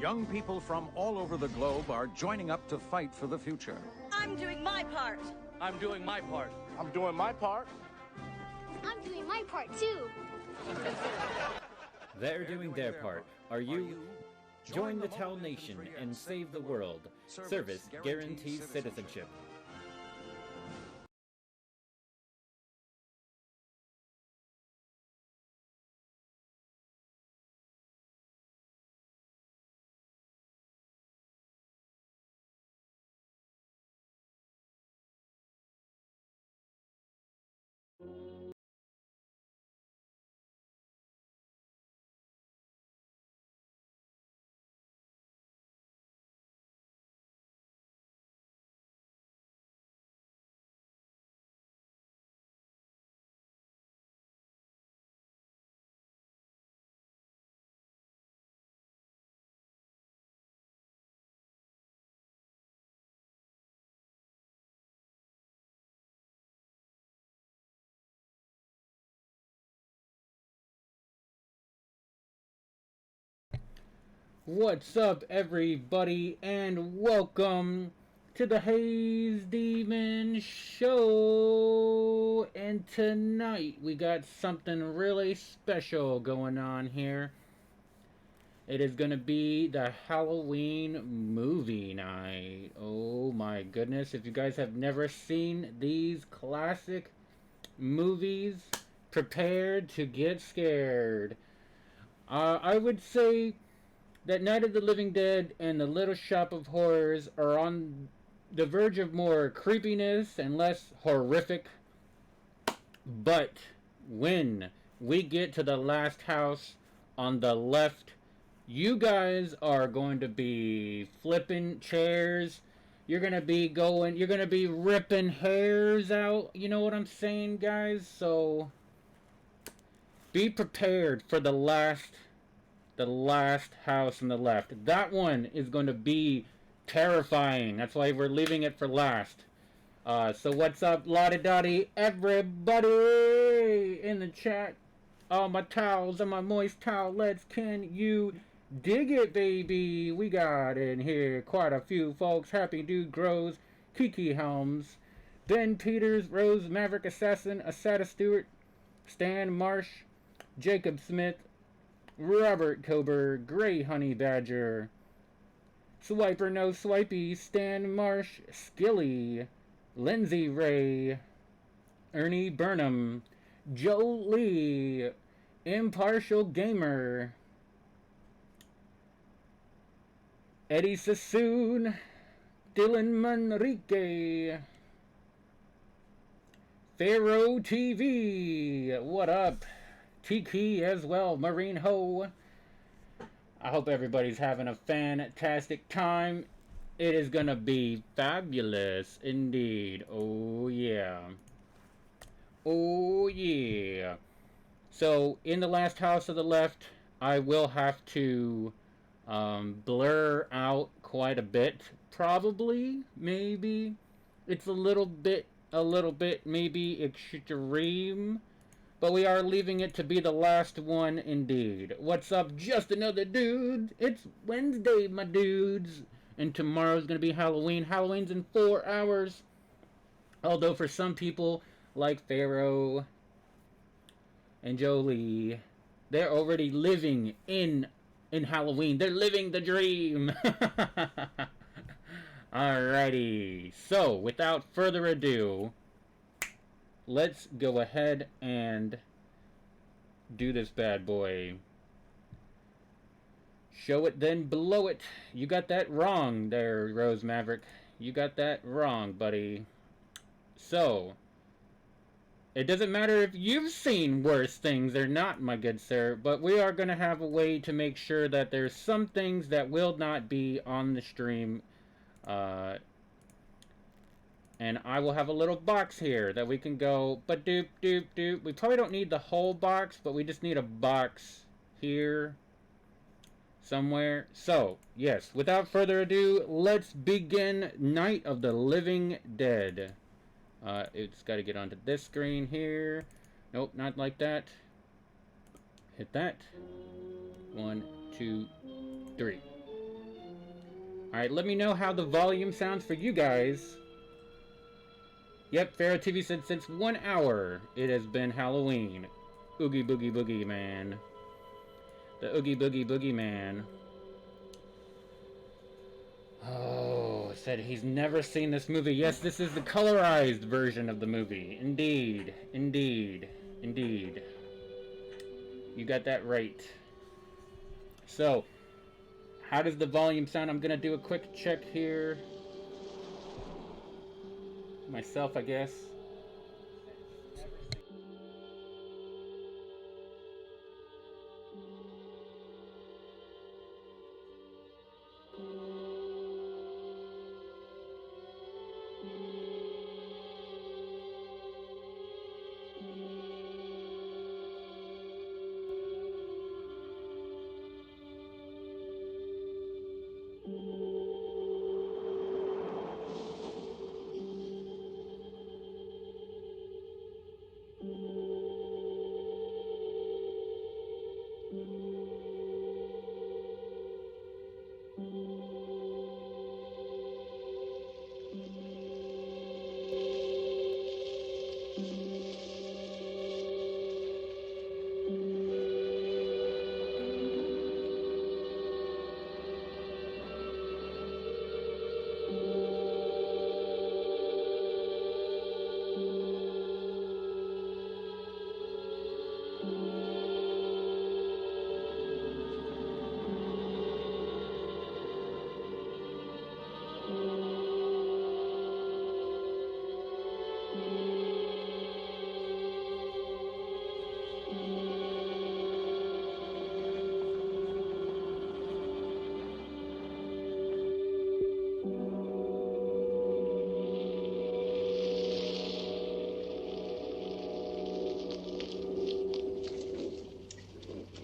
Young people from all over the globe are joining up to fight for the future. I'm doing my part. I'm doing my part. I'm doing my part. I'm doing my part too. They're doing their part. Are you? Join the Towel Nation and save the world. Service guarantees citizenship. What's up, everybody, and welcome to the Haze Demon Show. And tonight we got something really special going on here. It is going to be the Halloween movie night. Oh my goodness, if you guys have never seen these classic movies, prepare to get scared. I would say that Night of the Living Dead and The Little Shop of Horrors are on the verge of more creepiness and less horrific. But when we get to the last house on the left, you guys are going to be flipping chairs. You're going to be ripping hairs out. You know what I'm saying, guys? So be prepared for the last house on the left. That one is going to be terrifying. That's why we're leaving it for last. So what's up, lottie-dottie, everybody in the chat? All my towels and my moist towelettes, can you dig it, baby? We got in here quite a few folks. Happy Dude Grows, Kiki Helms, Ben Peters, Rose Maverick Assassin, Asada Stewart, Stan Marsh, Jacob Smith, Robert Kober, Gray Honey Badger, Swiper No Swipey, Stan Marsh, Skilly, Lindsay Ray, Ernie Burnham, Joe Lee, Impartial Gamer, Eddie Sassoon, Dylan Manrique, Pharaoh TV, what up? Tiki as well, Marine Ho. I hope everybody's having a fantastic time. It is gonna be fabulous indeed. Oh yeah. Oh yeah. So in the last house to the left, I will have to blur out quite a bit. Probably, maybe. It's a little bit maybe extreme. But we are leaving it to be the last one indeed. What's up, just another dude? It's Wednesday, my dudes. And tomorrow's going to be Halloween. Halloween's in 4 hours. Although for some people, like Pharaoh and Jolie, they're already living in Halloween. They're living the dream. Alrighty. So, without further ado, let's go ahead and do this bad boy. Show it, then blow it. You got that wrong there, Rose Maverick. You got that wrong, buddy. So, it doesn't matter if you've seen worse things or not, my good sir, but we are going to have a way to make sure that there's some things that will not be on the stream. And I will have a little box here that we can go, but doop, doop, doop. We probably don't need the whole box, but we just need a box here somewhere. So, yes, without further ado, let's begin Night of the Living Dead. It's got to get onto this screen here. Nope, not like that. Hit that. 1, 2, 3. Alright, let me know how the volume sounds for you guys. Yep, Pharaoh TV said since 1 hour it has been Halloween. Oogie Boogie Boogie Man. The Oogie Boogie Boogie Man. Oh, said he's never seen this movie. Yes, this is the colorized version of the movie. Indeed. Indeed. Indeed. You got that right. So, how does the volume sound? I'm gonna do a quick check here. Myself, I guess.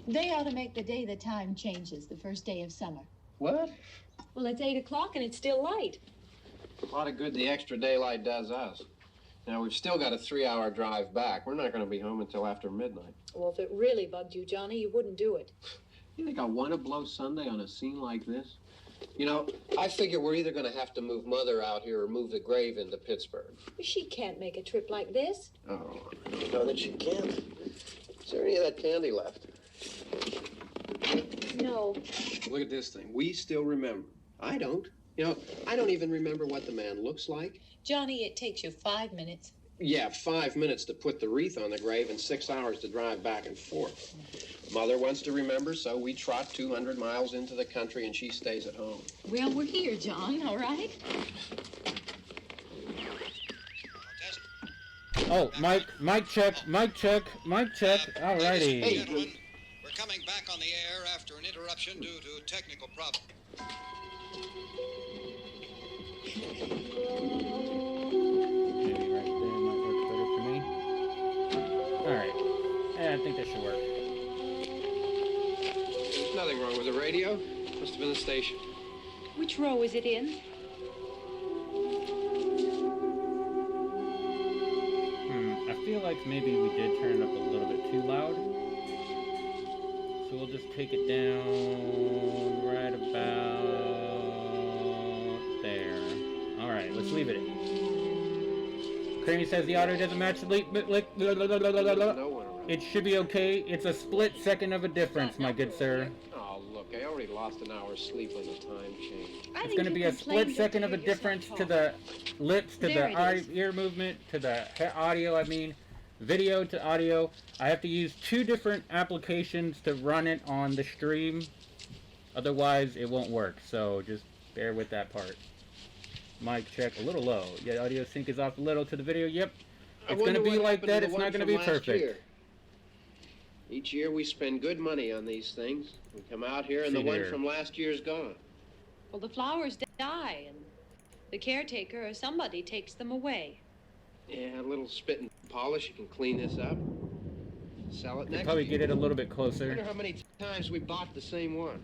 They ought to make the day the time changes, the first day of summer. What? Well, it's 8 o'clock and it's still light. A lot of good the extra daylight does us. Now, we've still got a 3-hour drive back. We're not going to be home until after midnight. Well, if it really bugged you, Johnny, you wouldn't do it. You think I want to blow Sunday on a scene like this? You know, I figure we're either going to have to move Mother out here or move the grave into Pittsburgh. She can't make a trip like this. Oh, you know that she can't. Is there any of that candy left? No. Look at this thing. We still remember. I don't. You know, I don't even remember what the man looks like. Johnny, it takes you 5 minutes. Yeah, 5 minutes to put the wreath on the grave and 6 hours to drive back and forth. Mother wants to remember, so we trot 200 miles into the country and she stays at home. Well, we're here, John, all right? Oh, mic check, mic check, mic check. Alrighty. Hey, Gentlemen, we're coming back on the air after an interruption due to technical problem. Maybe right there might work better for me. Alright. Yeah, I think that should work. There's nothing wrong with the radio. Must have been the station. Which row is it in? I feel like maybe we did turn it up a little bit too loud. So we'll just take it down right about there. Alright, let's leave it. Cranny says the audio doesn't match the leak. No one around. It should be okay. It's a split second of a difference, my good sir. Oh, look, I already lost an hour's sleep when the time changed. It's going to be a split second of a difference to the lips, to the ear movement, to the audio, I mean. Video to audio. I have to use 2 different applications to run it on the stream. Otherwise, it won't work. So just bear with that part. Mic check a little low. Yeah, audio sync is off a little to the video. Yep. It's going to be like that. It's not going to be perfect. Each year we spend good money on these things. We come out here and the one from last year's gone. Well, the flowers die, and the caretaker or somebody takes them away. Yeah, a little spit and polish. You can clean this up. Sell it next Probably year. get it a little bit I closer. wonder how many times we bought the same one.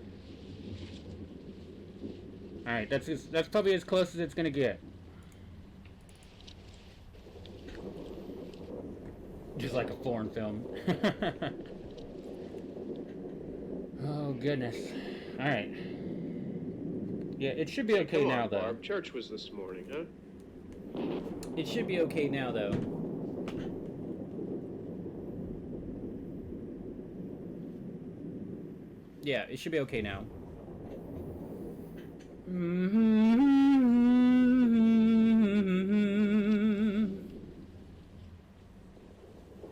Alright, that's probably as close as it's going to get. Just like a foreign film. Oh, goodness. Alright. Yeah, it should be okay Come now, on, though. Barb. Church was this morning, huh? It should be okay now, though. Yeah, it should be okay now.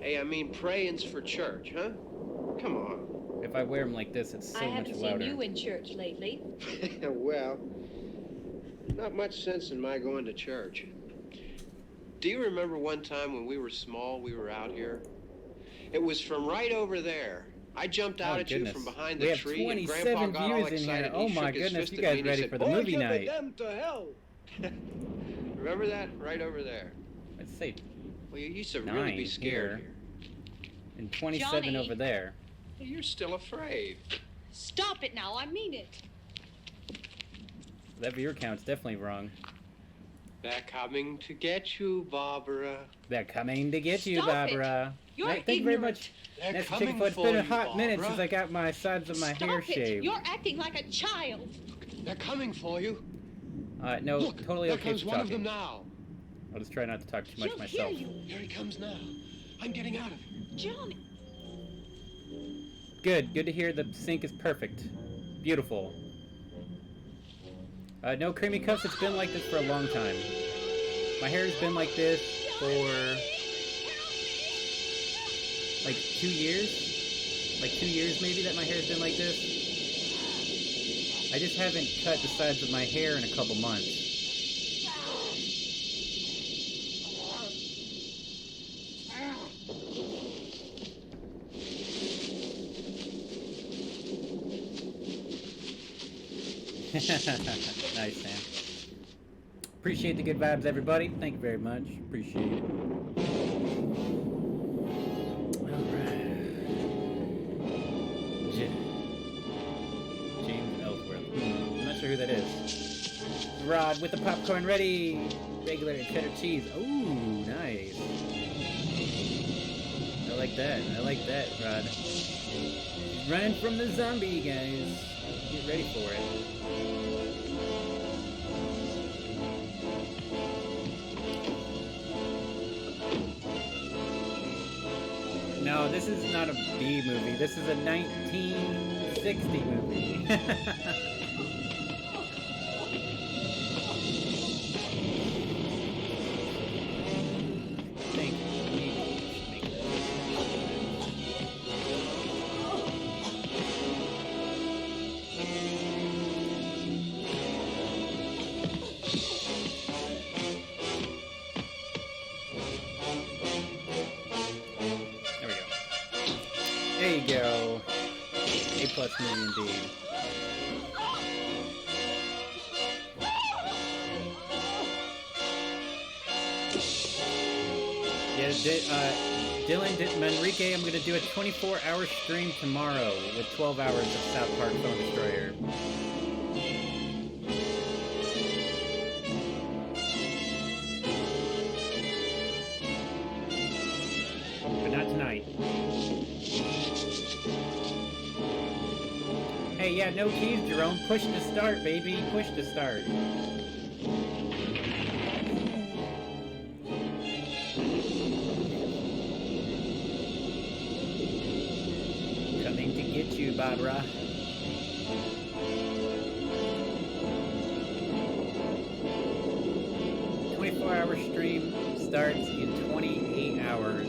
Hey, I mean, praying's for church, huh? Come on. If I wear them like this, it's so I much haven't louder. seen you in church lately. Well, not much sense in my going to church. Do you remember one time when we were small, we were out here? It was from right over there. I jumped out at you from behind the tree, and Grandpa got all excited. Oh my goodness, you guys ready for the movie night? To hell. Remember that? Right over there. I'd say Well, you used to really be scared here. And 27 Johnny. over there. You're still afraid. Stop it now, I mean it. That viewer count's definitely wrong. They're coming to get you, Barbara. They're coming to get you, Stop it. Barbara. You're Right, thank you very ignorant. much. They're That's coming Chickenfoot. It's for been a you, hot minute Barbara. since I got my sides of my hair Stop it. shaved. You're acting like a child. They're coming for you. No, Look, totally there okay comes for one of talking. them now. I'll just try not to talk too much He'll myself. hear you. Here he comes now. I'm getting out of here. Johnny. Good to hear the sync is perfect. Beautiful. No creamy cuffs, it's been like this for a long time. My hair's been like this for like 2 years. Like 2 years maybe that my hair's been like this. I just haven't cut the sides of my hair in a couple months. Nice, Sam. Appreciate the good vibes, everybody. Thank you very much. Appreciate it. Alright. James Ellsworth. I'm not sure who that is. Rod with the popcorn ready. Regular and cheddar cheese. Ooh, nice. I like that. I like that, Rod. Running from the zombie, guys. Get ready for it. No, this is not a B movie. This is a 1960 movie. Thank you. There you go. A+ movie indeed. Yeah, Dylan Manrique, I'm going to do a 24-hour stream tomorrow with 12 hours of South Park Phone Destroyer. But not tonight. Hey, yeah, no keys, Jerome. Push to start, baby. Push to start. Coming to get you, Barbara. A 24-hour stream starts in 28 hours.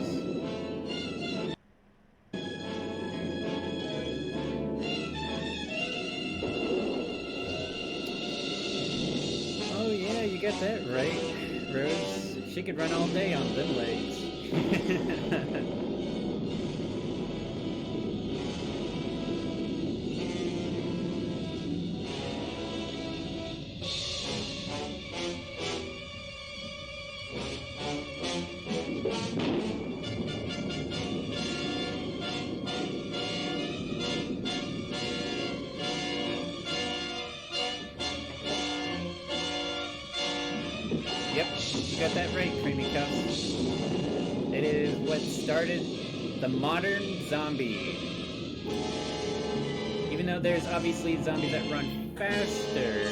Got that right, Rose. She could run all day on them legs. Got that right, Creamy Cups. It is what started the modern zombie. Even though there's obviously zombies that run faster,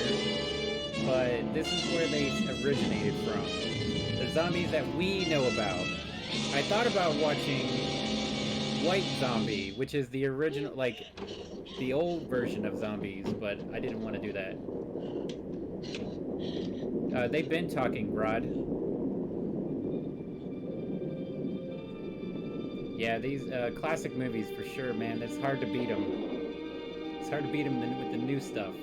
but this is where they originated from. The zombies that we know about. I thought about watching White Zombie, which is the original, like, the old version of zombies, but I didn't want to do that. They've been talking, Rod. Yeah, these classic movies for sure, man. It's hard to beat them. It's hard to beat them with the new stuff.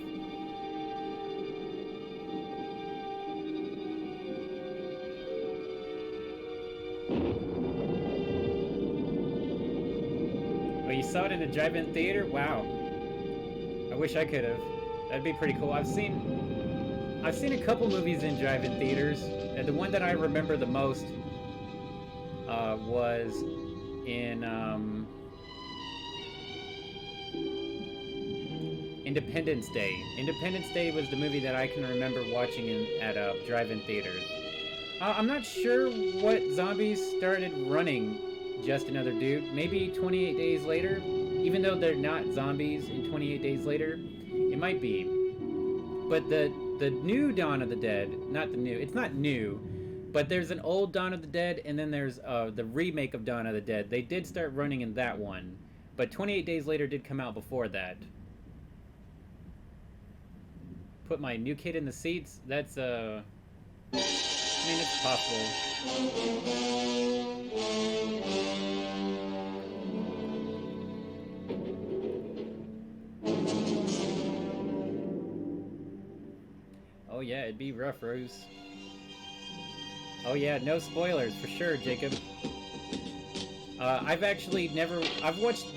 Oh, you saw it in a drive-in theater? Wow. I wish I could have. That'd be pretty cool. I've seen a couple movies in drive-in theaters, and the one that I remember the most was in Independence Day. Independence Day was the movie that I can remember watching at drive-in theaters. I'm not sure what zombies started running Just Another Dude. Maybe 28 Days Later? Even though they're not zombies in 28 Days Later, it might be. But the new Dawn of the Dead, not the new, it's not new, but there's an old Dawn of the Dead, and then there's the remake of Dawn of the Dead. They did start running in that one, but 28 Days Later did come out before that. Put my new kid in the seats? That's, I mean, it's possible. Oh yeah, it'd be rough, Rose. Oh yeah, no spoilers for sure, Jacob. I've watched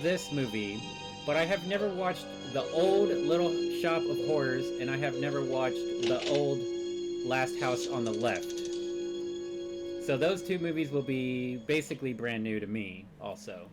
this movie, but I have never watched the old Little Shop of Horrors, and I have never watched the old Last House on the Left. So those two movies will be basically brand new to me, also.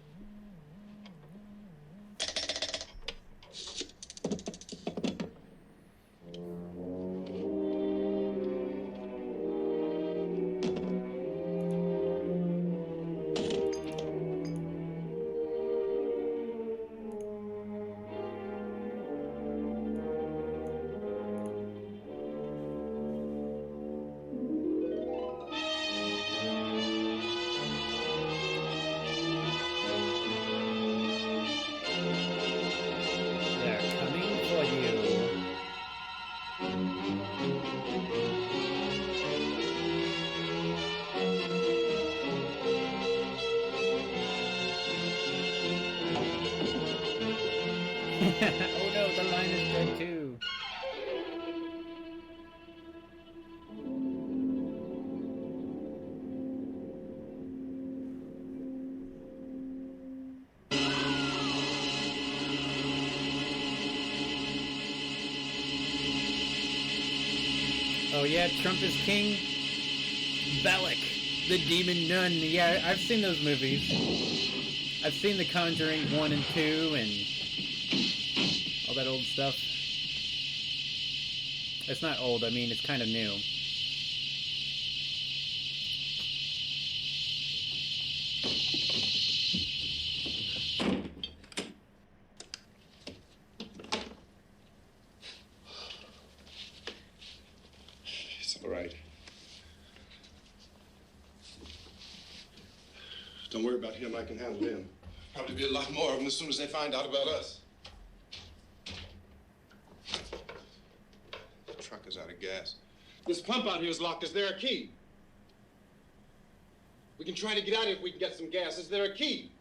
Oh no, the line is dead too. Oh yeah, Trump is king. Balak, the demon nun. Yeah, I've seen those movies. I've seen The Conjuring 1 and 2 and all that old stuff. It's not old, I mean, it's kind of new. It's all right. Don't worry about him, I can handle him. Probably be a lot more of them as soon as they find out about us. The truck is out of gas. This pump out here is locked. Is there a key? We can try to get out of here if we can get some gas. Is there a key?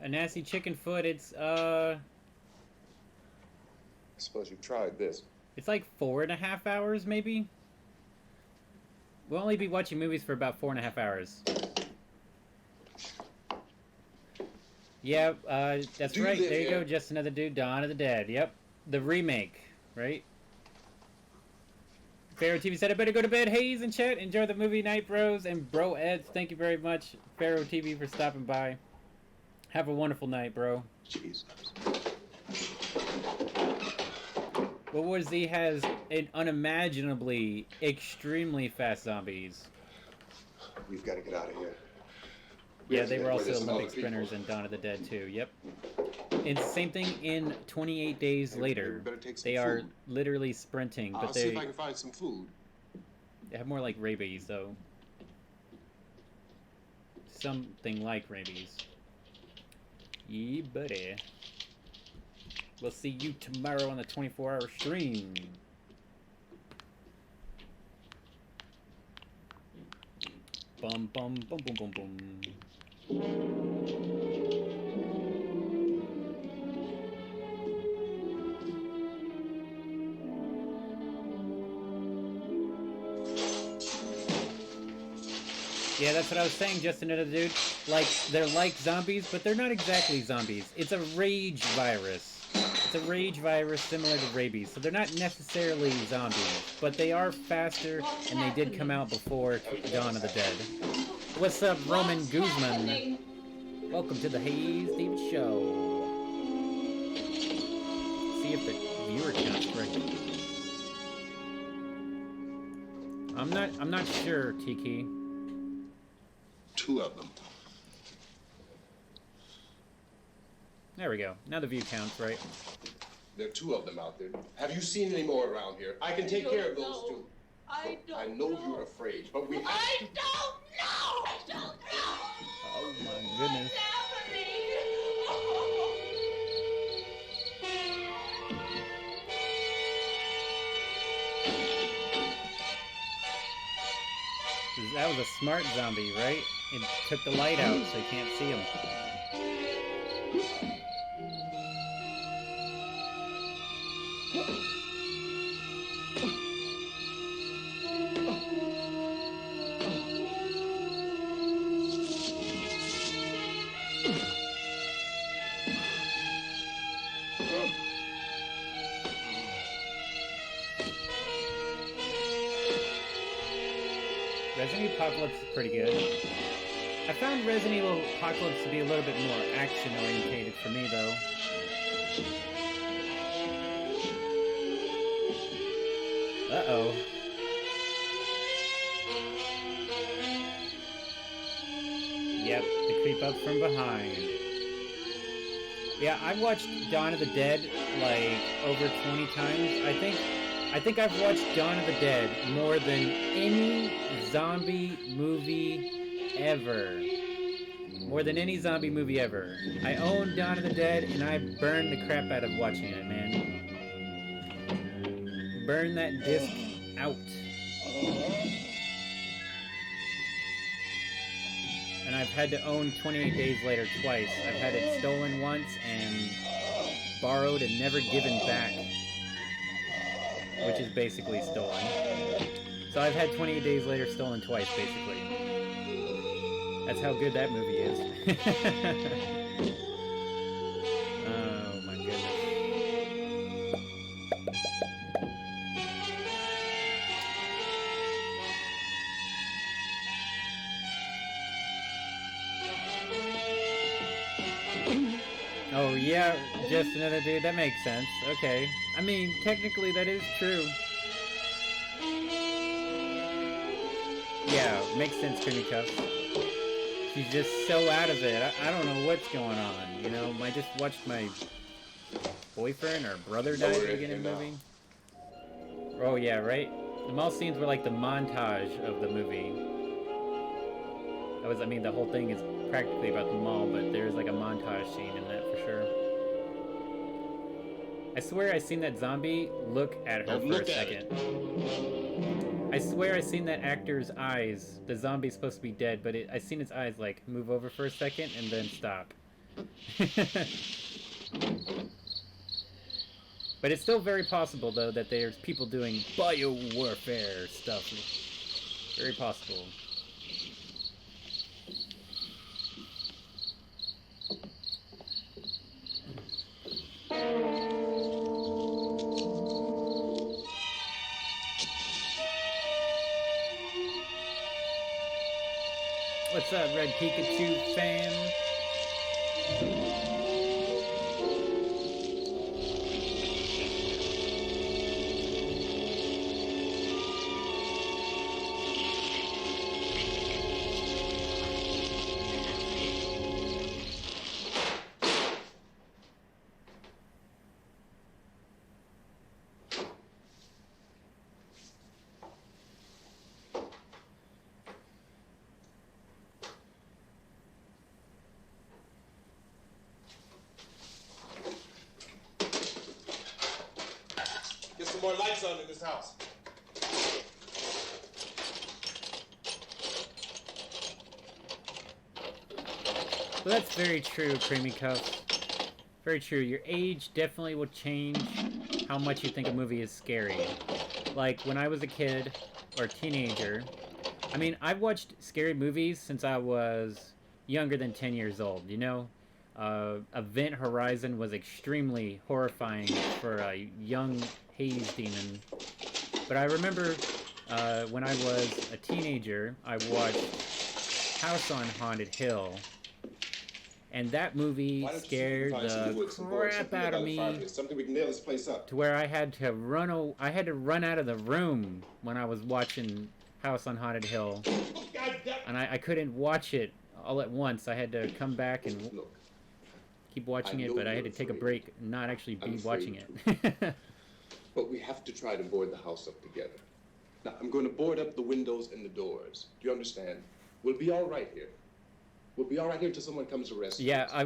A nasty chicken foot, it's, I suppose you've tried this. it's like 4.5 hours, maybe? We'll only be watching movies for about 4.5 hours. Yeah, that's right. There you go. Just Another Dude, Dawn of the Dead. Yep. The remake, right? Pharaoh TV said, I better go to bed. Haze and chat. Enjoy the movie night, bros. And bro Eds, thank you very much, Pharaoh TV, for stopping by. Have a wonderful night, bro. Jesus. World War Z has an unimaginably, extremely fast zombies. We've got to get out of here. Yeah, they were also Olympic sprinters in Dawn of the Dead too. Yep. It's the same thing in 28 Days Later. They are literally sprinting, but I'll see if I can find some food. They have more like rabies, though. Something like rabies. Yeah, buddy. We'll see you tomorrow on the 24-hour stream. Bum bum bum bum bum bum. Yeah, that's what I was saying, just another dude. Like, they're like zombies, but they're not exactly zombies. It's a rage virus. It's a rage virus similar to rabies, so they're not necessarily zombies, but they are faster, and they did come out before Dawn of the Dead. What's up, Roman Guzman? Welcome to the Haze Deep Show. See if the viewer count's correct. I'm not sure, Tiki. 2 of them. There we go. Now the view counts, right? There are 2 of them out there. Have you seen any more around here? I can take care of those 2. I don't know you're afraid, but we have to. I don't know! Oh my goodness. That was a smart zombie, right? It took the light out so you can't see him. Resident Evil Apocalypse is pretty good. I found Resident Evil Apocalypse to be a little bit more action-orientated for me, though. Uh-oh. Yep, the creep up from behind. Yeah, I've watched Dawn of the Dead, like, over 20 times. I think I've watched Dawn of the Dead more than any zombie movie ever. More than any zombie movie ever. I own Dawn of the Dead, and I burned the crap out of watching it, man. Burn that disc out. And I've had to own 28 Days Later twice. I've had it stolen once and borrowed and never given back. Which is basically stolen. So I've had 28 Days Later stolen twice, basically. That's how good that movie is. Oh my goodness. Oh yeah, just another dude. That makes sense. Okay. I mean, technically that is true. Yeah, makes sense, Creamy Cuffs. She's just so out of it. I don't know what's going on. You know, I just watched my boyfriend or brother die at the beginning of the movie. Oh yeah, right? The mall scenes were like the montage of the movie. That was, I mean, the whole thing is practically about the mall, but there's like a montage scene in that for sure. I swear I seen that zombie look at her for a second. I swear I seen that actor's eyes. The zombie's supposed to be dead, but I seen his eyes like move over for a second and then stop. But it's still very possible though that there's people doing biowarfare stuff. Very possible. What's up, Red Pikachu fan? Get some more lights on in this house. Well, that's very true, Creamy Cuff. Very true. Your age definitely will change how much you think a movie is scary. Like, when I was a kid, or teenager, I mean, I've watched scary movies since I was younger than 10 years old, you know? Event Horizon was extremely horrifying for a young Haze demon. But I remember when I was a teenager, I watched House on Haunted Hill. And that movie scared the crap out of me Something we can nail this place up. to where I had to run out of the room when I was watching House on Haunted Hill. And I couldn't watch it all at once. I had to come back and keep watching it, but I had to take a break and not actually be watching it. But we have to try to board the house up together. Now, I'm going to board up the windows and the doors. Do you understand? We'll be all right here. We'll be all right here until someone comes to rescue us. I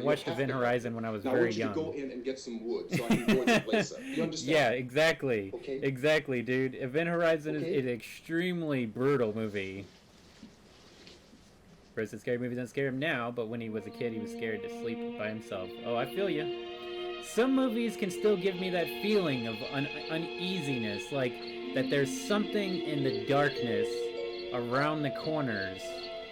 watched Event Horizon when I was very young. I want you to go in and get some wood so I can board the place up. You understand? Yeah, exactly. Okay. Exactly, dude. Event Horizon is an extremely brutal movie. Whereas the scary movies don't scare him now, but when he was a kid, he was scared to sleep by himself. Oh, I feel you. Some movies can still give me that feeling of uneasiness, like that there's something in the darkness around the corners.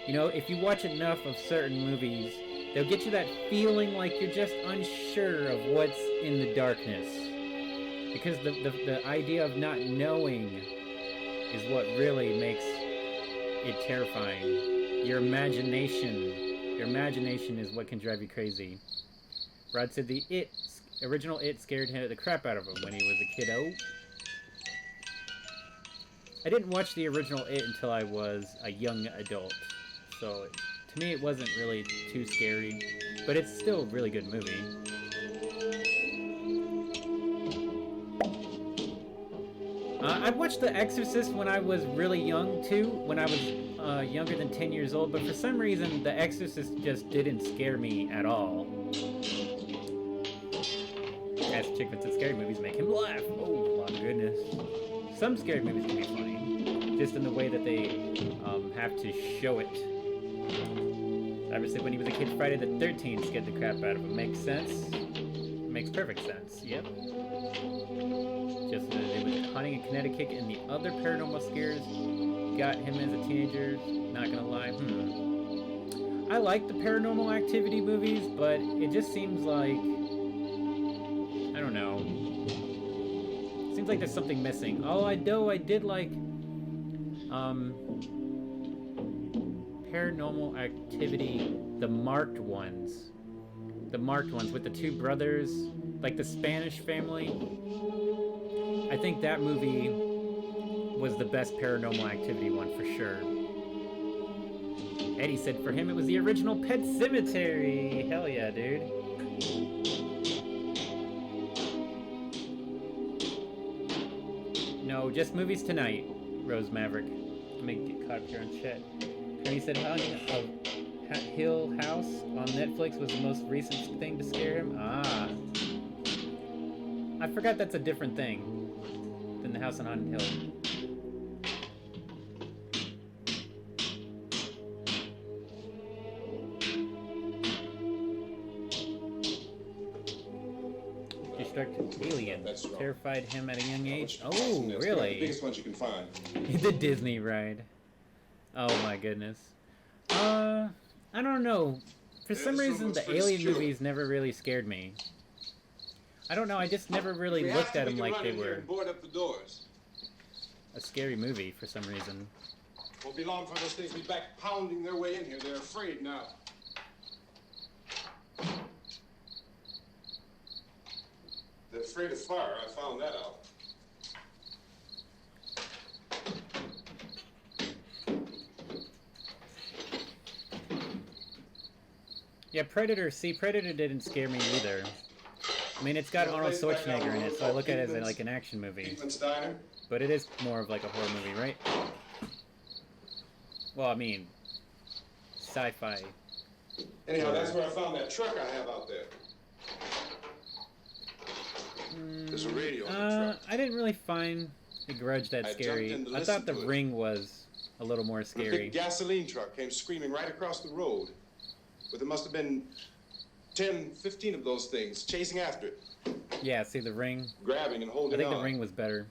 You know, if you watch enough of certain movies, they'll get you that feeling like you're just unsure of what's in the darkness. Because the idea of not knowing is what really makes it terrifying. Your imagination is what can drive you crazy. Rod said the original It scared the crap out of him when he was a kiddo. I didn't watch the original It until I was a young adult. So, to me, it wasn't really too scary, but it's still a really good movie. I watched The Exorcist when I was really young, too, when I was younger than 10 years old, but for some reason, The Exorcist just didn't scare me at all. Ask Chick said scary movies make him laugh. Oh, my goodness. Some scary movies can be funny, just in the way that they have to show it. Cyber said when he was a kid, Friday the 13th scared the crap out of him. Makes sense. Makes perfect sense. Yep. Just it was hunting in Connecticut, and the other paranormal scares got him as a teenager. Not gonna lie. I like the Paranormal Activity movies, but it just seems like, I don't know. Seems like there's something missing. I did like Paranormal Activity, the marked ones with the two brothers, like the Spanish family. I think that movie was the best Paranormal Activity one for sure. Eddie said for him it was the original Pet Sematary. Hell yeah, dude. No, just movies tonight, Rose Maverick. Let me get caught up here on chat. He said Haunting of Hill House on Netflix was the most recent thing to scare him. I forgot that's a different thing than the House on Haunted Hill. Destructive Alien terrified him at a young age. Oh, really? The biggest ones you can find. The Disney ride. Oh my goodness. I don't know. For some reason, the Alien movies never really scared me. I don't know. I just never really looked at them like they were board up the doors. a scary movie for some reason. Won't be long for those things be back pounding their way in here. They're afraid now. They're afraid of fire. I found that out. Yeah, Predator. See, Predator didn't scare me either. I mean, it's got Arnold Schwarzenegger in it, so I look at it as like an action movie. But it is more of like a horror movie, right? Well, I mean, sci-fi. Anyhow, that's where I found that truck I have out there. There's a radio on the truck. I didn't really find the Grudge that scary. I thought the Ring was a little more scary. A big gasoline truck came screaming right across the road. But there must have been 10, 15 of those things chasing after it. Yeah, see the Ring? Grabbing and holding on. I think the Ring was better.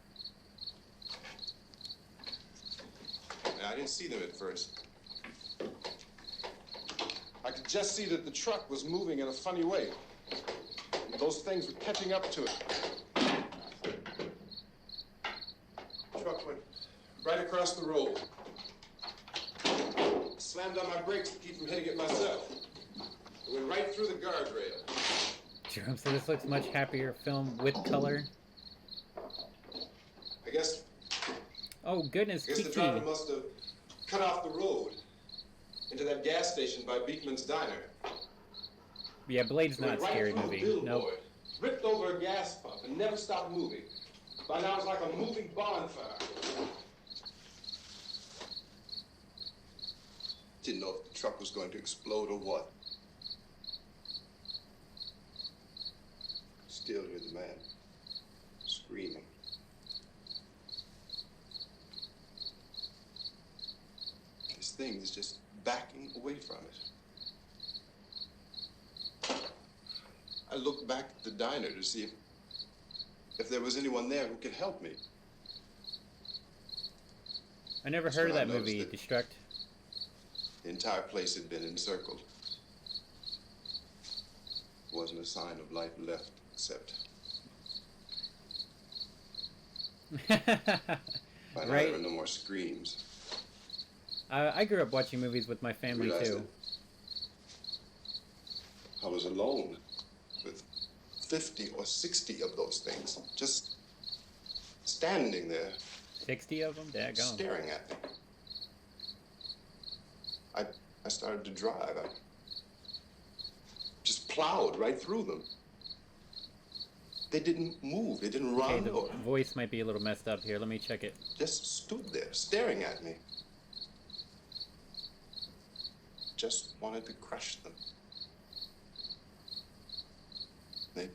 I didn't see them at first. I could just see that the truck was moving in a funny way. Those things were catching up to it. The truck went right across the road. Slammed on my brakes to keep from hitting it myself. It went right through the guardrail. Jerome, so this looks much happier film with color. I guess... Oh, goodness, I guess the driver must have cut off the road into that gas station by Beekman's Diner. Yeah, Blade's not a scary movie. Nope. Ripped over a gas pump and never stopped moving. By now it's like a moving bonfire. Didn't know if the truck was going to explode or what. Still hear the man screaming. This thing is just backing away from it. I looked back at the diner to see if there was anyone there who could help me. I never heard of that movie, Destruct. The entire place had been encircled. Wasn't a sign of life left, except... By now there were no more screams. I grew up watching movies with my family, too. I was alone with 50 or 60 of those things, just standing there. 60 of them? Daggone. Staring at me. I started to drive. I just plowed right through them. They didn't move. They didn't run. Okay, the voice might be a little messed up here. Let me check it. Just stood there, staring at me. Just wanted to crush them. They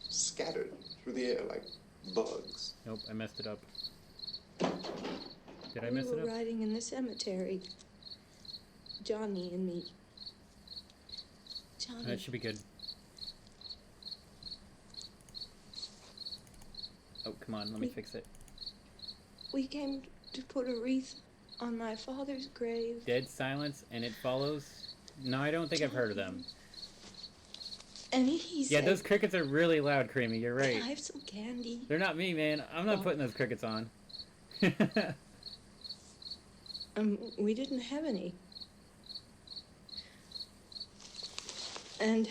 scattered through the air like bugs. Nope, I messed it up. Did I mess it up? We were riding in the cemetery. Johnny and me. Johnny. That should be good. Oh, come on, let me fix it. We came to put a wreath on my father's grave. Dead Silence and It Follows? No, I don't think I've heard of them. And he said... Yeah, those crickets are really loud, Creamy, you're right. Can I have some candy? They're not me, man. I'm not putting those crickets on. We didn't have any. And...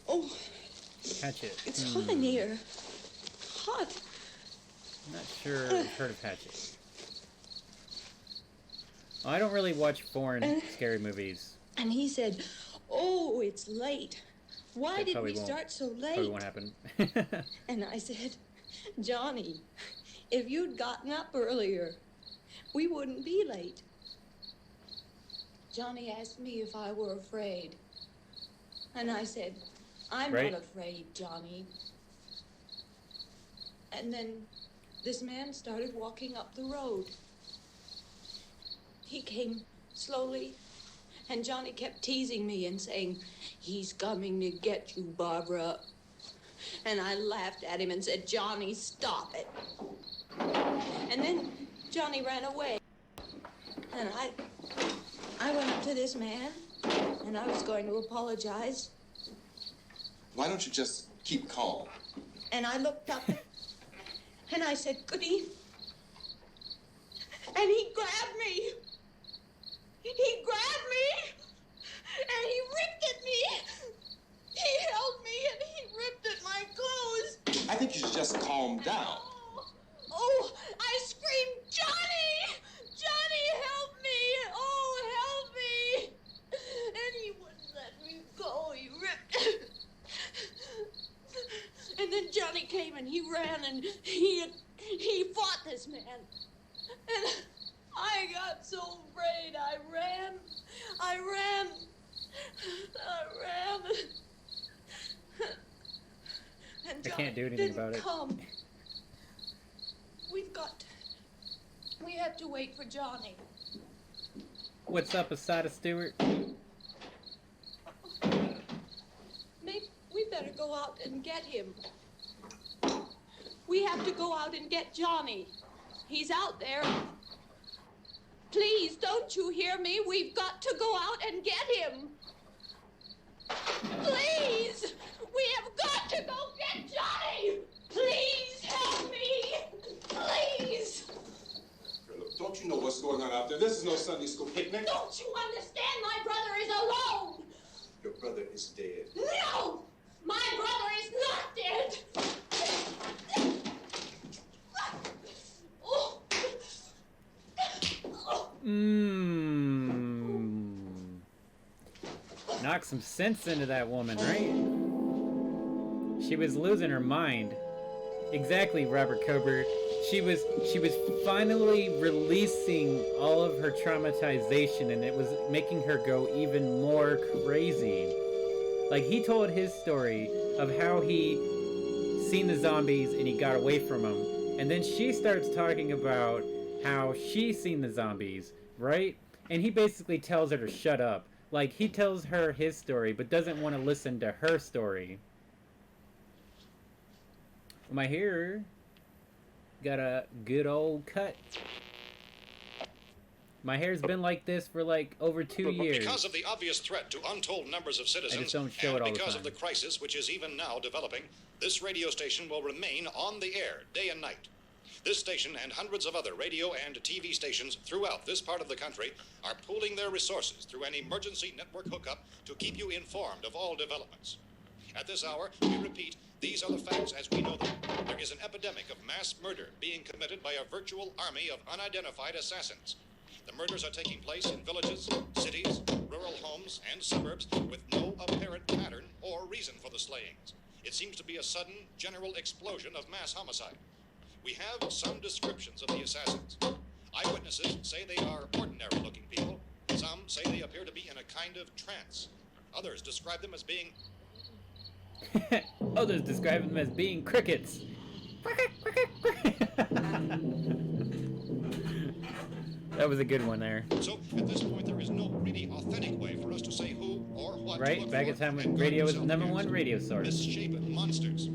Oh... Hatchet. It's hot in here. Hot. I'm not sure I've heard of Hatchet. Well, I don't really watch foreign scary movies. And he said, oh, it's late. Why did we start so late? Probably won't happen. And I said, Johnny, if you'd gotten up earlier, we wouldn't be late. Johnny asked me if I were afraid. And I said, I'm not afraid, Johnny. And then this man started walking up the road. He came slowly, and Johnny kept teasing me and saying, he's coming to get you, Barbara. And I laughed at him and said, Johnny, stop it. And then Johnny ran away. And I went up to this man, and I was going to apologize. Why don't you just keep calm? And I looked up, and I said, goody. And he grabbed me. He grabbed me, and he ripped at me. He held me, and he ripped at my clothes. I think you should just calm down. Oh, I screamed, Johnny! Johnny, help me! Oh, help me! And he wouldn't let me go. He ripped. And then Johnny came and he ran and he fought this man. And I got so afraid. I ran. I ran. And I can't do anything about it. Come. We have to wait for Johnny. What's up, Asada Stewart? Maybe we better go out and get him. We have to go out and get Johnny. He's out there. Please, don't you hear me? We've got to go out and get him. Please! We have got to go get Johnny! Please help me! Please! Look, don't you know what's going on out there? This is no Sunday school picnic. Don't you understand? My brother is alone! Your brother is dead. No! My brother is not dead! Oh. Knock some sense into that woman, right? She was losing her mind. Exactly, Robert Cobert. She was finally releasing all of her traumatization, and it was making her go even more crazy. Like, he told his story of how he seen the zombies and he got away from them. And then she starts talking about how she's seen the zombies, right? And he basically tells her to shut up. Like, he tells her his story, but doesn't want to listen to her story. My hair got a good old cut. My hair's been like this for like over 2 years. Because of the obvious threat to untold numbers of citizens, I just don't show it all the because time. of the crisis which is even now developing, this radio station will remain on the air day and night. This station and hundreds of other radio and TV stations throughout this part of the country are pooling their resources through an emergency network hookup to keep you informed of all developments. At this hour, we repeat, these are the facts as we know them. There is an epidemic of mass murder being committed by a virtual army of unidentified assassins. The murders are taking place in villages, cities, rural homes, and suburbs with no apparent pattern or reason for the slayings. It seems to be a sudden, general explosion of mass homicide. We have some descriptions of the assassins. Eyewitnesses say they are ordinary-looking people. Some say they appear to be in a kind of trance. Others describe them as being... Others describe them as being crickets. That was a good one there. So, at this point, there is no really authentic way for us to say who or what to Right? look Back for at time when and radio was guard the yourself #1 radio source. misshapen monsters.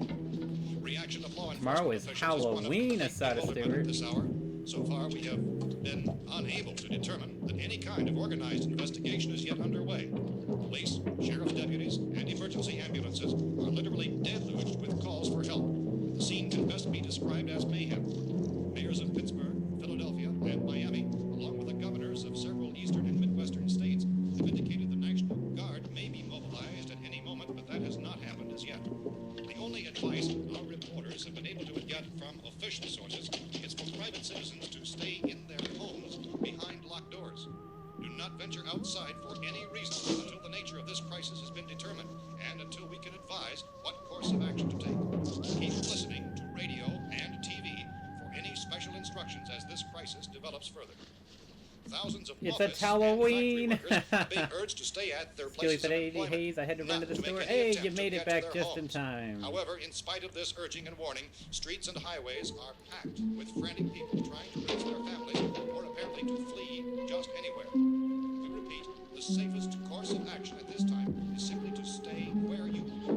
Reaction of law Tomorrow is enforcement officials Halloween, is one Asada of complete Stewart. bewilderment this hour. So far, we have been unable to determine that any kind of organized investigation is yet underway. Police, sheriff's deputies, and emergency ambulances are literally deluged with calls for help. The scene can best be described as mayhem. Mayors of Pittsburgh, Philadelphia, and Miami, along with the governors of several eastern and midwestern states, have indicated the National Guard may be mobilized at any moment, but that has not happened as yet. The only advice our reporters have been able to get from official sources is for private citizens to stay in their homes behind locked doors. Do not venture outside for any reason until the nature of this crisis has been determined and until we can advise what course of action to take. Keep listening to radio and TV for any special instructions as this crisis develops further. Thousands of It's office a Halloween. and factory workers are being urged to stay at their Skilly places of said, "Hey, employment, Haze, I had to run to the not store." make any Hey, attempt you to made get it to back their just in homes. time. However, in spite of this urging and warning, streets and highways are packed with frantic people trying to reach their families or apparently to flee just anywhere. We repeat, the safest course of action at this time is simply to stay where you are.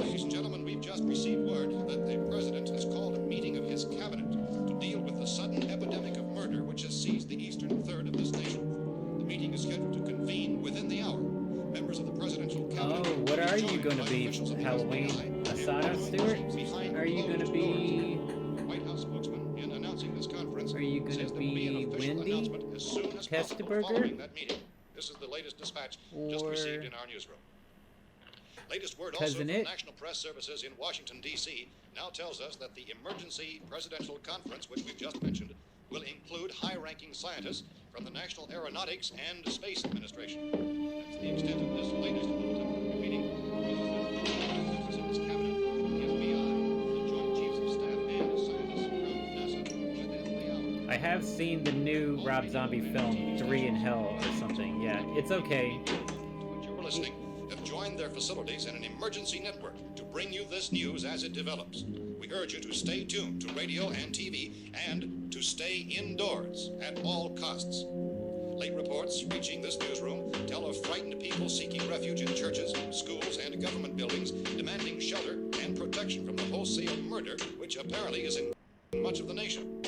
Ladies and gentlemen, we've just received word that the president has called a meeting of his cabinet to deal with the sudden epidemic of murder which has seized the eastern third of this nation. The meeting is scheduled to convene within the hour. Members of the presidential cabinet... Oh, what are you joined going by to be, officials of the Halloween? FBI Asada and Stewart? behind Are you going to closed be... doors. The White House spokesman, in announcing this conference, Are you going says to there will be an be official Wendy? announcement as soon as possible Testaburger? following that meeting. This is the latest dispatch just Or received in our newsroom. Latest word also Cousin from It? National Press Services in Washington, D.C. now tells us that the emergency presidential conference, which we've just mentioned, will include high-ranking scientists from the National Aeronautics and Space Administration. That's the extent of this latest bulletin, meaning President's Cabinet, the FBI, the Joint Chiefs of Staff, and scientists from NASA within the hour. I have seen the new Rob Zombie film, 3 in Hell or something. Yeah, it's okay. To which you are listening, have joined their facilities in an emergency network to bring you this news as it develops. We urge you to stay tuned to radio and TV and to stay indoors at all costs. Late reports reaching this newsroom tell of frightened people seeking refuge in churches, schools, and government buildings, demanding shelter and protection from the wholesale murder which apparently is in much of the nation.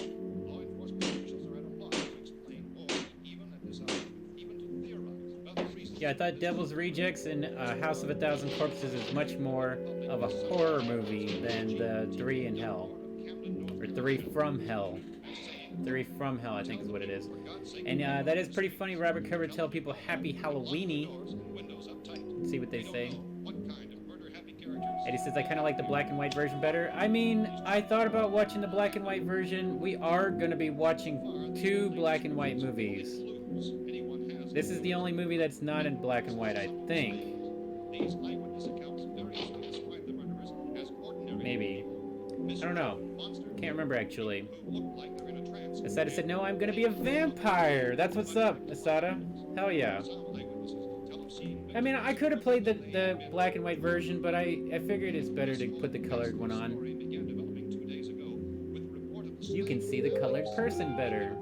Law enforcement officials are at a loss to explain or even at this hour, even to theorize about the reasons. Yeah, I thought Devil's Rejects and House of a Thousand Corpses is much more of a horror movie than the 3 in Hell. Or 3 from Hell. 3 from Hell, I think is what it is. And that is pretty funny. Robert Covert tell people Happy Halloweeny. See what they say. Eddie says, I kind of like the black and white version better. I mean, I thought about watching the black and white version. We are going to be watching 2 black and white movies. This is the only movie that's not in black and white, I think. Maybe. I don't know. Can't remember, actually. Asada said, no, I'm gonna be a vampire. That's what's up, Asada. Hell yeah. I mean, I could have played the black and white version, but I figured it's better to put the colored one on. You can see the colored person better.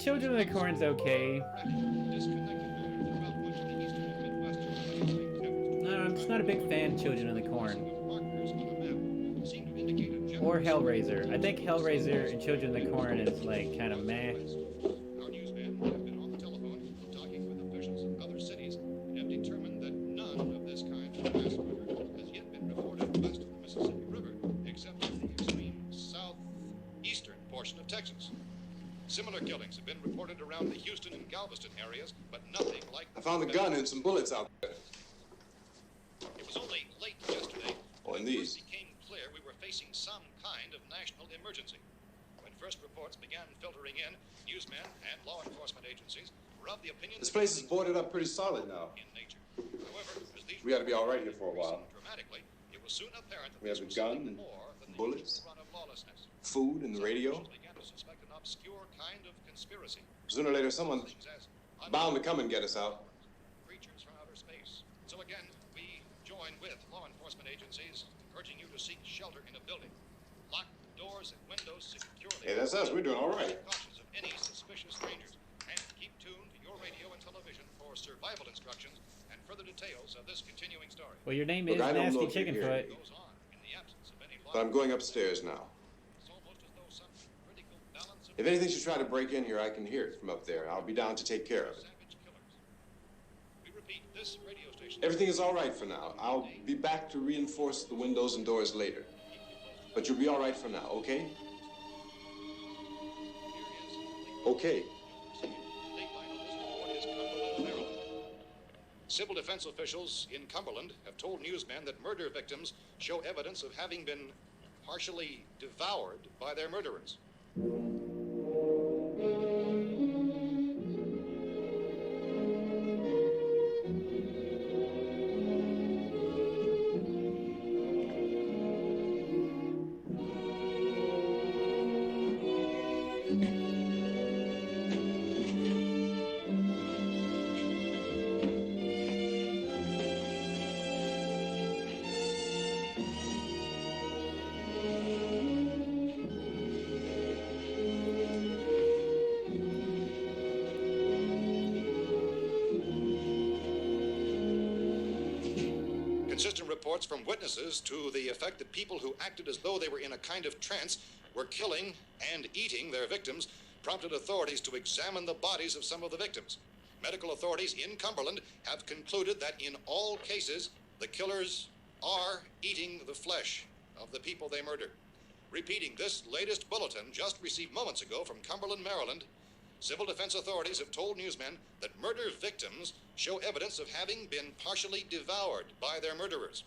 Children of the Corn's okay. I'm just not a big fan of Children of the Corn. Or Hellraiser. I think Hellraiser and Children of the Corn is like kind of meh. Our newsmen have been on the telephone talking with officials in other cities and have determined that none of this kind of mass murder has yet been reported west of the Mississippi River, except in the extreme southeastern portion of Texas. Similar killings have been reported around the Houston and Galveston areas, but nothing like... I found a gun and some bullets out there. It was only late yesterday when it first became clear we were facing some kind of national emergency. When first reports began filtering in, newsmen and law enforcement agencies were of the opinion this place is boarded up pretty solid now. In nature. However, as these we ought to be all right here for a while. Dramatically, it was soon apparent that we have a gun and bullets, run of lawlessness. Food and the radio. Began to suspect an obscure kind of conspiracy. Sooner or later, someone's bound to come and get us out. Creatures from outer space. So again, we join with law enforcement agencies, urging you to seek shelter in a building. Lock doors and windows securely. Hey, that's us. We're doing all right. Cautious of any suspicious strangers, and keep tuned to your radio and television for survival instructions and further details of this continuing story. Well, your name is Nasty Chickenfoot. But I'm going upstairs now. If anything should try to break in here, I can hear it from up there. I'll be down to take care of it. Everything is all right for now. I'll be back to reinforce the windows and doors later. But you'll be all right for now, okay? Okay. Civil defense officials in Cumberland have told newsmen that murder victims show evidence of having been partially devoured by their murderers. Consistent reports from witnesses to the effect that people who acted as though they were in a kind of trance were killing and eating their victims prompted authorities to examine the bodies of some of the victims. Medical authorities in Cumberland have concluded that in all cases, the killers are eating the flesh of the people they murdered. Repeating this latest bulletin just received moments ago from Cumberland, Maryland, civil defense authorities have told newsmen that murder victims show evidence of having been partially devoured by their murderers.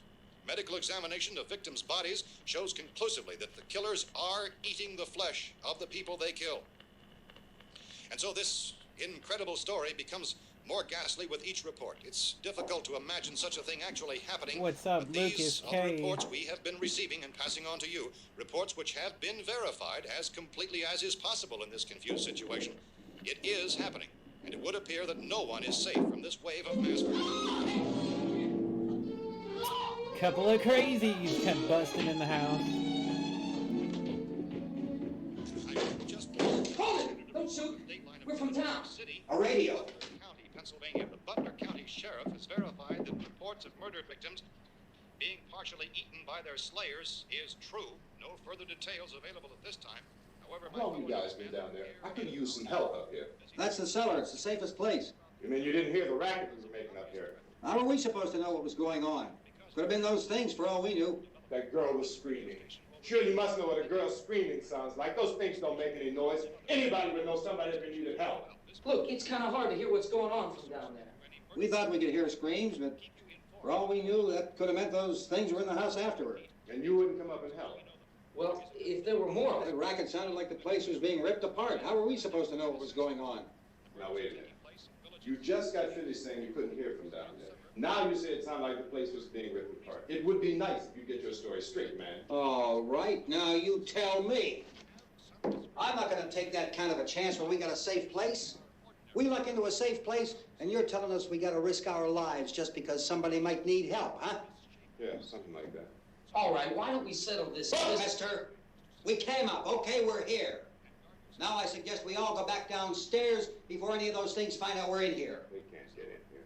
Medical examination of victims' bodies shows conclusively that the killers are eating the flesh of the people they kill. And so this incredible story becomes more ghastly with each report. It's difficult to imagine such a thing actually happening. What's up, but these Lucas are the K? reports we have been receiving and passing on to you. Reports which have been verified as completely as is possible in this confused situation. It is happening, and it would appear that no one is safe from this wave of mass murder. Couple of crazies kept busting in the house. Hold it! Don't shoot! We're from town. A radio. County, Pennsylvania. The Butler County Sheriff has verified that reports of murdered victims being partially eaten by their slayers is true. No further details available at this time. However, How long you guys been down there? I could use some help up here. That's the cellar. It's the safest place. You mean you didn't hear the racket we were making up here? How are we supposed to know what was going on? Could have been those things for all we knew. That girl was screaming. Sure, you must know what a girl screaming sounds like. Those things don't make any noise. Anybody would know somebody if they needed help. Look, it's kind of hard to hear what's going on from down there. We thought we could hear screams, but for all we knew, that could have meant those things were in the house afterward. And you wouldn't come up and help? Well, if there were more... The racket sounded like the place was being ripped apart. How were we supposed to know what was going on? Now, wait a minute. You just got finished saying you couldn't hear from down there. Now you say it sounded like the place was being ripped apart. It would be nice if you get your story straight, man. All right, now you tell me. I'm not going to take that kind of a chance when we got a safe place. We luck into a safe place, and you're telling us we got to risk our lives just because somebody might need help, huh? Yeah, something like that. All right, why don't we settle this? Look, mister, we came up. Okay, we're here. Now I suggest we all go back downstairs before any of those things find out we're in here. They can't get in here.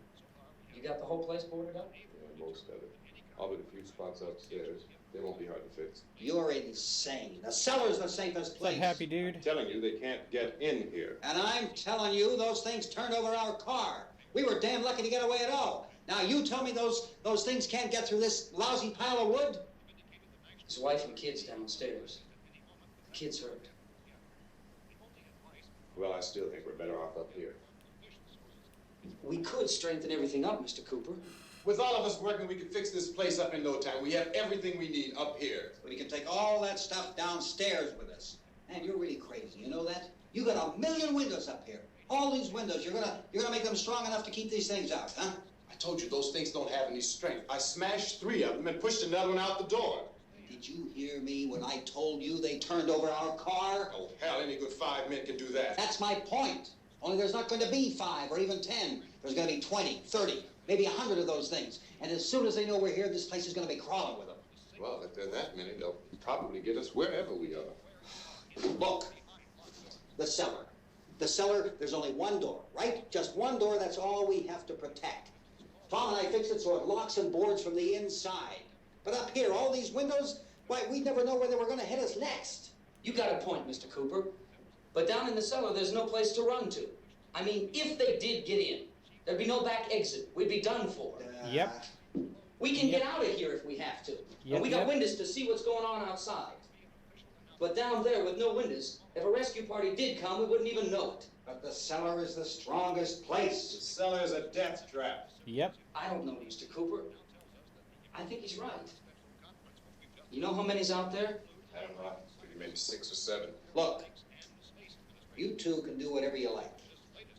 You got the whole place boarded up? Yeah, most of it. All but a few spots upstairs. They won't be hard to fix. You're insane. The cellar's the safest place. What's up, happy dude? I'm telling you, they can't get in here. And I'm telling you, those things turned over our car. We were damn lucky to get away at all. Now you tell me those things can't get through this lousy pile of wood? His wife and kids downstairs. The kid's hurt. Well, I still think we're better off up here. We could strengthen everything up, Mr. Cooper. With all of us working, we could fix this place up in no time. We have everything we need up here. We can take all that stuff downstairs with us. Man, you're really crazy, you know that? You got 1,000,000 windows up here. All these windows, you're gonna make them strong enough to keep these things out, huh? I told you those things don't have any strength. I smashed 3 of them and pushed another one out the door. Did you hear me when I told you they turned over our car? Oh, hell, any good 5 men can do that. That's my point. Only there's not going to be 5 or even 10. There's going to be 20, 30, maybe 100 of those things. And as soon as they know we're here, this place is going to be crawling with them. Well, if there are that many, they'll probably get us wherever we are. Look, the cellar. The cellar, there's only one door, right? Just one door, that's all we have to protect. Tom and I fixed it so it locks and boards from the inside. But up here, all these windows, why, we'd never know where they were going to hit us next. You got a point, Mr. Cooper. But down in the cellar, there's no place to run to. I mean, if they did get in, there'd be no back exit. We'd be done for. Yep. We can get out of here if we have to. And we got windows to see what's going on outside. But down there with no windows, if a rescue party did come, we wouldn't even know it. But the cellar is the strongest place. The cellar is a death trap. Yep. I don't know, Mr. Cooper. I think he's right. You know how many's out there? I don't know. Maybe 6 or 7. Look, you two can do whatever you like.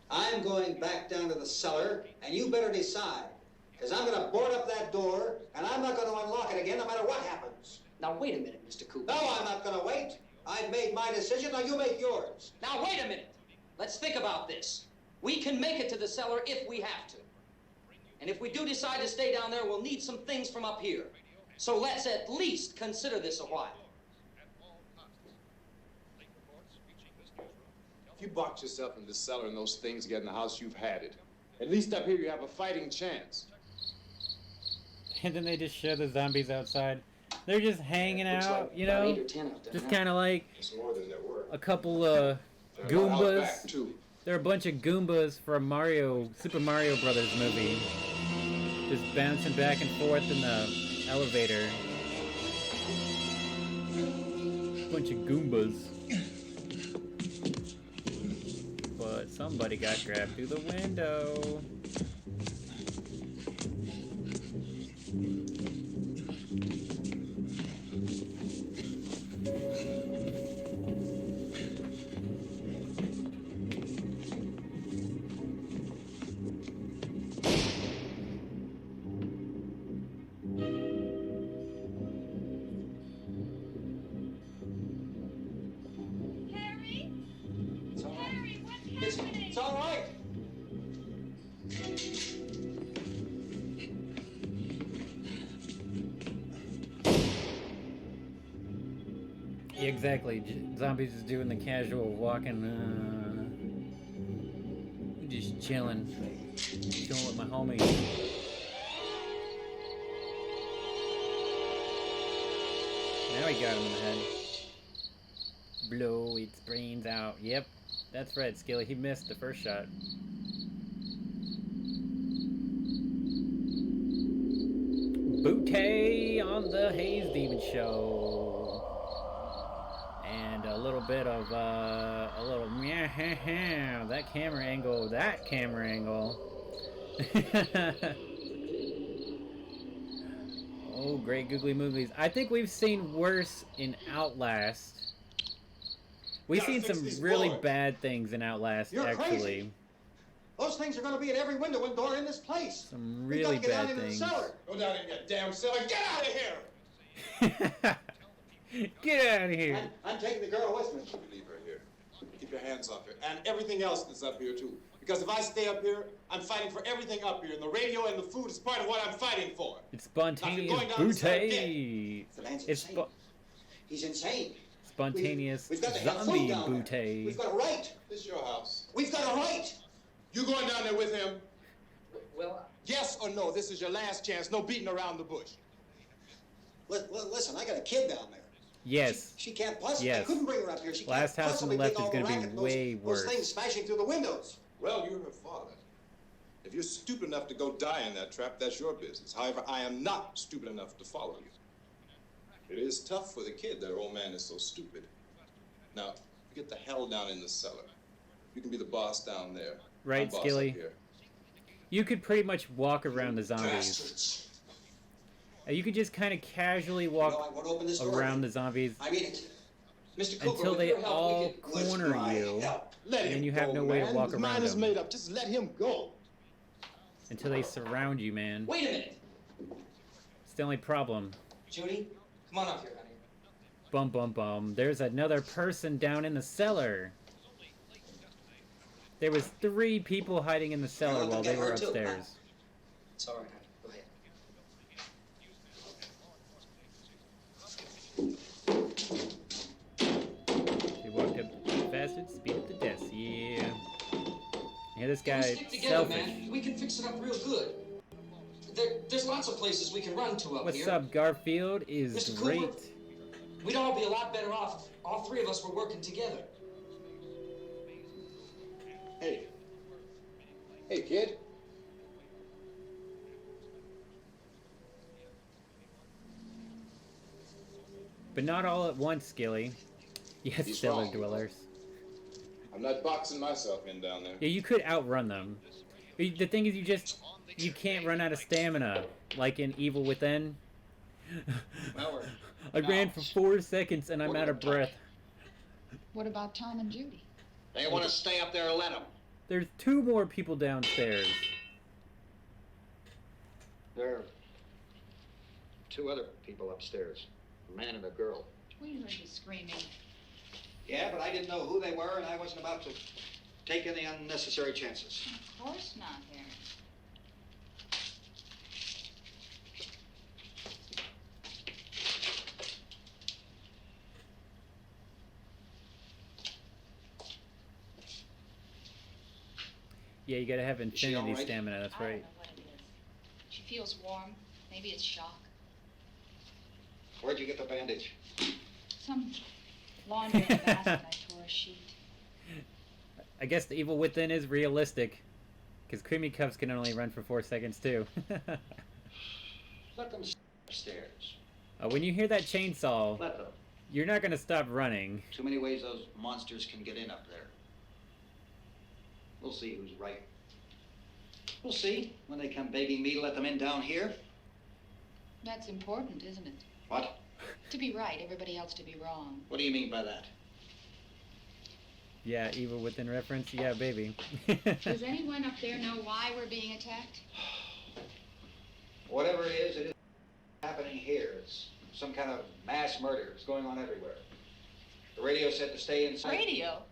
I'm going back down to the cellar, and you better decide. Because I'm going to board up that door, and I'm not going to unlock it again no matter what happens. Now, wait a minute, Mr. Cooper. No, I'm not going to wait. I've made my decision, now you make yours. Now, wait a minute. Let's think about this. We can make it to the cellar if we have to. And if we do decide to stay down there, we'll need some things from up here. So let's at least consider this a while. If you box yourself in the cellar and those things get in the house, you've had it. At least up here you have a fighting chance. And then they just show the zombies outside. They're just hanging out, like you know? 8 or 10 out there just now. kind of like It's more than there were. a couple They're Goombas. out back, too. They're a bunch of Goombas from Super Mario Brothers movie. Just bouncing back and forth in the elevator. Bunch of Goombas. But somebody got grabbed through the window. It's all right. Exactly. Zombies is doing the casual walking, just chilling with my homies. Now he got him in the head. Blow its brains out. Yep, that's right, Skilly. He missed the first shot. Booty on the Haze Demon Show. And a little bit of, that camera angle. Oh, great googly movies. I think we've seen worse in Outlast. We've seen some really bad things in Outlast, You're actually. Crazy. Those things are going to be at every window and door in this place. Some really bad things. Go down in your damn cellar. Get out of here! Get out of here. I'm taking the girl with me. Leave her here. Keep your hands off her. And everything else that's up here, too. Because if I stay up here, I'm fighting for everything up here. And the radio and the food is part of what I'm fighting for. It's spontaneous booty. The man's insane. He's insane. Spontaneous we've got to have zombie food down there. booty. We've got a right. This is your house. We've got a right. You going down there with him? Well, yes or no? This is your last chance. No beating around the bush. Listen, I got a kid down there. Yes. She can't possibly. Yes. I couldn't bring her up here. She Last can't house on the left is going to be way worse. Those things smashing through the windows. Well, you're her father. If you're stupid enough to go die in that trap, that's your business. However, I am not stupid enough to follow you. It is tough for the kid that her old man is so stupid. Now, you get the hell down in the cellar. You can be the boss down there. Right, I'm boss Skilly? up here. You could pretty much walk around the zombies. Bastards. You could just kind of casually walk around the zombies I mean it. Mr. Cooper, until they all corner you, Let and him you have go, no way to man. walk His around mind is them. made up. Just let him go. Until they surround you, man. wait a minute. It's the only problem. Judy, come on up here, honey. Bum bum bum. There's another person down in the cellar. There was 3 people hiding in the cellar while they were upstairs. It's all right, honey. Go ahead. They walked up faster, speed up the deaths. Yeah. Yeah, this We guy stick together, selfish. man. We can fix it up real good. There's lots of places we can run to up here. What's up, Garfield? Is Mr. great. Cooper, we'd all be a lot better off if all 3 of us were working together. Hey. Hey, kid. But not all at once, Skilly. Yes, He's cellar wrong. dwellers. I'm not boxing myself in down there. Yeah, you could outrun them. The thing is, you can't run out of stamina, like in Evil Within. I ran for 4 seconds and I'm out of breath. What about Tom and Judy? They want to stay up there and let them. There's 2 more people downstairs. There are 2 other people upstairs, a man and a girl. We heard you screaming. Yeah, but I didn't know who they were, and I wasn't about to take any unnecessary chances. Of course not, Harry. Yeah, you gotta have she infinity all right? stamina, that's I don't right. know what it is. She feels warm. Maybe it's shock. Where'd you get the bandage? Some laundry in the basket. I tore a sheet. I guess the Evil Within is realistic. Because Creamy Cups can only run for 4 seconds too. Let them stay upstairs. When you hear that chainsaw, Let them. you're not gonna stop running. Too many ways those monsters can get in up there. We'll see who's right. We'll see when they come begging me to let them in down here. That's important, isn't it? What? To be right, everybody else to be wrong. What do you mean by that? Yeah, Evil Within reference, yeah, baby. Does anyone up there know why we're being attacked? Whatever it is happening here. It's some kind of mass murder. It's going on everywhere. The radio said to stay inside. Radio?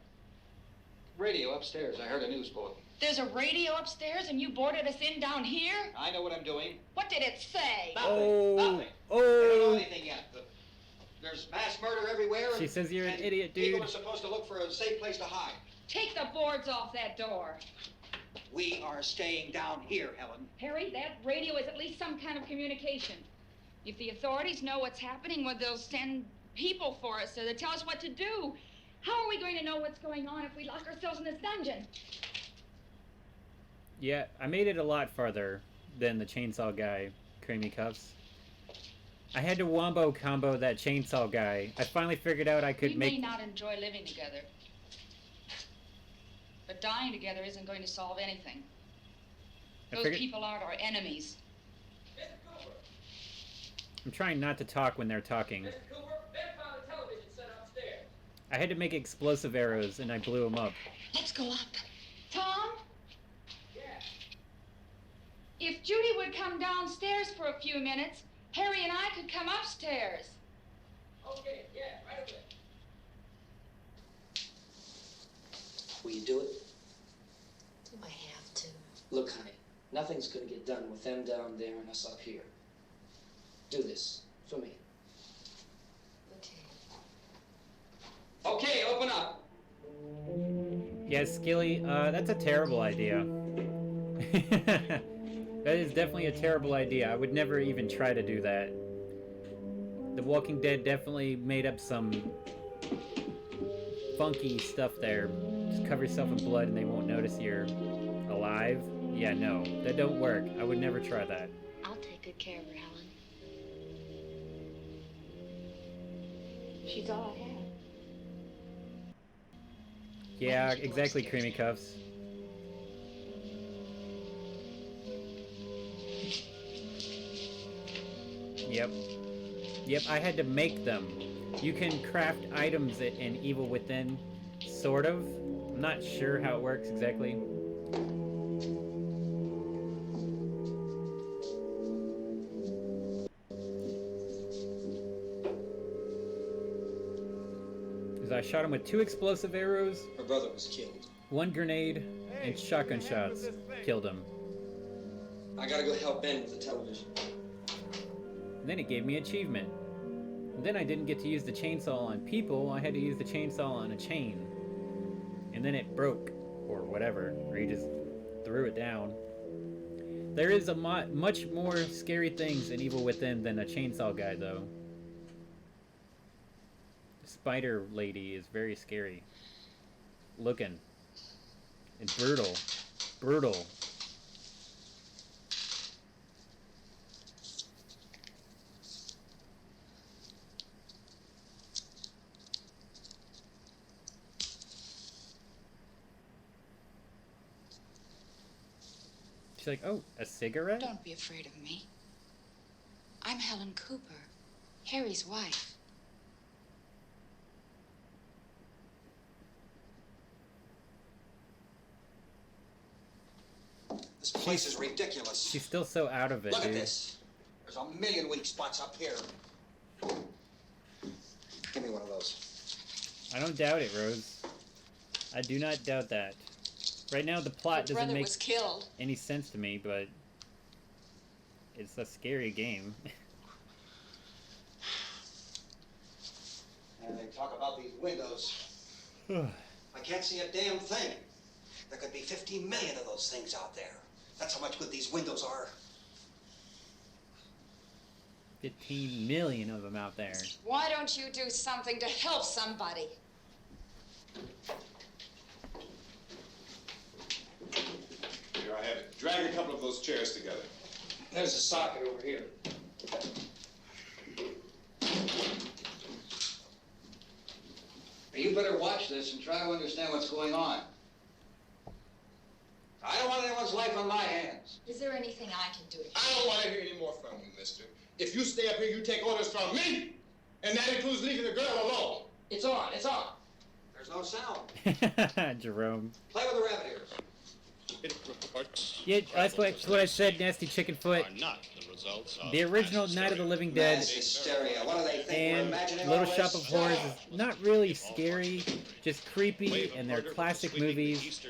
Radio upstairs. I heard a news bulletin. There's a radio upstairs and you boarded us in down here? I know what I'm doing. What did it say? Nothing. Nothing. They don't know anything yet. There's mass murder everywhere. She says you're an idiot, dude. People are supposed to look for a safe place to hide. Take the boards off that door. We are staying down here, Helen. Harry, that radio is at least some kind of communication. If the authorities know what's happening, well, they'll send people for us, so they'll tell us what to do. How are we going to know what's going on if we lock ourselves in this dungeon? Yeah, I made it a lot farther than the chainsaw guy, Creamy Cuffs. I had to wombo combo that chainsaw guy. I finally figured out I could make... We may not enjoy living together, but dying together isn't going to solve anything. Those people aren't our enemies. I'm trying not to talk when they're talking. I had to make explosive arrows, and I blew them up. Let's go up. Tom? Yeah? If Judy would come downstairs for a few minutes, Harry and I could come upstairs. Okay, yeah, right away. Will you do it? Do I have to? Look, honey, nothing's gonna get done with them down there and us up here. Do this for me. Okay, open up. Yeah, Skilly, that's a terrible idea. That is definitely a terrible idea. I would never even try to do that. The Walking Dead definitely made up some funky stuff there. Just cover yourself in blood and they won't notice you're alive. Yeah, no, that don't work. I would never try that. I'll take good care of her, Helen. She's all I have. Yeah, exactly, Creamy Cuffs. Yep. Yep, I had to make them. You can craft items in Evil Within, sort of. I'm not sure how it works exactly. I shot him with 2 explosive arrows. Her brother was killed. 1 grenade and shotgun shots. Killed him. I gotta go help Ben with the television. And then it gave me achievement. And then I didn't get to use the chainsaw on people. I had to use the chainsaw on a chain. And then it broke, or whatever, or he just threw it down. There is a much more scary things in Evil Within than a chainsaw guy, though. Spider lady is very scary looking and brutal. She's like, oh, a cigarette? Don't be afraid of me. I'm Helen Cooper, Harry's wife. This place is ridiculous. She's still so out of it, Look dude. at this. There's a million weak spots up here. Give me one of those. I don't doubt it, Rose. I do not doubt that. Right now, the plot doesn't make any sense to me, but it's a scary game. And they talk about these windows. I can't see a damn thing. There could be 15 million of those things out there. That's how much good these windows are. 15 million of them out there. Why don't you do something to help somebody? Here I have it. Drag a couple of those chairs together. There's a socket over here. You better watch this and try to understand what's going on. I don't want anyone's life on my hands. Is there anything I can do? I don't want to hear any more from you, mister. If you stay up here, you take orders from me. And that includes leaving the girl alone. It's on, it's on. There's no sound. Jerome. Play with the rabbit ears. Yeah, that's what I said, nasty chicken foot. Are not the the original Night of the Living Dead Mass hysteria. What do they think? We're and imagining Little all Shop this? of Horrors is not really scary, just creepy, and they're classic movies.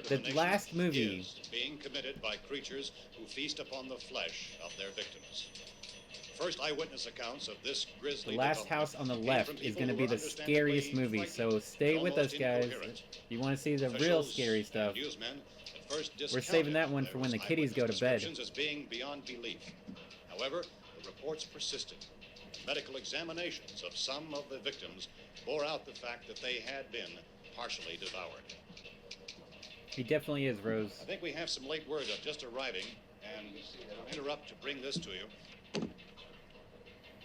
The last movie being committed by creatures who feast upon the flesh of their victims. First eyewitness accounts of this grisly The Last House on the Left is going to be the scariest movie, so stay with us, guys. You want to see the real scary stuff. We're saving that one for when the kiddies go to bed. As being beyond belief. However, the reports persisted. Medical examinations of some of the victims bore out the fact that they had been partially devoured. He definitely is, Rose. I think we have some late word just arriving, and I'll interrupt to bring this to you.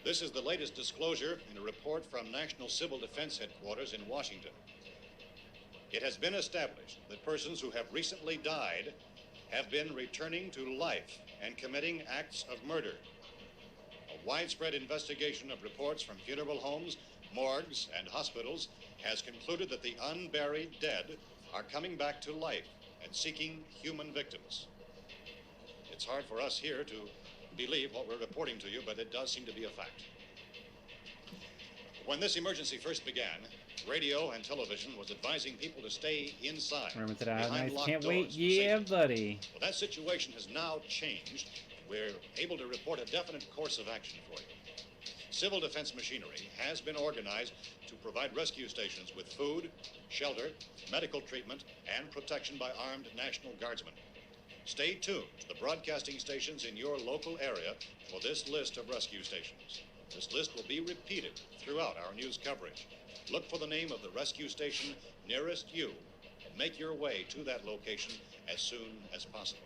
This is the latest disclosure in a report from National Civil Defense Headquarters in Washington. It has been established that persons who have recently died have been returning to life and committing acts of murder. A widespread investigation of reports from funeral homes, morgues, and hospitals has concluded that the unburied dead are coming back to life and seeking human victims. It's hard for us here to believe what we're reporting to you, but it does seem to be a fact. When this emergency first began, radio and television was advising people to stay inside. Remember that? behind Nice. locked Can't doors wait. for Yeah, safety. buddy. Well, that situation has now changed. We're able to report a definite course of action for you. Civil defense machinery has been organized to provide rescue stations with food, shelter, medical treatment, and protection by armed National Guardsmen. Stay tuned to the broadcasting stations in your local area for this list of rescue stations. This list will be repeated throughout our news coverage. Look for the name of the rescue station nearest you and make your way to that location as soon as possible.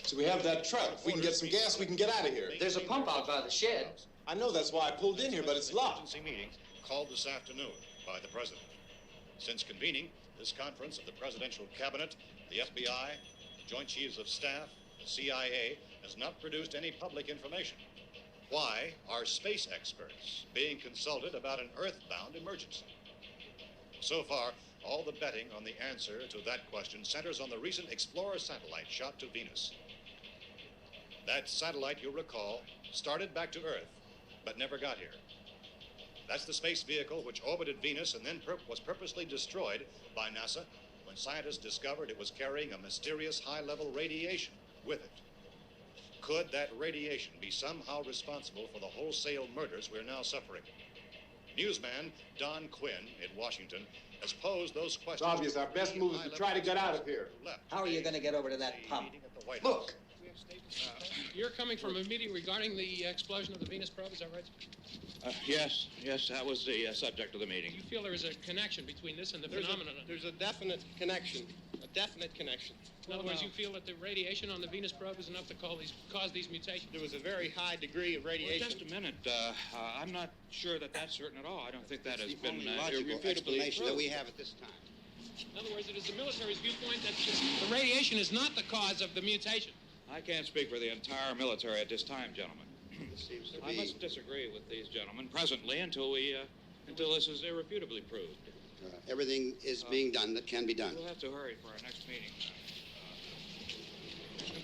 So we have that truck. If we can get some gas, we can get out of here. There's a pump out by the shed. I know, that's why I pulled in here, but it's locked. Emergency meeting called this afternoon by the President. Since convening this conference of the Presidential Cabinet, the FBI, the Joint Chiefs of Staff, the CIA has not produced any public information. Why are space experts being consulted about an Earth-bound emergency? So far, all the betting on the answer to that question centers on the recent Explorer satellite shot to Venus. That satellite, you'll recall, started back to Earth, but never got here. That's the space vehicle which orbited Venus and then was purposely destroyed by NASA when scientists discovered it was carrying a mysterious high-level radiation with it. Could that radiation be somehow responsible for the wholesale murders we're now suffering? Newsman Don Quinn in Washington has posed those questions. It's obvious our best move is to try to get out of here. How are you going to get over to that pump? Look! You're coming from a meeting regarding the explosion of the Venus probe, is that right? Yes, that was the subject of the meeting. You feel there is a connection between this and the phenomenon? There's a definite connection. In other words, you feel that the radiation on the Venus probe is enough to cause these mutations? There was a very high degree of radiation. Well, just a minute. I'm not sure that that's certain at all. I don't think that has been logical irrefutably explanation that proved. we have at this time. In other words, it is the military's viewpoint that the radiation is not the cause of the mutation. I can't speak for the entire military at this time, gentlemen. Seems to I be, must disagree with these gentlemen presently until this is irrefutably proved. everything is being done that can be done. We'll have to hurry for our next meeting.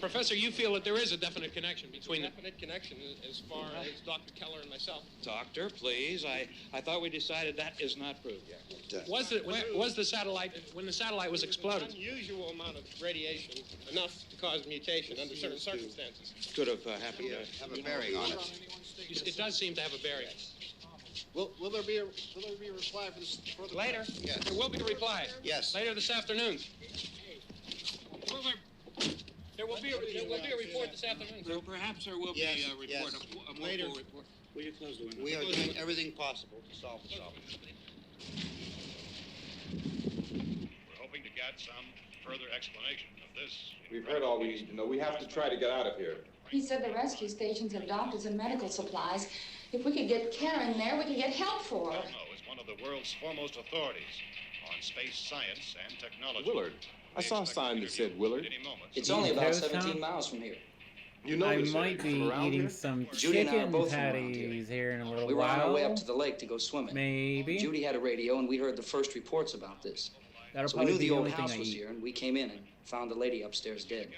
Professor, you feel that there is a definite connection between Definite connection as far as Dr. Keller and myself. Doctor, please. I thought we decided that is not proved yet. Was the satellite, when the satellite was exploded? An unusual amount of radiation, enough to cause mutation under certain circumstances. Could have happened. Have a bearing on it. It does seem to have a bearing. Will there be a reply for this? Later? Yes. There will be a reply. Yes. Later this afternoon. There will be a report this afternoon. So perhaps there will be a report, yes. a more Later. full report. Will you close the window? We are doing everything possible to solve the problem. We're hoping to get some further explanation of this. We've heard all we need to know. We have to try to get out of here. He said the rescue stations have doctors and medical supplies. If we could get care in there, we could get help for her. Lochness is one of the world's foremost authorities on space science and technology. Willard. I saw a sign that said Willard. It's only about 17 miles from here. You know I this might be from around eating here? some Judy and I are chicken both from around patties here in a little We were while. on our way up to the lake to go swimming. Maybe. Judy had a radio, and we heard the first reports about this. That'll So we probably knew be the the old only thing house I was eat. here, and we came in and found the lady upstairs dead.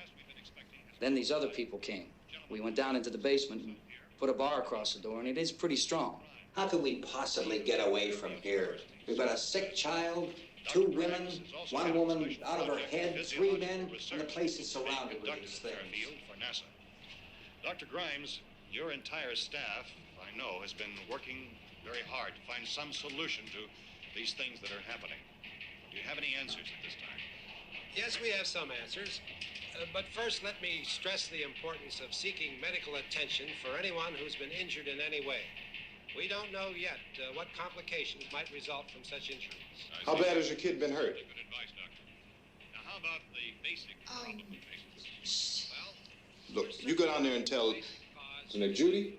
Then these other people came. We went down into the basement and put a bar across the door, and it is pretty strong. How could we possibly get away from here? We've got a sick child, 2 women, 1 woman out of her head, 3 men, and the place is surrounded with these things. For NASA. Dr. Grimes, your entire staff, I know, has been working very hard to find some solution to these things that are happening. Do you have any answers at this time? Yes, we have some answers. But first, let me stress the importance of seeking medical attention for anyone who's been injured in any way. We don't know yet what complications might result from such injuries. How bad has your kid been hurt? Good advice, Doctor. Now, how about the basic complications? Look, you go down there and tell, Judy?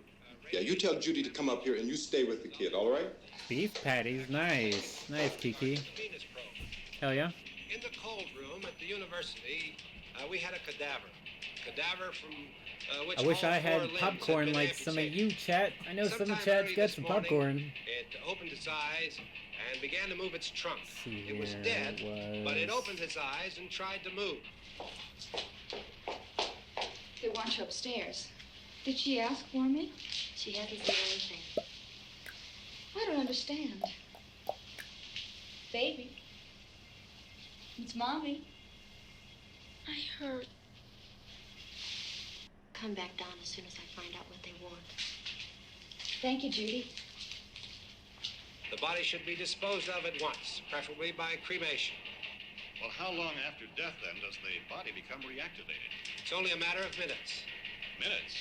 Yeah, you tell Judy to come up here and you stay with the kid, all right? Beef patties, nice. Nice, Kiki. Hell yeah. In the cold room at the university, we had a cadaver. Cadaver from which I wish all I 4 had limbs popcorn had been like some of amputated. you, chat. I know some Sometime chat's early got this some morning, popcorn. It opened its eyes and began to move its trunk. It was here dead, it but it was. opened its eyes and tried to move. They want you upstairs. Did she ask for me? She hasn't said anything. I don't understand. Baby. It's Mommy. I heard. Come back down as soon as I find out what they want. Thank you, Judy. The body should be disposed of at once, preferably by cremation. Well, how long after death, then, does the body become reactivated? It's only a matter of minutes. Minutes?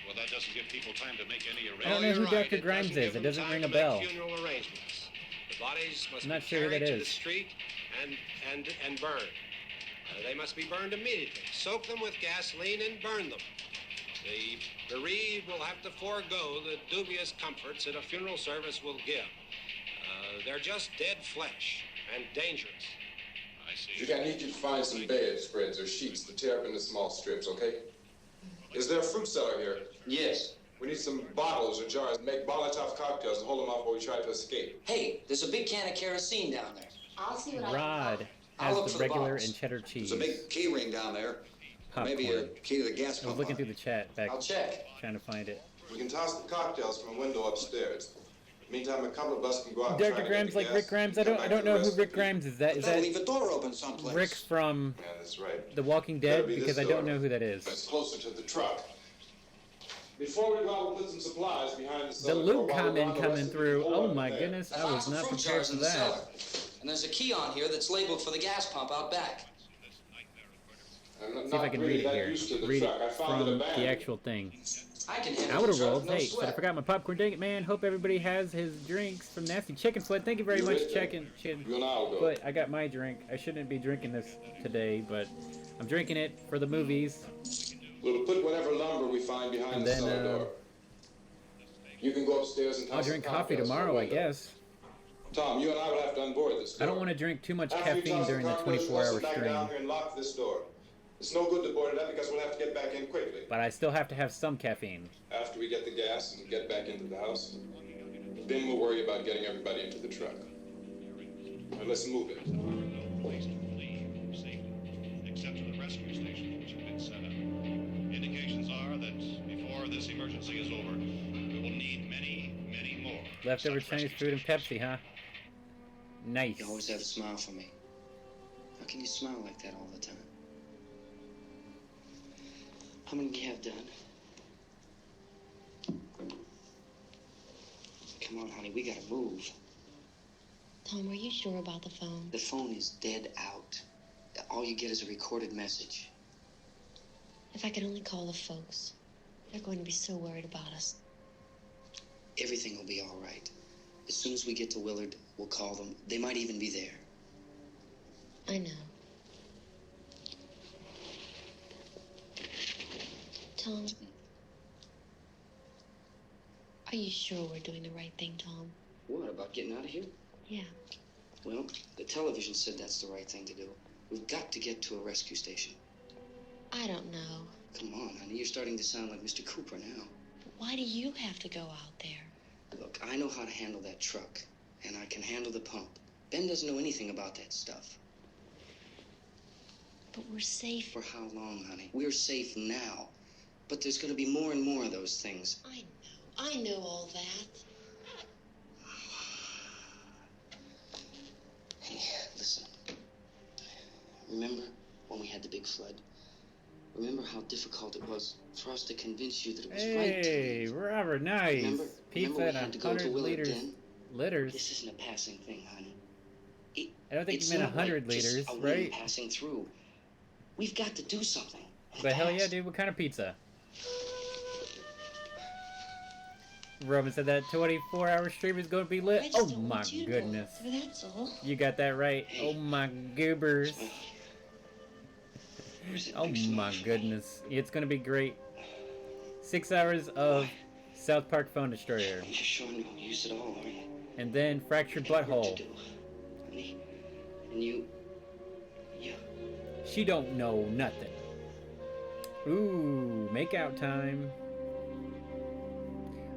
Well, that doesn't give people time to make any I don't know arrangements. who Dr. Grimes is. It doesn't ring a bell. Funeral arrangements. The bodies must I'm not be sure who carried that to the is. street and burned. They must be burned immediately. Soak them with gasoline and burn them. The bereaved will have to forego the dubious comforts that a funeral service will give. They're just dead flesh and dangerous. I see. Judy, I need you to find some bedspreads or sheets to tear up into small strips, okay? Is there a fruit cellar here? Yes. We need some bottles or jars to make Molotov cocktails and hold them off while we try to escape. Hey, there's a big can of kerosene down there. I'll see what Rod I'll look has for the the regular bottles. and cheddar cheese. There's a big key ring down there. Popcorn. Maybe a key to the gas I was pump. looking through the chat back. I'll check. Trying to find it. We can toss the cocktails from a window upstairs. Meantime, a couple of us can go out and try Dr. to get Grimes, the like gas Rick Grimes. and I come back don't to the know who rest Rick of the Grimes is. That is Gotta that leave a door open someplace. Rick from Yeah, that's right. The Walking Gotta Dead? be this Because I don't door. know who that is. It's closer to the truck. Before we go out, we'll put some supplies behind the The cellar door Luke while we're comment on the coming rest of the through. people Oh over my there. goodness, I I found was some not fruit prepared jars for in the that. cellar. And there's a key on here that's labeled for the gas pump out back. I'm See if not I can really read it that here. used to the Read truck. I it found it from abandoned. the actual thing. I can I handle would the have truck, rolled. no Hey, but I sweat. forgot my popcorn. Dang it, man. Hope everybody has his drinks from Nasty Chicken Foot. Thank you very You much, ready? Chicken. You and I'll go. But I got my drink. I shouldn't be drinking this today, but I'm drinking it for the movies. We'll put whatever lumber we find behind And the then, cellar door. You can go upstairs and toss I'll some drink coffee cocktails from tomorrow, the I window. guess. Tom, you and I will have to unboard this door. I don't want to drink too much After you caffeine toss during the cocktails, you 24-hour sit back stream. down here and lock this door. It's no good to board it up because we'll have to get back in quickly. But I still have to have some caffeine. After we get the gas and get back into the house, then we'll worry about getting everybody into the truck. Now let's move it. Place to flee safely, except to the rescue stations which have been set up. Indications are that before this emergency is over, we will need many, many more. Leftover Chinese food and Pepsi, huh? Nice. You always have a smile for me. How can you smile like that all the time? How many do you have done? Come on, honey, we gotta move. Tom, are you sure about the phone? The phone is dead out. All you get is a recorded message. If I could only call the folks. They're going to be so worried about us. Everything will be all right. As soon as we get to Willard, we'll call them. They might even be there. I know. Tom, are you sure we're doing the right thing, Tom? What, about getting out of here? Yeah. Well, the television said that's the right thing to do. We've got to get to a rescue station. I don't know. Come on, honey, you're starting to sound like Mr. Cooper now. But why do you have to go out there? Look, I know how to handle that truck, and I can handle the pump. Ben doesn't know anything about that stuff. But we're safe. For how long, honey? We're safe now. But there's going to be more and more of those things. I know all that. Hey, listen. Remember when we had the big flood? Remember how difficult it was for us to convince you that it was right to Hey, leave? Robert, nice. Remember Pizza we at had to go to 100 Willard liters. Den? Liters. This isn't a passing thing, honey. I don't think It's you meant not 100 like just liters, a wind right? passing through. We've got to do something. But hell yeah, dude, what kind of pizza? Roman said that 24-hour stream is going to be lit. Oh my goodness. That's all. You got that right. Oh my goobers. Oh my goodness. It's going to be great. 6 hours of South Park Phone Destroyer. You're sure no use at all, are you? And then Fractured Butthole. Honey. And you... She don't know nothing. Ooh, make-out time.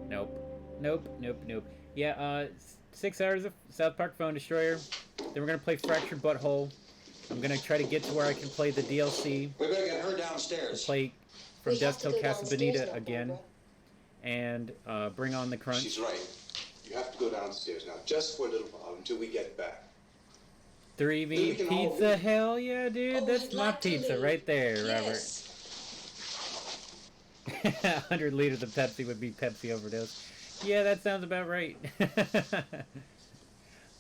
Nope. Nope. Yeah, 6 hours of South Park Phone Destroyer. Then we're gonna play Fractured Butthole. I'm gonna try to get to where I can play the DLC. We better get her downstairs. Play From Dusk Till Casa Bonita again. And bring on the crunch. She's right. You have to go downstairs now, just for a little while, until we get back. 3V pizza, hell yeah, dude. That's my pizza right there, Robert. 100 liters of Pepsi would be Pepsi overdose. Yeah, that sounds about right.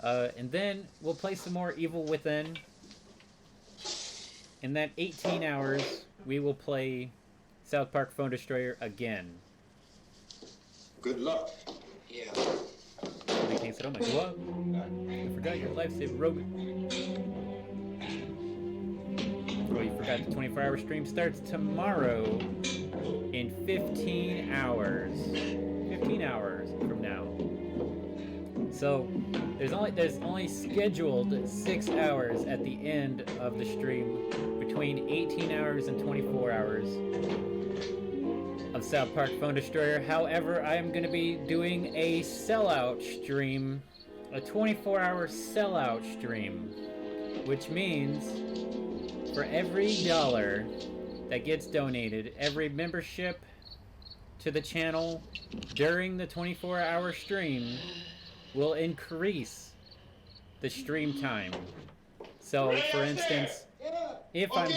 And then we'll play some more Evil Within. In that 18 hours, we will play South Park Phone Destroyer again. Good luck. Yeah. They can't sit on my glove. I forgot your lifesaver, Rogan. Oh, you forgot the 24-hour stream starts tomorrow in 15 hours. 15 hours from now. So there's only scheduled 6 hours at the end of the stream, between 18 hours and 24 hours of South Park Phone Destroyer. However, I am going to be doing a sellout stream, a 24-hour sellout stream, which means for every $1 that gets donated, every membership to the channel during the 24-hour stream will increase the stream time. So, for instance, if I'm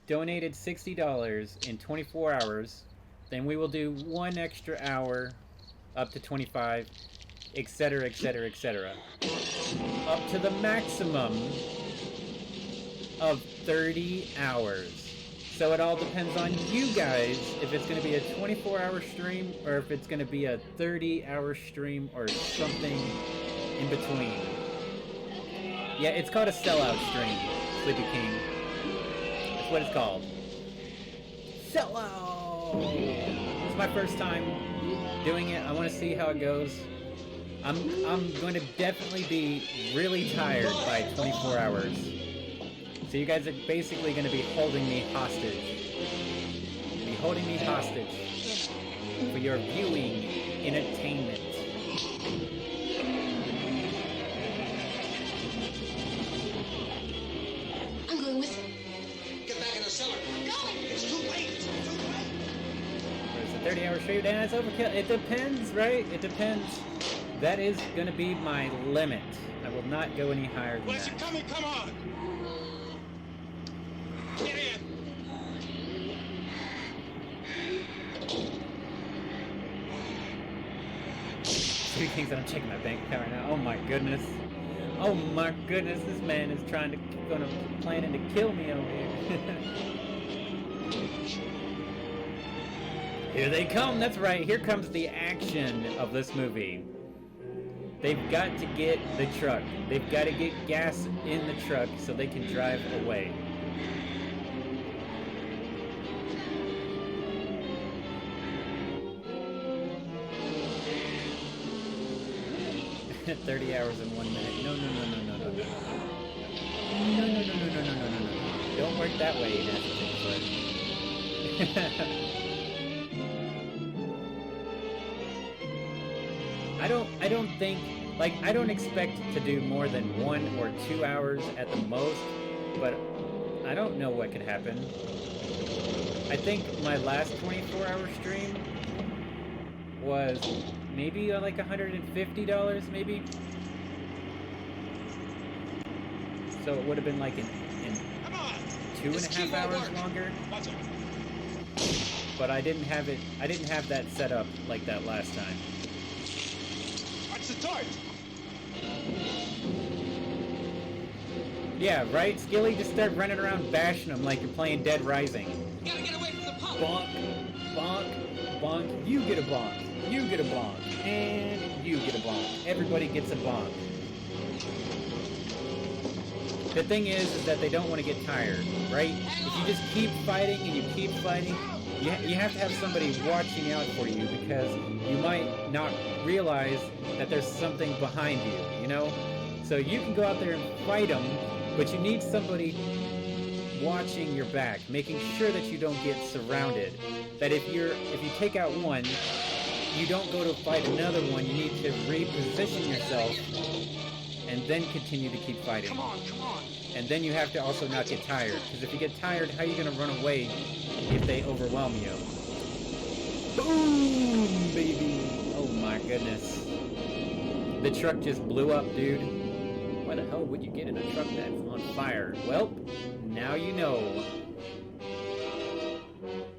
donated $60 in 24 hours, then we will do 1 extra hour up to 25, etc., etc., etc. Up to the maximum of 30 hours. So it all depends on you guys if it's going to be a 24-hour stream or if it's going to be a 30-hour stream or something in between. Yeah, it's called a sellout stream, Sleepy King. That's what it's called. Sellout! It's my first time doing it. I want to see how it goes. I'm going to definitely be really tired by 24 hours. So you guys are basically going to be holding me hostage. For your viewing entertainment. I'm going with him. Get back in the cellar. I'm going. It's too late. It's too late. It's a 30-hour stream, and it's overkill. It depends, right? It depends. That is going to be my limit. I will not go any higher than that. Coming, come on. Get in. Two things that I'm checking my bank account right now. Oh my goodness. Oh my goodness, this man is planning to kill me over here. Here they come, that's right. Here comes the action of this movie. They've got to get the truck. They've got to get gas in the truck so they can drive away. 30 hours and 1 minute. No. No. Don't work that way, nasty foot. I don't think, like, I don't expect to do more than 1 or 2 hours at the most, but I don't know what could happen. I think my last 24-hour stream was maybe like $150, maybe. So it would have been like in 2.5 hours longer. But I didn't have that set up like that last time. Watch the torch! Yeah, right? Skilly, just start running around bashing them like you're playing Dead Rising. Gotta get away from the pump! Bonk, bonk, bonk. You get a bonk. You get a bonk. And you get a bonk. Everybody gets a bonk. The thing is that they don't want to get tired, right? If you just keep fighting and you keep fighting, you have to have somebody watching out for you because you might not realize that there's something behind you, you know? So you can go out there and fight them, but you need somebody watching your back, making sure that you don't get surrounded. That if you take out one, you don't go to fight another one. You need to reposition yourself and then continue to keep fighting. Come on, come on. And then you have to also not get tired, because if you get tired, how are you going to run away if they overwhelm you? Boom, baby! Oh my goodness. The truck just blew up, dude. Why the hell would you get in a truck that's on fire? Well, now you know.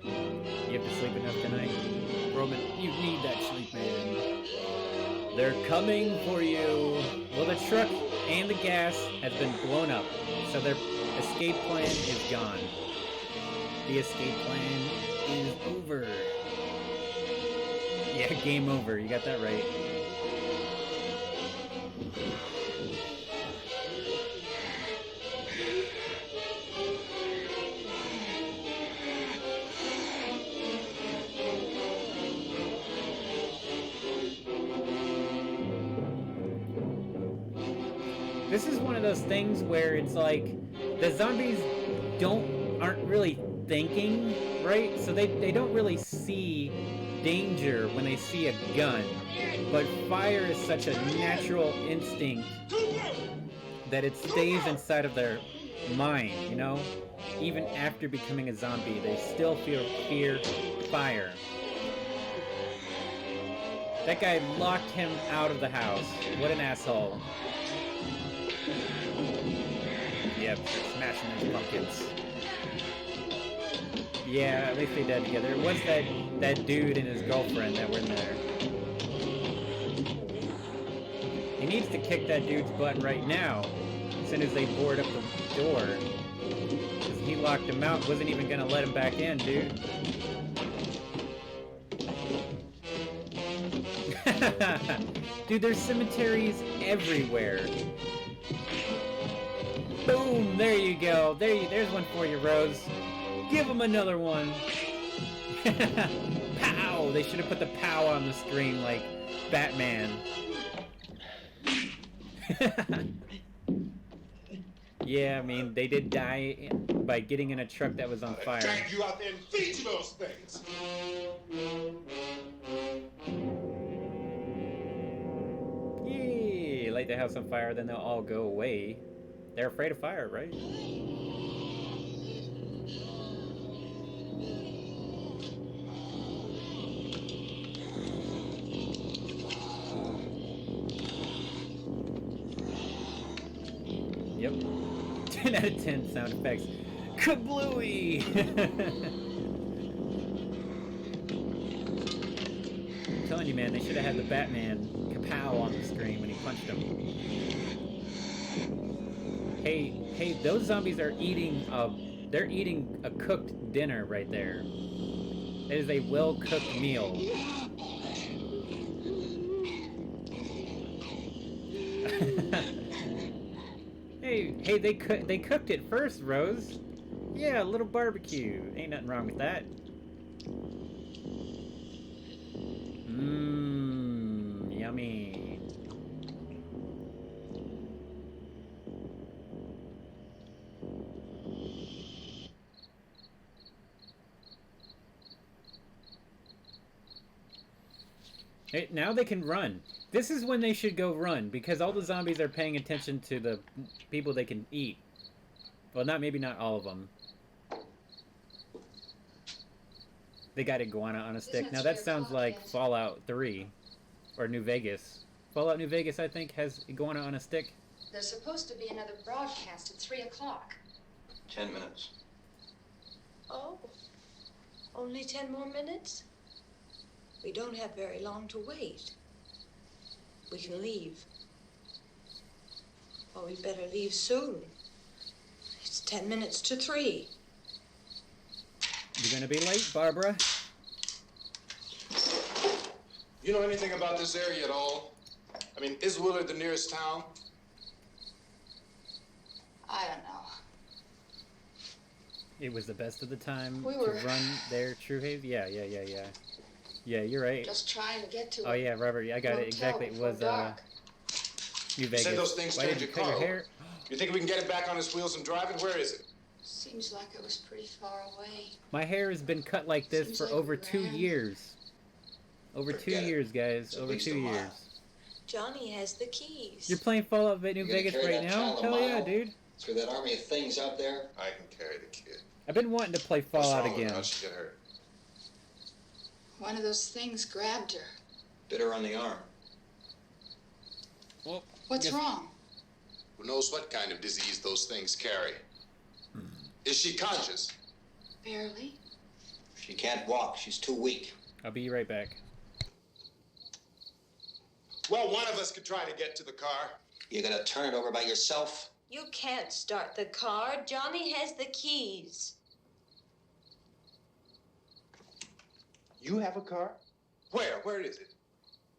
You have to sleep enough tonight? Roman, you need that sleep, man. They're coming for you. Well, the truck and the gas has been blown up, so their escape plan is gone. The escape plan is over. Yeah, game over. You got that right. This is one of those things where it's like the zombies aren't really thinking, right? So they don't really see danger when they see a gun. But fire is such a natural instinct that it stays inside of their mind, you know? Even after becoming a zombie, they still fear fire. That guy locked him out of the house. What an asshole. Yep, smashing those pumpkins. Yeah, at least they died together. It was that dude and his girlfriend that were in there. He needs to kick that dude's butt right now, as soon as they board up the door. Because he locked him out, wasn't even gonna let him back in, dude. Dude, there's cemeteries everywhere. Boom! There you go. There's one for you, Rose. Give him another one. Pow! They should have put the pow on the screen like Batman. Yeah, I mean, they did die by getting in a truck that was on fire. Drag you out there and feed you those things. Yay! Light the house on fire, then they'll all go away. They're afraid of fire, right? Yep. 10 out of 10 sound effects. Kablooey! I'm telling you, man, they should have had the Batman kapow on the screen when he punched him. Hey, those zombies are eating a cooked dinner right there. It is a well-cooked meal. Hey, they cooked it first, Rose. Yeah, a little barbecue. Ain't nothing wrong with that. Mmm, yummy. Hey, now they can run. This is when they should go run, because all the zombies are paying attention to the people they can eat. Well, maybe not all of them. They got iguana on a stick. Isn't it Now that 3 sounds o'clock like yet? Fallout 3 or New Vegas. Fallout New Vegas, I think, has iguana on a stick. There's supposed to be another broadcast at 3 o'clock. 10 minutes. Oh, only 10 more minutes? We don't have very long to wait. We can leave. Well, we better leave soon. It's 10 minutes to 3. You're gonna be late, Barbara. You know anything about this area at all? I mean, is Willard the nearest town? I don't know. It was the best of the time We to were- run their True Haze. Yeah. Yeah, you're right. Just trying to get to Oh yeah, Robert, I got it motel exactly. It before was dark. New You Vegas. said those things Why turned didn't your you cut car your over. hair? You think we can get it back on its wheels and drive it? Where is it? Seems like it was pretty far away. My hair has been cut like this Seems for like over we 2 ran. years. Over 2 Forget it. years, guys. It's at Over least 2 a mile. years. Johnny has the keys. You're playing Fallout New You're gonna Vegas carry right that now? child a Hell yeah, mile? dude. Through that army of things out there? I can carry the kid. I've been wanting to play What's Fallout wrong with her? again. How'd she get hurt? One of those things grabbed her. Bit her on the arm. Well, What's guess- wrong? Who knows what kind of disease those things carry? Is she conscious? Barely. She can't walk. She's too weak. I'll be right back. Well, one of us could try to get to the car. You gonna turn it over by yourself? You can't start the car. Johnny has the keys. You have a car? Where? Where is it?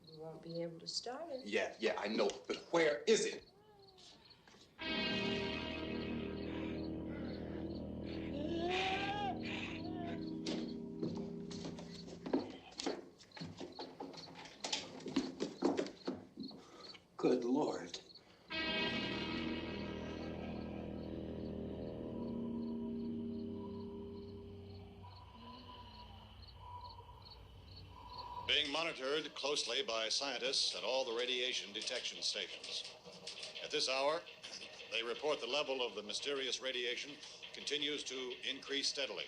You won't be able to start it. Yeah, I know. But where is it? Good Lord. Being monitored closely by scientists at all the radiation detection stations. At this hour, they report the level of the mysterious radiation continues to increase steadily.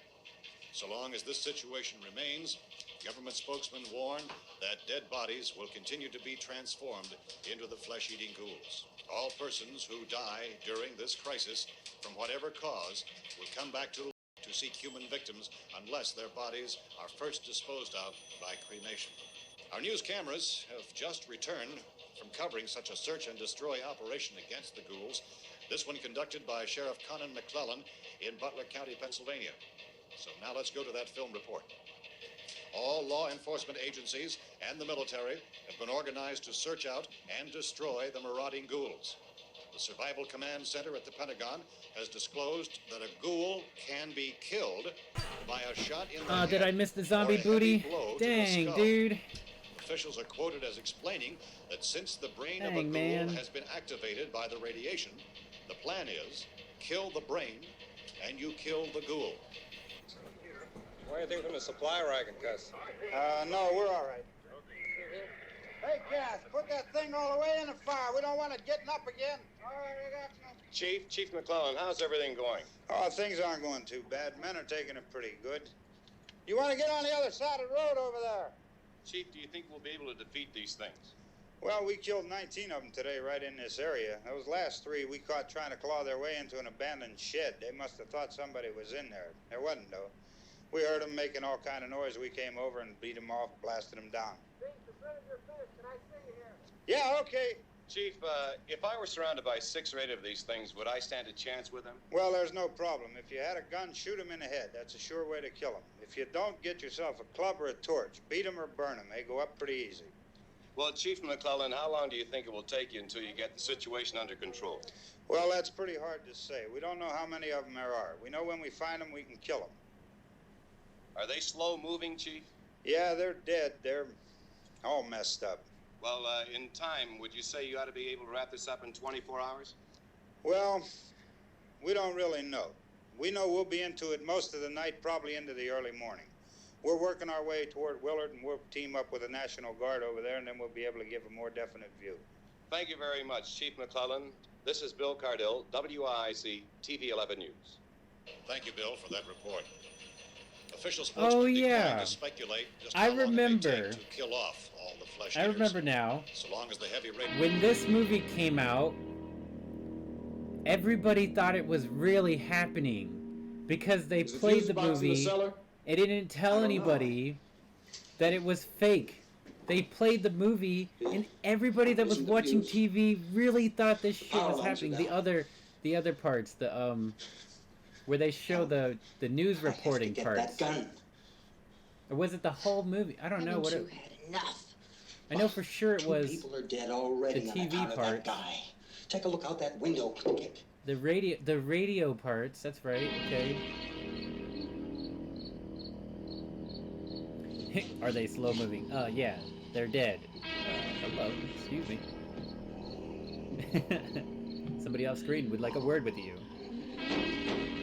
So long as this situation remains, government spokesmen warn that dead bodies will continue to be transformed into the flesh-eating ghouls. All persons who die during this crisis, from whatever cause, will come back to seek human victims unless their bodies are first disposed of by cremation. Our news cameras have just returned from covering such a search and destroy operation against the ghouls, this one conducted by Sheriff Conan McClellan in Butler County, Pennsylvania. So now let's go to that film report. All law enforcement agencies and the military have been organized to search out and destroy the marauding ghouls. The Survival Command Center at the Pentagon has disclosed that a ghoul can be killed by a shot in the head Did I miss the or zombie a heavy booty? blow to the Dang, skull. dude. Officials are quoted as explaining that since the brain of a Dang, ghoul man. has been activated by the radiation, the plan is kill the brain and you kill the ghoul. What do you think from the supplier I can cuss? No, we're all right. Hey, Cass, put that thing all the way in the fire. We don't want it getting up again. All right, I got you. Chief McClellan, how's everything going? Oh, things aren't going too bad. Men are taking it pretty good. You want to get on the other side of the road over there? Chief, do you think we'll be able to defeat these things? Well, we killed 19 of them today right in this area. Those last 3 we caught trying to claw their way into an abandoned shed. They must have thought somebody was in there. There wasn't, though. We heard them making all kind of noise. We came over and beat them off, blasted them down. Yeah, okay. Chief, if I were surrounded by 6 or 8 of these things, would I stand a chance with them? Well, there's no problem. If you had a gun, shoot them in the head. That's a sure way to kill them. If you don't, get yourself a club or a torch. Beat them or burn them. They go up pretty easy. Well, Chief McClellan, how long do you think it will take you until you get the situation under control? Well, that's pretty hard to say. We don't know how many of them there are. We know when we find them, we can kill them. Are they slow-moving, Chief? Yeah, they're dead. They're all messed up. Well, in time, would you say you ought to be able to wrap this up in 24 hours? Well, we don't really know. We know we'll be into it most of the night, probably into the early morning. We're working our way toward Willard, and we'll team up with the National Guard over there, and then we'll be able to give a more definite view. Thank you very much, Chief McClellan. This is Bill Cardill, WIC TV 11 News. Thank you, Bill, for that report. Official Oh spokesmen yeah, declined to speculate just I how long it may remember. take to kill off all the flesh I eaters, remember now. so long as the heavy rain. When this movie came out, everybody thought it was really happening because they played the movie. It didn't tell anybody that it was fake. They played the movie, and everybody that was watching TV really thought this shit was happening. The other parts, where they show the news reporting parts. Or was it the whole movie? I don't know what it. Enough. I know for sure it was People are dead already the on account TV of part. that guy. Take a look out that window. The radio parts. That's right. Okay. Are they slow moving? Yeah, they're dead. Hello, excuse me. Somebody off screen would like a word with you.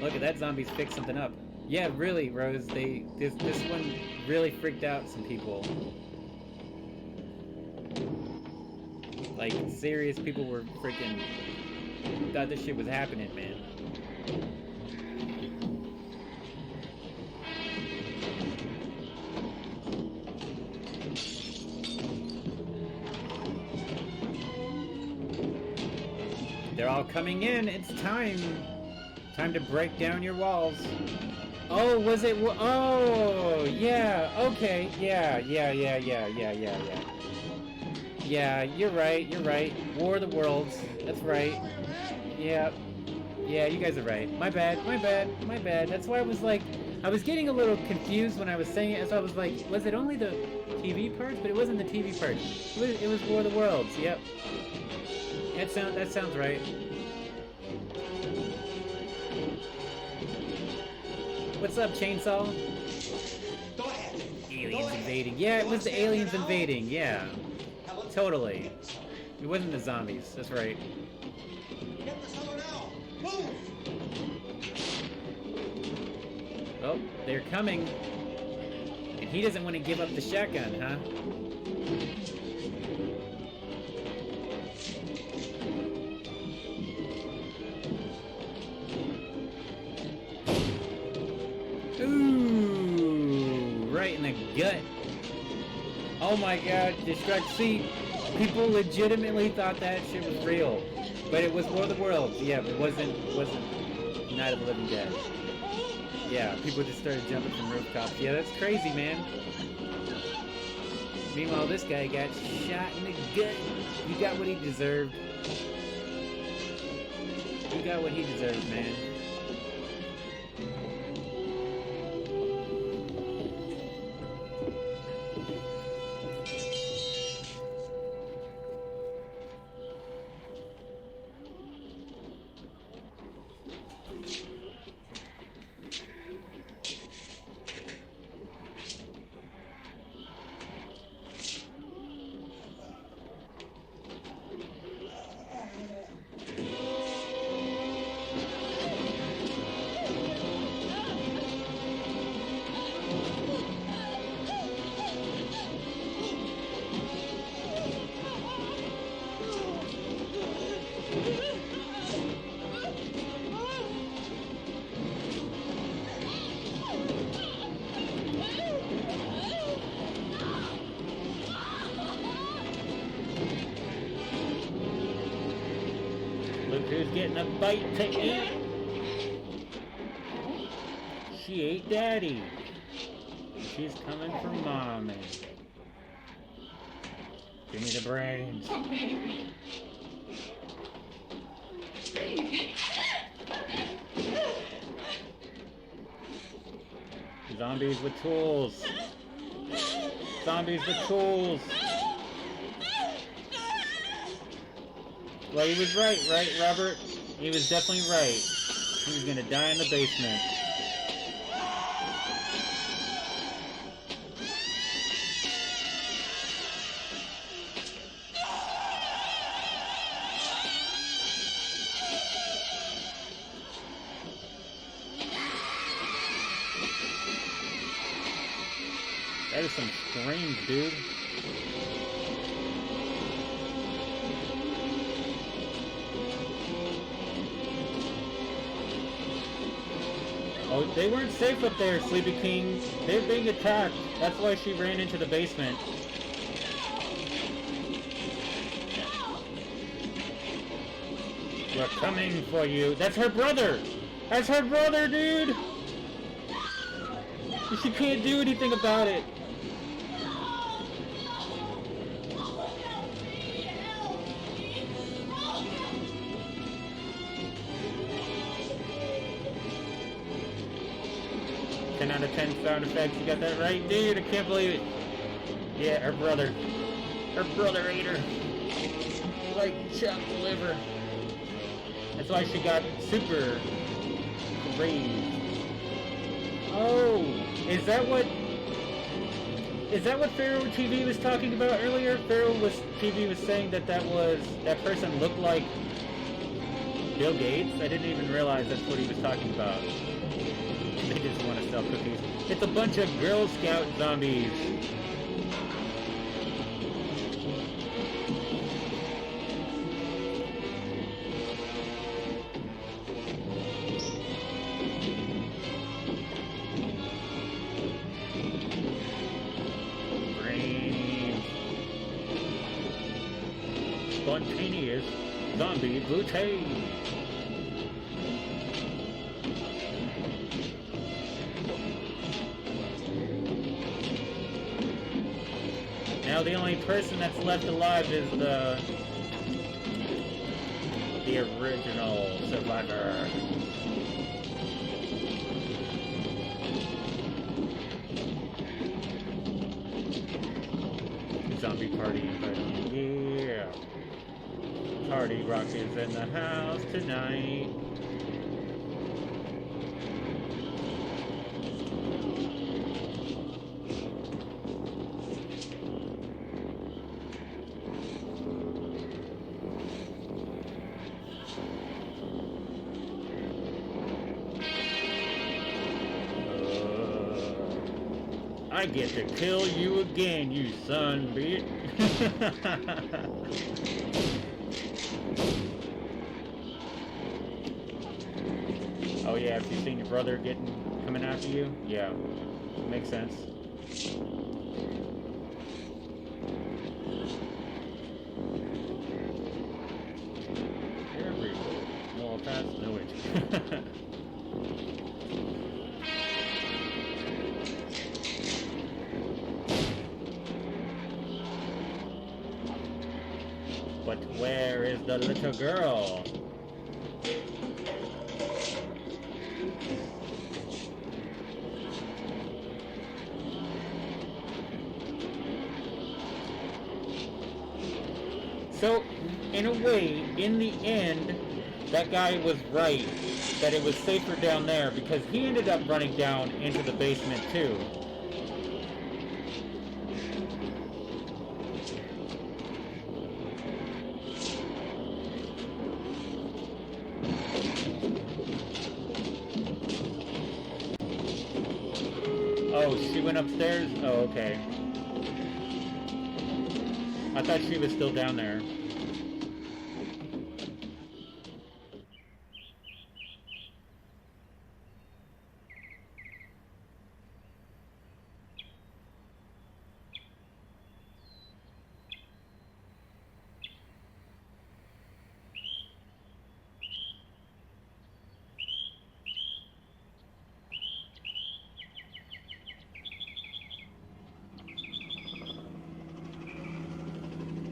Look at that, zombies fixed something up. Yeah, really, Rose. This one really freaked out some people. Like, serious people were freaking thought this shit was happening, man. They're all coming in. It's time. Time to break down your walls. Oh, was it? Oh, yeah. Okay. Yeah. Yeah, you're right. War of the Worlds. That's right. Yeah. Yeah, you guys are right. My bad. That's why I was like, I was getting a little confused when I was saying it, as I was like, was it only the TV parts? But it wasn't the TV parts. It was War of the Worlds. Yep. That sounds right. What's up, Chainsaw? Aliens invading. Yeah, it was the aliens invading. Yeah. Totally. It wasn't the zombies. That's right. Oh, they're coming. And he doesn't want to give up the shotgun, huh? Ooh, right in the gut. Oh my god, Destruct. See, people legitimately thought that shit was real. But it was War of the Worlds. Yeah, it wasn't Night of the Living Dead. Yeah, people just started jumping from rooftops. Yeah, that's crazy, man. Meanwhile, this guy got shot in the gut. He got what he deserved. He got what he deserved, man. Who's getting a bite to eat? She ate daddy. She's coming for mommy. Give me the brains. Oh, baby. Baby. Zombies with tools. Zombies with tools. Well, he was right, Robert? He was definitely right. He was gonna die in the basement. That is some screams, dude. Oh, they weren't safe up there, Sleepy King. They're being attacked. That's why she ran into the basement. We're coming for you. That's her brother! That's her brother, dude! She can't do anything about it. Out of 10 sound effects. You got that right, dude? I can't believe it. Yeah, her brother. Her brother ate her. Like chopped liver. That's why she got super crazed. Oh, is that what Pharaoh TV was talking about earlier? TV was saying that that person looked like Bill Gates. I didn't even realize that's what he was talking about. They just want to sell cookies. It's a bunch of Girl Scout zombies. Brains. Spontaneous zombie bouquet. Now the only person that's left alive is the original survivor. Zombie party. Yeah. Party rock is in the house tonight. I get to kill you again, you son bitch. Oh yeah, have you seen your brother coming after you? Yeah, makes sense. Here we go. No, pass, no wait. But where is the little girl? So, in a way, in the end, that guy was right, that it was safer down there, because he ended up running down into the basement too. Oh, she went upstairs? Oh, okay. I thought she was still down there.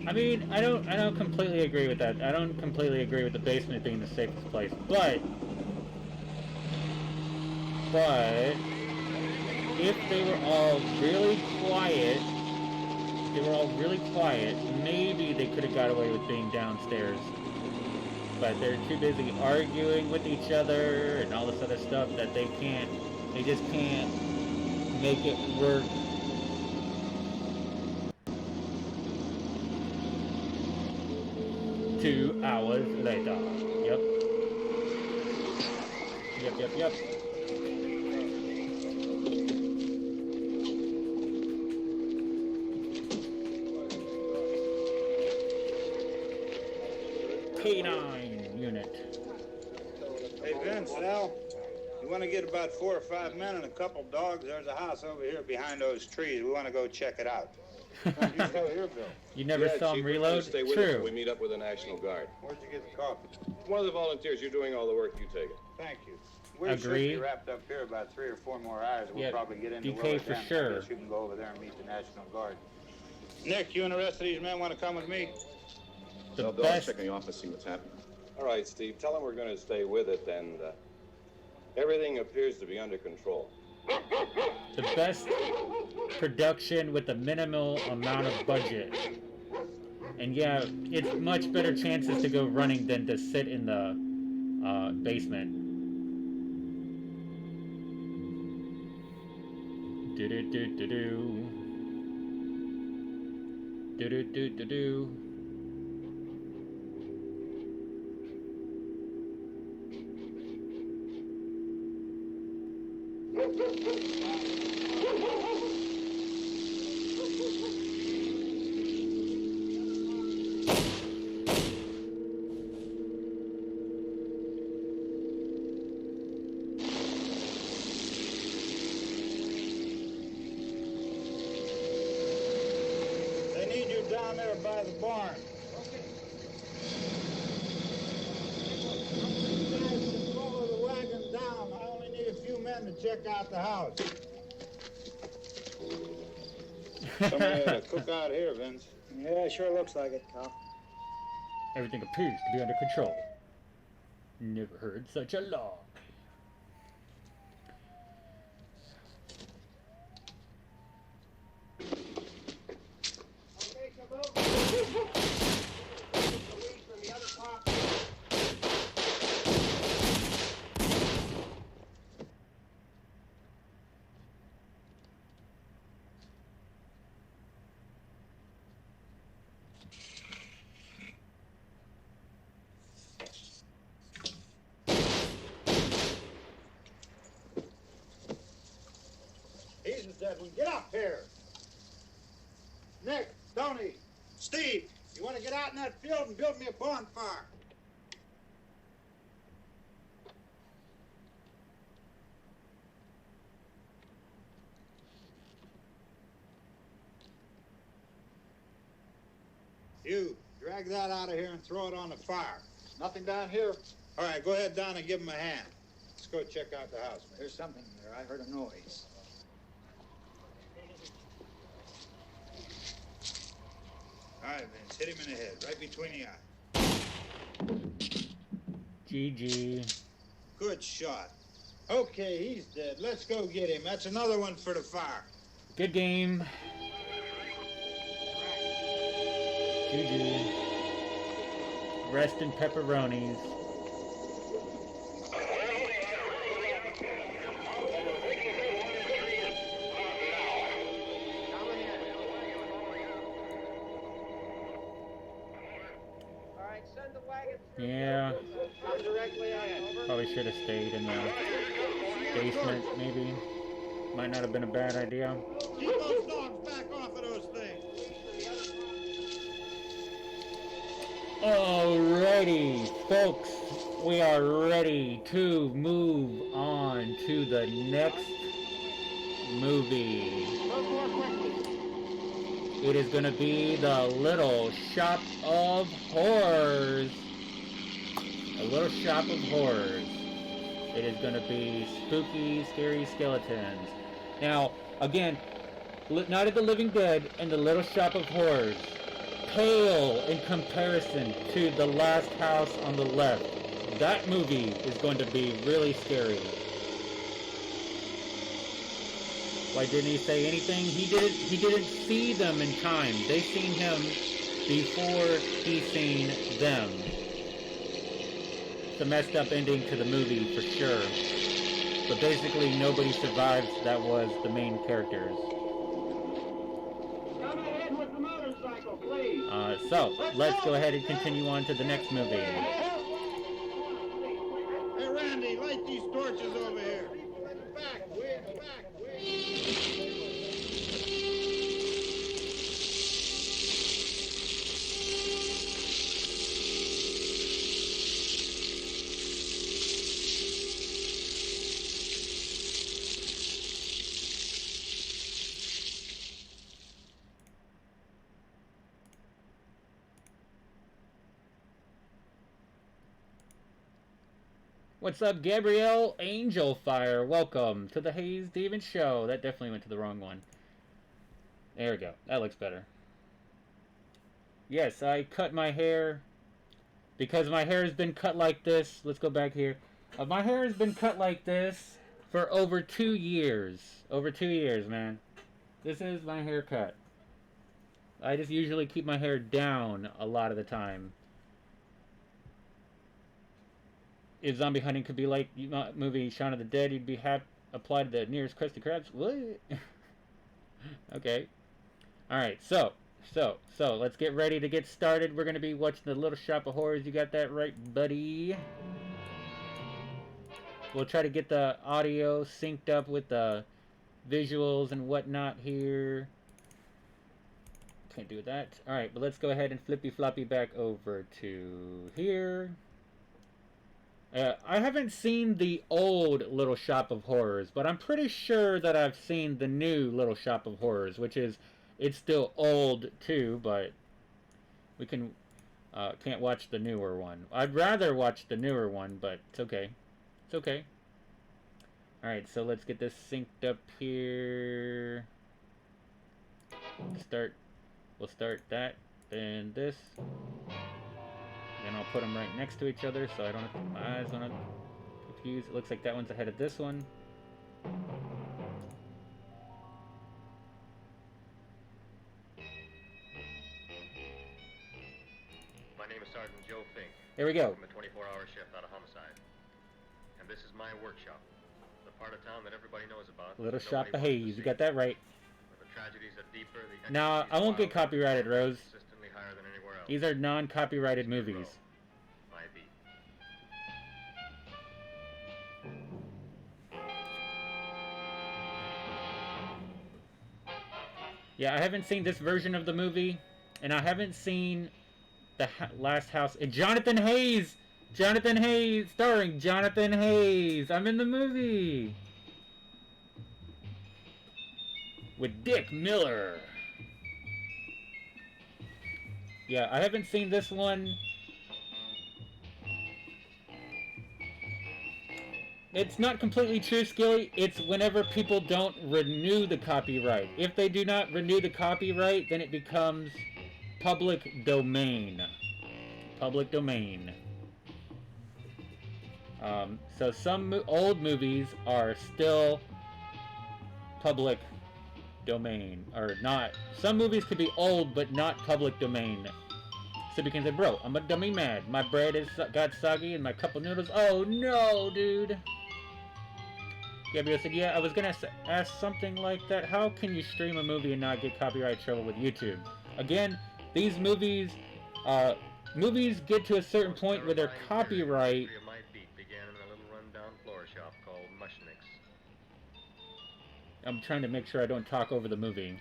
I mean, I don't completely agree with that. I don't completely agree with the basement being the safest place, but if they were all really quiet, maybe they could have got away with being downstairs. But they're too busy arguing with each other and all this other stuff that they just can't make it work. Two hours later. Yep. K9 unit. Hey Vince, Al, You want to get about 4 or 5 men and a couple dogs? There's a house over here behind those trees. We want to go check it out. You still here, Bill? You never saw him reload? Stay with us when we meet up with the National Guard. Where'd you get the coffee? One of the volunteers. You're doing all the work. You take it. Thank you. We should be wrapped up here about 3 or 4 more hours. We'll probably get into DK for sure. I guess you can go over there and meet the National Guard. Nick, you and the rest of these men want to come with me? The best. Check in the office, see what's happening. All right, Steve. Tell them we're going to stay with it, and everything appears to be under control. The best production with a minimal amount of budget. And yeah, it's much better chances to go running than to sit in the basement. Do-do-do-do-do. Do-do-do-do-do. They need you down there by the barn. Follow the wagon down. I only need a few men to check out the house. Somebody had a cook out here, Vince. Yeah, sure looks like it, Tom. Everything appears to be under control. Never heard such a law. He's the dead one. Get up here. Nick, Tony, Steve, you want to get out in that field and build me a bonfire? You, drag that out of here and throw it on the fire. Nothing down here. All right, go ahead down and give him a hand. Let's go check out the house. There's something there. I heard a noise. All right, Vince, hit him in the head, right between the eyes. GG. Good shot. Okay, he's dead. Let's go get him. That's another one for the fire. Good game. GG. Rest in pepperonis. Yeah. Probably should have stayed in the basement, maybe. Might not have been a bad idea. Keep those dogs back off of those things. Alrighty, folks. We are ready to move on to the next movie. It is going to be The Little Shop of Horrors. A Little Shop of Horrors. It is going to be spooky, scary skeletons. Now, again, Night of the Living Dead and The Little Shop of Horrors pale in comparison to The Last House on the Left. That movie is going to be really scary. Why didn't he say anything? He didn't see them in time. They seen him before he seen them. It's a messed up ending to the movie for sure. But basically nobody survives that was the main characters. Come ahead with the motorcycle, please. So let's go ahead and continue on to the next movie. Hey, Randy, light these torches over here. Back, we're back, What's up, Gabrielle Angelfire? Welcome to the Haze Demon Show. That definitely went to the wrong one. There we go. That looks better. Yes, I cut my hair because my hair has been cut like this. Let's go back here. My hair has been cut like this for over 2 years. Over 2 years, man. This is my haircut. I just usually keep my hair down a lot of the time. If zombie hunting could be like movie Shaun of the Dead, you'd be applied to the nearest Krusty Krabs. What? Okay. Alright, so let's get ready to get started. We're going to be watching The Little Shop of Horrors. You got that right, buddy? We'll try to get the audio synced up with the visuals and whatnot here. Can't do that. Alright, but let's go ahead and flippy floppy back over to here. I haven't seen the old Little Shop of Horrors, but I'm pretty sure that I've seen the new Little Shop of Horrors, which is, it's still old too, but we can't watch the newer one. I'd rather watch the newer one, but it's okay. It's okay. Alright, so let's get this synced up here. We'll start that, then this. Then I'll put them right next to each other so I don't have my eyes on it confused. It looks like that one's ahead of this one. My name is Sergeant Joe Fink. There we go. I'm a 24-hour shift out of homicide. And this is my workshop. The part of town that everybody knows about. Little Shop of Haze. You got that right. Where the tragedies are deeper, the Now, I won't get copyrighted, Rose. consistently higher than anywhere else. These are non-copyrighted movies. My beat. Yeah, I haven't seen this version of the movie, and I haven't seen the Last House. And Jonathan Haze! Jonathan Haze! Starring Jonathan Haze! I'm in the movie! With Dick Miller. Yeah, I haven't seen this one. It's not completely true, Skilly. It's whenever people don't renew the copyright. If they do not renew the copyright, then it becomes public domain. Public domain. So some old movies are still public domain. Or not. Some movies could be old, but not public domain. So you can say, bro, I'm a dummy mad. My bread got soggy and my cup of noodles. Oh no, dude. Gabriel said, yeah, I was going to ask something like that. How can you stream a movie and not get copyright trouble with YouTube? Again, these movies get to a certain point where their copyright... My beat began in a little rundown floor shop called Mushnick's. I'm trying to make sure I don't talk over the movie.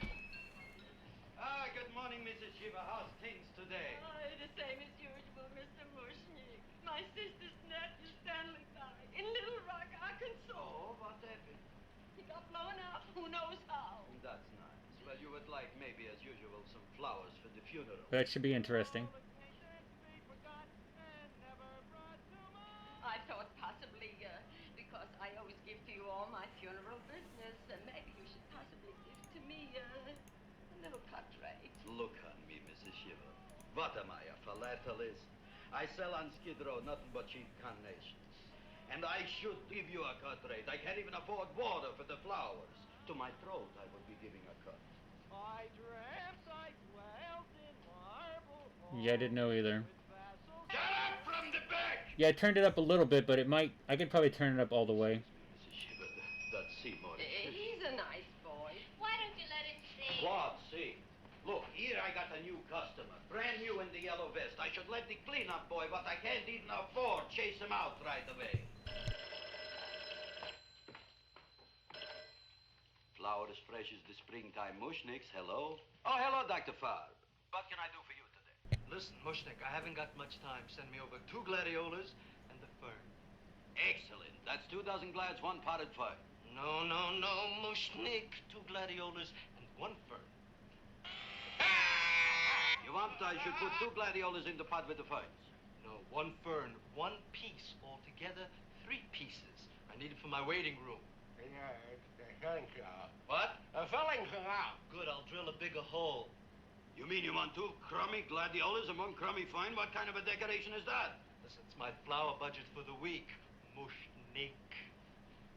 Good morning, Mrs. Shiva. How's things today? The same as usual, Mr. Mushnick. My sister's nephew Stanley died in Little Rock, Arkansas. Oh, what happened? He got blown up. Who knows how? That's nice. Well, you would like, maybe as usual, some flowers for the funeral. That should be interesting. I thought possibly, because I always give to you all my funeral business, maybe you should possibly give to me a little cut rate. Look on me, Mrs. Shiva. What am I, a philatelist? I sell on Skid Row nothing but cheap carnations. And I should give you a cut rate. I can't even afford water for the flowers. To my throat, I would be giving a cut. I dreamt I dwelt in marble. Yeah, I didn't know either. Get up from the back! Yeah, I turned it up a little bit, but it might... I could probably turn it up all the way. Mrs. Shiva, that's Seymour. He's a nice boy. Why don't you let him see? What? See? Look, here I got a new customer. Brand new in the yellow vest. I should let the cleanup boy, but I can't even afford chase him out right away. Flower as fresh as the springtime Mushnicks. Hello? Oh, hello, Dr. Farb. What can I do for you today? Listen, Mushnick, I haven't got much time. Send me over 2 gladiolas and the fern. Excellent. That's 2 dozen glads, 1 potted fern. No, Mushnick. 2 gladiolas and 1 fern. You want I should put 2 gladiolas in the pot with the ferns? No, 1 fern, 1 piece altogether, 3 pieces. I need it for my waiting room. What? Good, I'll drill a bigger hole. You mean you want 2 crummy gladiolas and 1 crummy fine? What kind of a decoration is that? Listen, it's my flower budget for the week. Mushnik.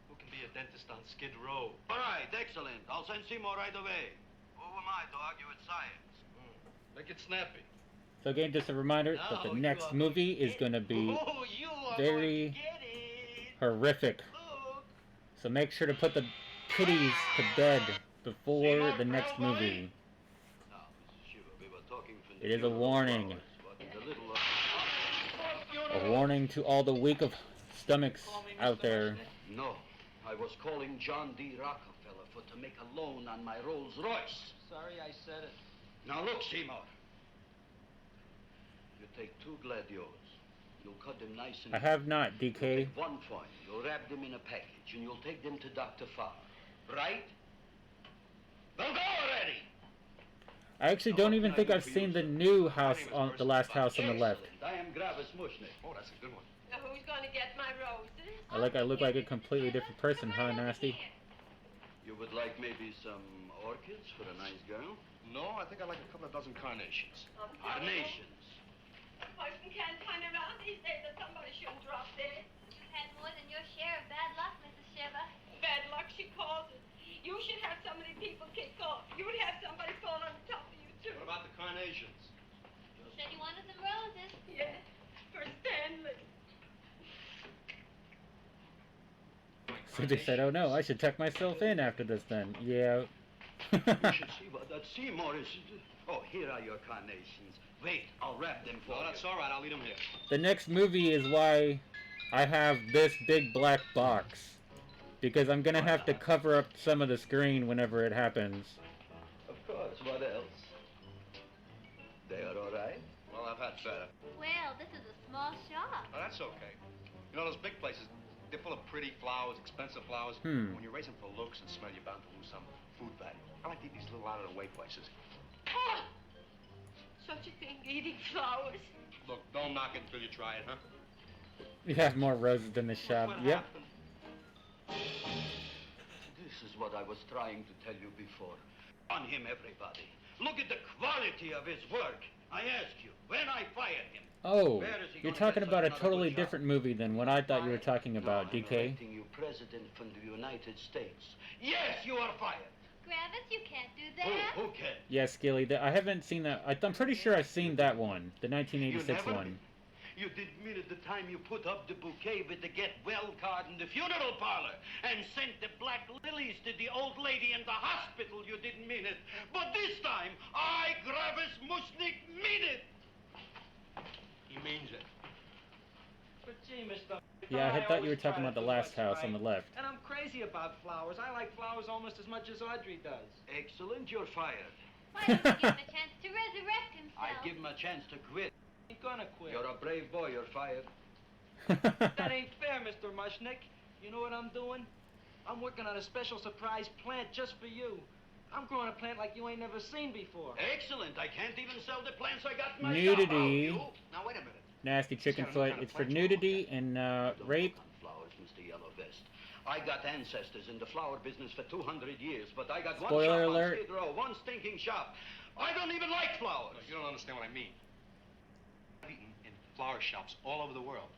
Who can be a dentist on Skid Row? All right, excellent. I'll send Seymour right away. Who am I to argue with science? Make it snappy. So again, just a reminder that the next movie is going to be very horrific. So make sure to put the kiddies to bed before the next movie. It is a warning. A warning to all the weak of stomachs out there. No, I was calling John D. Rockefeller to make a loan on my Rolls Royce. Sorry I said it. Now look, Seymour. You take 2 gladiolas. You'll cut them nice and... I have not, DK. Take 1 fine. You'll wrap them in a package, and you'll take them to Dr. Farr. Right? Well, go already! I actually don't even think I've seen the new house on the last house on the left. I am Krabs Mushnik. Oh, that's a good one. Now, who's going to get my roses? I look like a completely different person, huh, Nasty? You would like maybe some orchids for a nice girl? No, I think I'd like a couple of dozen carnations. Carnations? A person can't turn around these days that somebody shouldn't drop dead. You've had more than your share of bad luck, Mrs. Shiva. Bad luck, she calls it. You should have so many people kick off. You would have somebody fall on top of you, too. What about the carnations? You said you wanted some roses. Yeah, for Stanley. So they said, oh no, I should tuck myself in after this then. Yeah. You should see what that Seymour is. Oh, here are your carnations. Wait, I'll wrap them for you. No, that's all right. I'll leave them here. The next movie is why I have this big black box. Because I'm gonna have to cover up some of the screen whenever it happens. Of course, what else? They are all right? Well, I've had better. Well, this is a small shop. Oh, that's okay. You know, those big places, they're full of pretty flowers, expensive flowers. Hmm. When you raise them for looks and smell, you're bound to lose some food value. I like to eat these little out-of-the-way places. Oh, such a thing, eating flowers. Look, don't knock it until you try it, huh? You have more roses than the shop. Yep. This is what I was trying to tell you before. On him, everybody. Look at the quality of his work. I ask you, when I fired him. Oh, you're talking about a totally different movie than what I thought you were talking about, DK. I'm electing you president from the United States. Yes, you are fired. Gravis, you can't do that. Who can? Yes, Skilly. I haven't seen that. I'm pretty sure I've seen that one, the 1986 one. You didn't mean at the time you put up the bouquet with the get well card in the funeral parlor and sent the black lilies to the old lady in the hospital. You didn't mean it. But this time, I, Gravis Mushnik, mean it. He means it. But gee, Mr. Yeah, I thought you were talking about the last house on the left. And I'm crazy about flowers. I like flowers almost as much as Audrey does. Excellent, you're fired. Why don't you give him a chance to resurrect himself? I give him a chance to quit. Ain't gonna quit. You're a brave boy, you're fired. That ain't fair, Mr. Mushnik. You know what I'm doing? I'm working on a special surprise plant just for you. I'm growing a plant like you ain't never seen before. Excellent. I can't even sell the plants I got myself. Nudity. Now, wait a minute. Nasty chicken foot. It's for nudity and rape. Flowers, Mr. Yellow Vest. I got ancestors in the flower business for 200 years, but I got Spoiler one shop alert. on Skid Row, one stinking shop. I don't even like flowers. No, you don't understand what I mean. I've eaten in flower shops all over the world.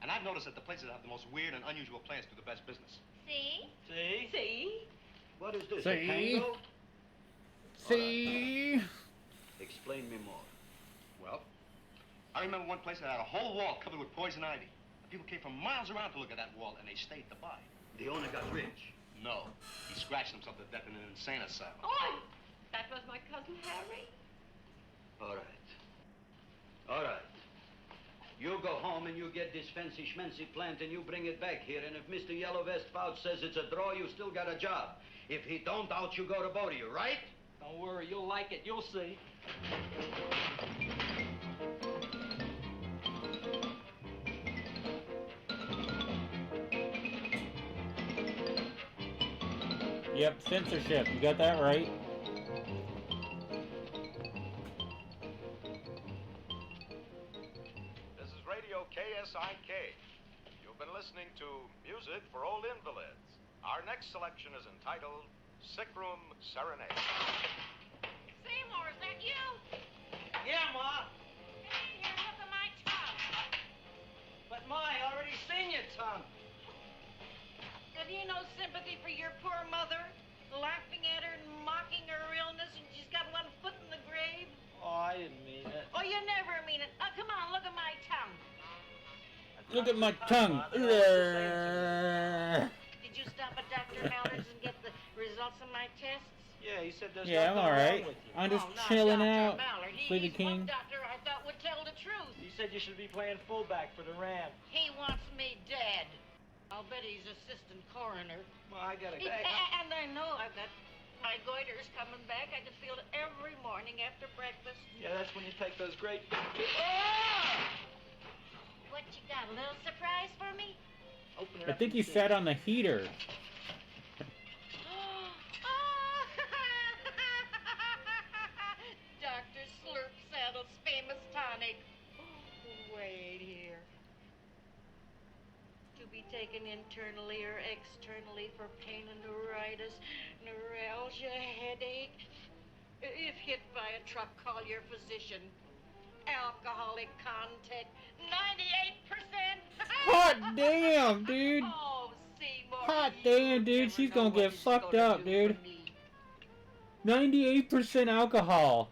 And I've noticed that the places that have the most weird and unusual plants do the best business. See? See? See? What is this, See? a tango? See? Explain me more. Well, I remember one place that had a whole wall covered with poison ivy. People came from miles around to look at that wall, and they stayed to buy. The owner got rich. No, he scratched himself to death in an insane asylum. Oh, that was my cousin Harry. All right. All right. You go home and you get this fancy schmancy plant and you bring it back here. And if Mr. Yellow Vest Fouch says it's a draw, you still got a job. If he don't, out you go to Bodie, right? Don't worry, you'll like it. You'll see. Yep, censorship. You got that right. This is Radio KSIK. You've been listening to next selection is entitled Sick Room Serenade. Seymour, is that you? Yeah, Ma. Hey, here, look at my tongue. But Ma, I already seen your tongue. Have you no sympathy for your poor mother? Laughing at her and mocking her illness, and she's got one foot in the grave? Oh, I didn't mean it. Oh, you never mean it. Oh, come on, look at my tongue. Look at my tongue. Did you stop at Dr. Mallard's and get the results of my tests? Yeah, he said there's Yeah, I'm nothing alright. wrong with you. I'm just not chilling Dr. out. Mallard. Sleepy He's King. one doctor I thought would tell the truth. He said you should be playing fullback for the Rams. He wants me dead. I'll bet he's assistant coroner. Well, I gotta go. And I know I've got my goiter's coming back. I can feel it every morning after breakfast. Yeah, that's when you take those great... What you got, a little surprise for me? Open it I up think and he see. sat on the heater. Dr. Slurp Saddle's famous tonic. Wait here. To be taken internally or externally for pain and neuritis, neuralgia, headache. If hit by a truck, call your physician. Alcoholic content, 98%. Hot damn, dude. Oh, Seymour. Hot damn, dude. She's gonna get fucked up, dude. 98% alcohol.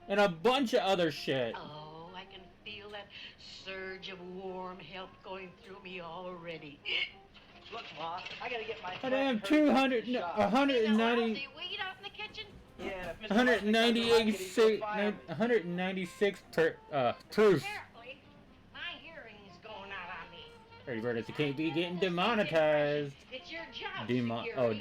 And a bunch of other shit. Oh, I can feel that surge of warm health going through me already. Look, Ma, I gotta get my... I damn 190. 200, 190, Weed out in the kitchen? Yeah, if Mr. 196, 196 proof. Apparently, my hearing is going out on me. Pretty bird, you can't be getting demonetized. It's your job, Demonized.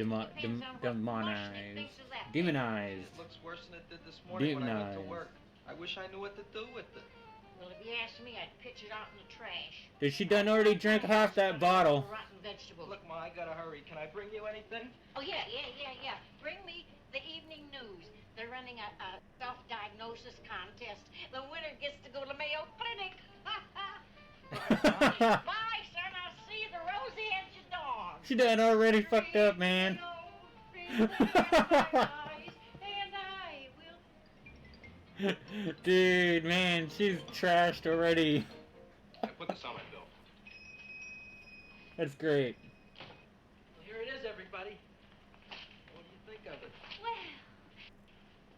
Demonized. Demonized. It looks worse than it did this morning when I went to Demonized. work. I wish I knew what to do with it. Well, if you ask me, I'd pitch it out in the trash. Did she done already drink half that bottle? Rotten vegetables. Look, Ma, I gotta hurry. Can I bring you anything? Oh, yeah. Bring me the evening news. They're running a self-diagnosis contest. The winner gets to go to Mayo Clinic. Bye, son. I'll see you the rosy edge of dawn. She done already fucked up, man. And I will... Dude, man, she's trashed already. I put this on my bill. That's great. Well, here it is, everybody. What do you think of it? Well,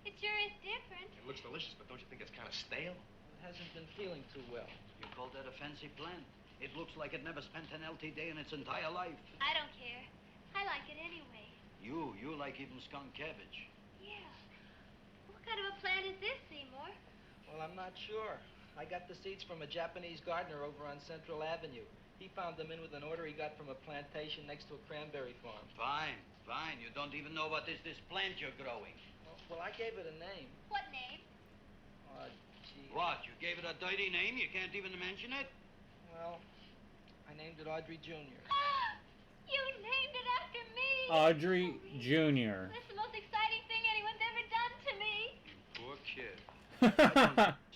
it sure is different. It looks delicious, but don't you think it's kind of stale? It hasn't been feeling too well. You call that a fancy plant? It looks like it never spent an LT day in its entire life. I don't care. I like it anyway. You like even skunk cabbage. Yeah. What kind of a plant is this, Seymour? Well, I'm not sure. I got the seeds from a Japanese gardener over on Central Avenue. He found them in with an order he got from a plantation next to a cranberry farm. Fine. You don't even know what is this plant you're growing. Well, I gave it a name. What name? Gee. What? You gave it a dirty name? You can't even mention it? Well, I named it Audrey Jr. You named it after me. Audrey Jr. That's the most exciting thing anyone's ever done to me. Poor kid.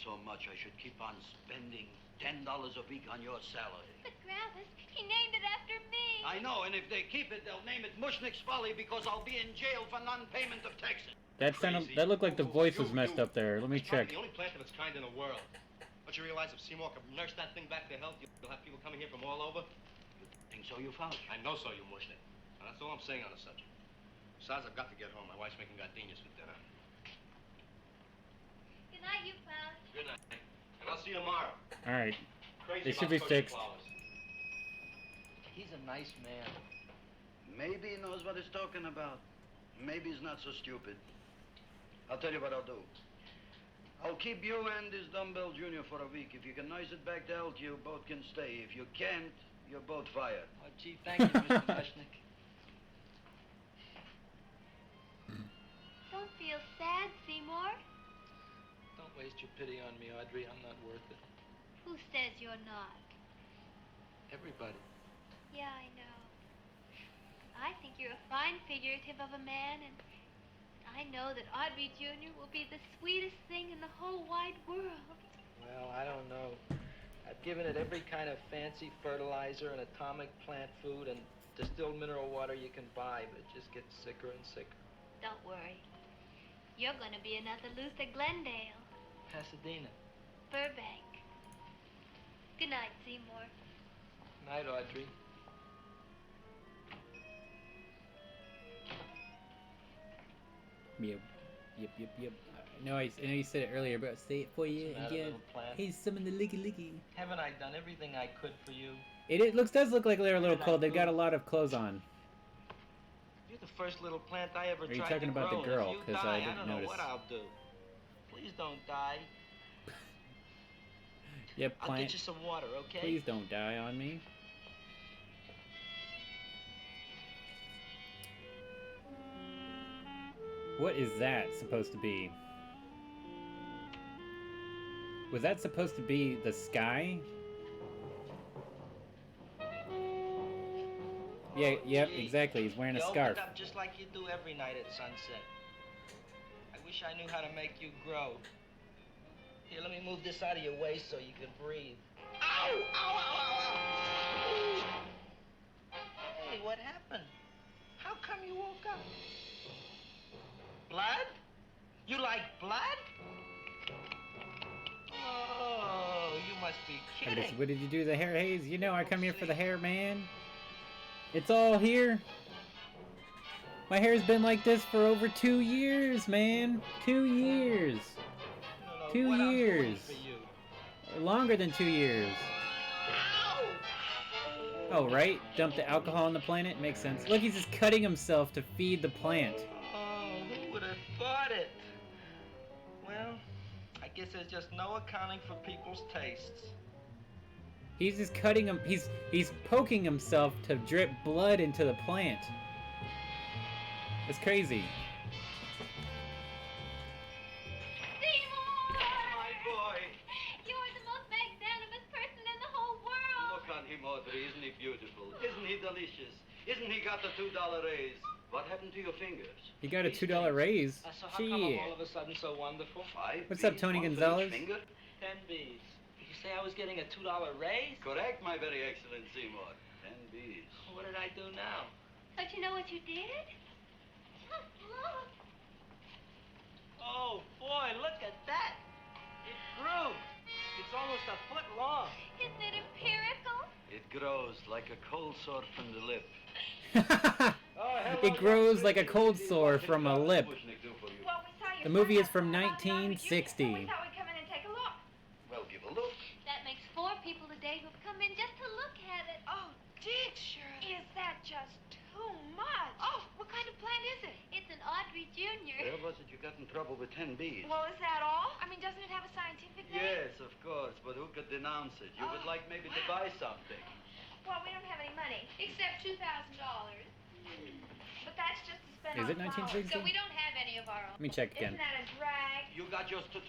So much I should keep on spending $10 a week on your salary. But Krabs, he named it after me. I know, and if they keep it, they'll name it Mushnick's Folly because I'll be in jail for non-payment of taxes. That looked like the voice was messed up there. Let me It's probably check. the only plant of its kind in the world. Don't you realize if Seymour could nurse that thing back to health, you'll have people coming here from all over? Think so, you found? I know so, you mushnick. Now, that's all I'm saying on the subject. Besides, I've got to get home. My wife's making gardenias for dinner. Good night, you pal. Good night. And I'll see you tomorrow. All right. Crazy They should about be kosher fixed. flowers. He's a nice man. Maybe he knows what he's talking about. Maybe he's not so stupid. I'll tell you what I'll do. I'll keep you and this dumbbell junior for a week. If you can nice it back to health, you both can stay. If you can't, you're both fired. Oh, gee, thank you, Mr. Mushnick. Don't feel sad, Seymour. Don't waste your pity on me, Audrey. I'm not worth it. Who says you're not? Everybody. Yeah, I know. I think you're a fine figurative of a man, and I know that Audrey Jr. will be the sweetest thing in the whole wide world. Well, I don't know. I've given it every kind of fancy fertilizer and atomic plant food, and distilled mineral water you can buy, but it just gets sicker and sicker. Don't worry. You're gonna be another Luther Glendale. Pasadena. Burbank. Good night, Seymour. Night, Audrey. Yep. I know you said it earlier, but I'll say it for you again. Hey, summon the Licky. Haven't I done everything I could for you? It does look like they're a little cold. They've got a lot of clothes on. You're the first little plant I ever tried to grow. Are you talking about the girl? Because I didn't don't notice. know what I'll do. Please don't die. Yep, plant. I'll get you some water, okay? Please don't die on me. What is that supposed to be? Was that supposed to be the sky? Yeah, yep, exactly. He's wearing a scarf. Opened up just like you do every night at sunset. I wish I knew how to make you grow. Here, let me move this out of your way so you can breathe. Ow! Ow, ow, ow, ow! Hey, what happened? How come you woke up? Blood? You like blood? Oh, you must be kidding. What did you do to the hair, Haze? You know I come here for the hair, man. It's all here. My hair's been like this for over 2 years, man. 2 years. 2 years. Longer than 2 years. Oh, right? Dump the alcohol on the planet? Makes sense. Look, he's just cutting himself to feed the plant. Oh, who would have thought it? Well, I guess there's just no accounting for people's tastes. He's just cutting him. He's poking himself to drip blood into the plant. That's crazy. My boy. You're the most magnanimous person in the whole world. Look on him, Audrey. Isn't he beautiful? Isn't he delicious? Isn't he got the $2 raise? What happened to your fingers? He got a $2 raise. So how come I'm all of a sudden so wonderful? What's up, Tony Gonzalez? 10 B's. Did you say I was getting a $2 raise? Correct, my very excellent Seymour. 10 B's. What did I do now? Don't you know what you did? Look. Oh, boy, look at that. It grew. It's almost a foot long. Isn't it empirical? It grows like a cold sore from the lip. It grows like a cold sore from a lip. Well, we saw your The movie is sign from up for 1960. we thought we'd come in and take a look. Well, give a look. That makes 4 people today who've come in just to look at it. Oh, Dick, Shirley. Is that just too much? Oh, what kind of plant is it? It's an Audrey Jr. Where was it you got in trouble with 10 B's? Well, is that all? I mean, doesn't it have a scientific name? Yes, of course, but who could denounce it? You would like maybe to buy something. Well, we don't have any money, except $2,000. But that's just to spend Is on it flowers. 1960? So we don't have any of our own. Let me check again. Isn't that a drag? You got just $2,000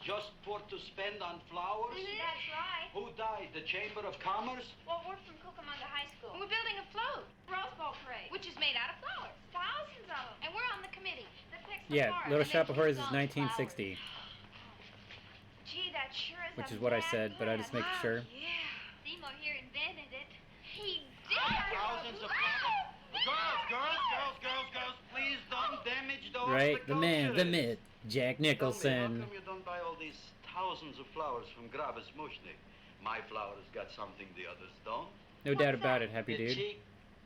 just for to spend on flowers? That's right. Who died? The Chamber of Commerce? Well, we're from Cucamonga High School. And we're building a float, Rose Bowl Parade, which is made out of flowers. Thousands of them. And we're on the committee that picks the Yeah, flowers Little and Shop of then Horrors keeps is all the 1960, Gee, that sure is which a is what I bad said, but I just make plan. sure. Yeah. Seymour here invented it. He did. Thousands of flowers. Girls, please don't damage the Right, the man, the horticulturist. myth, Jack Tell me, Nicholson. how come you don't buy all these thousands of flowers from Krabs Mushnik? My flowers got something the others don't. No doubt about it, happy dude.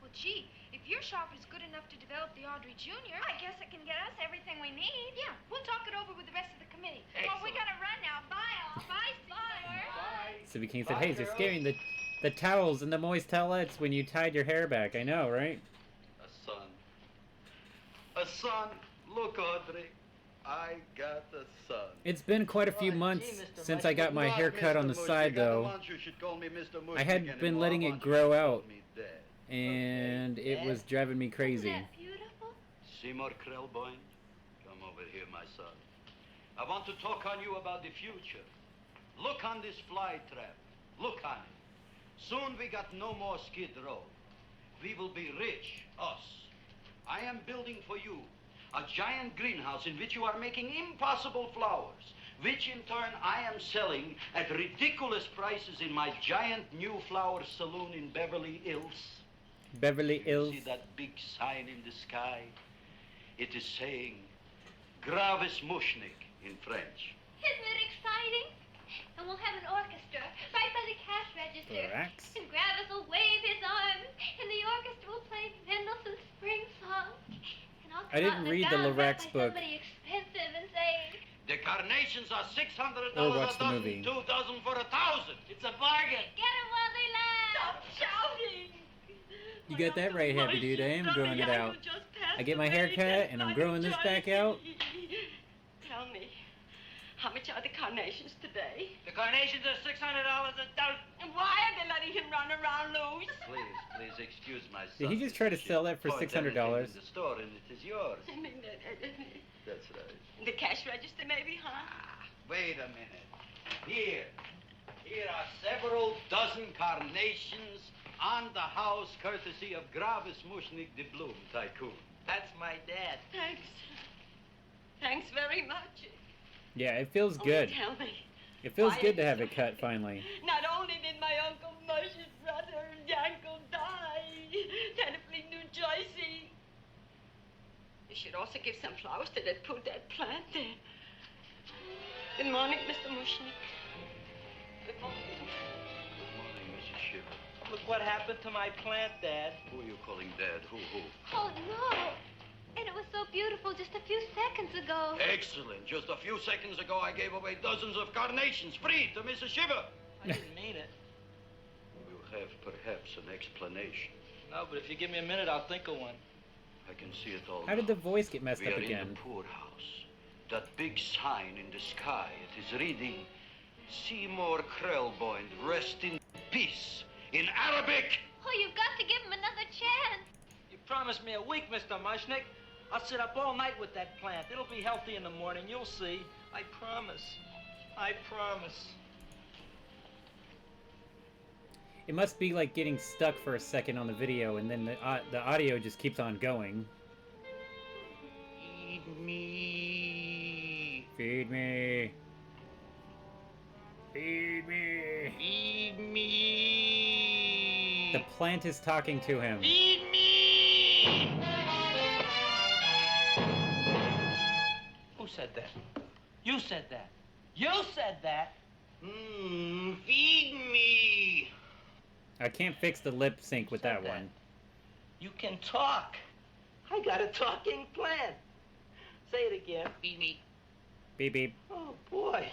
Well, gee, if your shop is good enough to develop the Audrey Jr., I guess it can get us everything we need. Yeah, we'll talk it over with the rest of the committee. Well, we gotta run now. Bye, all. Bye, Seymour. Bye. Sippy King said, Bye, "Hey, you're girls." scaring the towels and the moist towelettes when you tied your hair back." I know, right? A son. A son. Look, Audrey. I got a son. It's been quite a few months since I got my hair cut on the side, though. You should call me Mr. Mushnik I had been anymore. letting I it want grow you to out, call me Dad. and it was driving me crazy. Seymour Krelboin, come over here, my son. I want to talk on you about the future. Look on this fly trap. Look on it. Soon we got no more Skid Row. We will be rich, us. I am building for you a giant greenhouse in which you are making impossible flowers, which in turn I am selling at ridiculous prices in my giant new flower saloon in Beverly Hills. Beverly Hills. See that big sign in the sky? It is saying Gravis Mushnik in French. Isn't it exciting? And we'll have an orchestra right by the cash register. Relax. And Gravis will wave his arms, and the orchestra will play Mendelssohn's Spring Song. And I'll I didn't read the Lorax book. Somebody expensive and say, The carnations are $600 Or a watch the dozen, movie. 2 dozen for 1,000. It's a bargain. get him while they laugh. Stop shouting! You got that right, happy dude. I am growing it out. I get my hair cut and I'm growing this back out. Tell me, how much are the carnations today? The carnations are $600 a dozen. And why are they letting him run around loose? Please excuse my son. Did he just try to sell that for $600? In the store and it is yours. I mean, That's right. the cash register maybe, huh? Wait a minute. Here are several dozen carnations on the house courtesy of Gravis Mushnik de Bloom, Tycoon. That's my dad. Thanks. Thanks very much. Yeah, it feels good. Oh, tell me. It feels why good to did- have it cut finally. Not only did my Uncle Mush's brother Yanko die, Tennessee, New Jersey. You should also give some flowers to that poor dead plant there. Good morning, Mr. Mushnik. Good morning. Good morning, Mrs. Shiver. Look what happened to my plant, Dad. Who are you calling Dad? Who? Oh, no. And it was so beautiful just a few seconds ago. Excellent. Just a few seconds ago, I gave away dozens of carnations free to Mrs. Shiver. I didn't mean it. You have perhaps an explanation. No, but if you give me a minute, I'll think of one. I can see it all. How did the voice get messed We up are in again? the poorhouse. That big sign in the sky, it is reading, Seymour Krelboin, rest in peace, in Arabic. Oh, you've got to give him another chance. You promised me a week, Mr. Mushnik. I'll sit up all night with that plant. It'll be healthy in the morning. You'll see. I promise. I promise. It must be like getting stuck for a second on the video, and then the audio just keeps on going. Feed me. Feed me. Feed me. Feed me. The plant is talking to him. Feed me. Who said that? You said that. You said that. Feed me. I can't fix the lip sync with that one. You can talk. I got a talking plant. Say it again. Feed me. Beep beep. Oh, boy.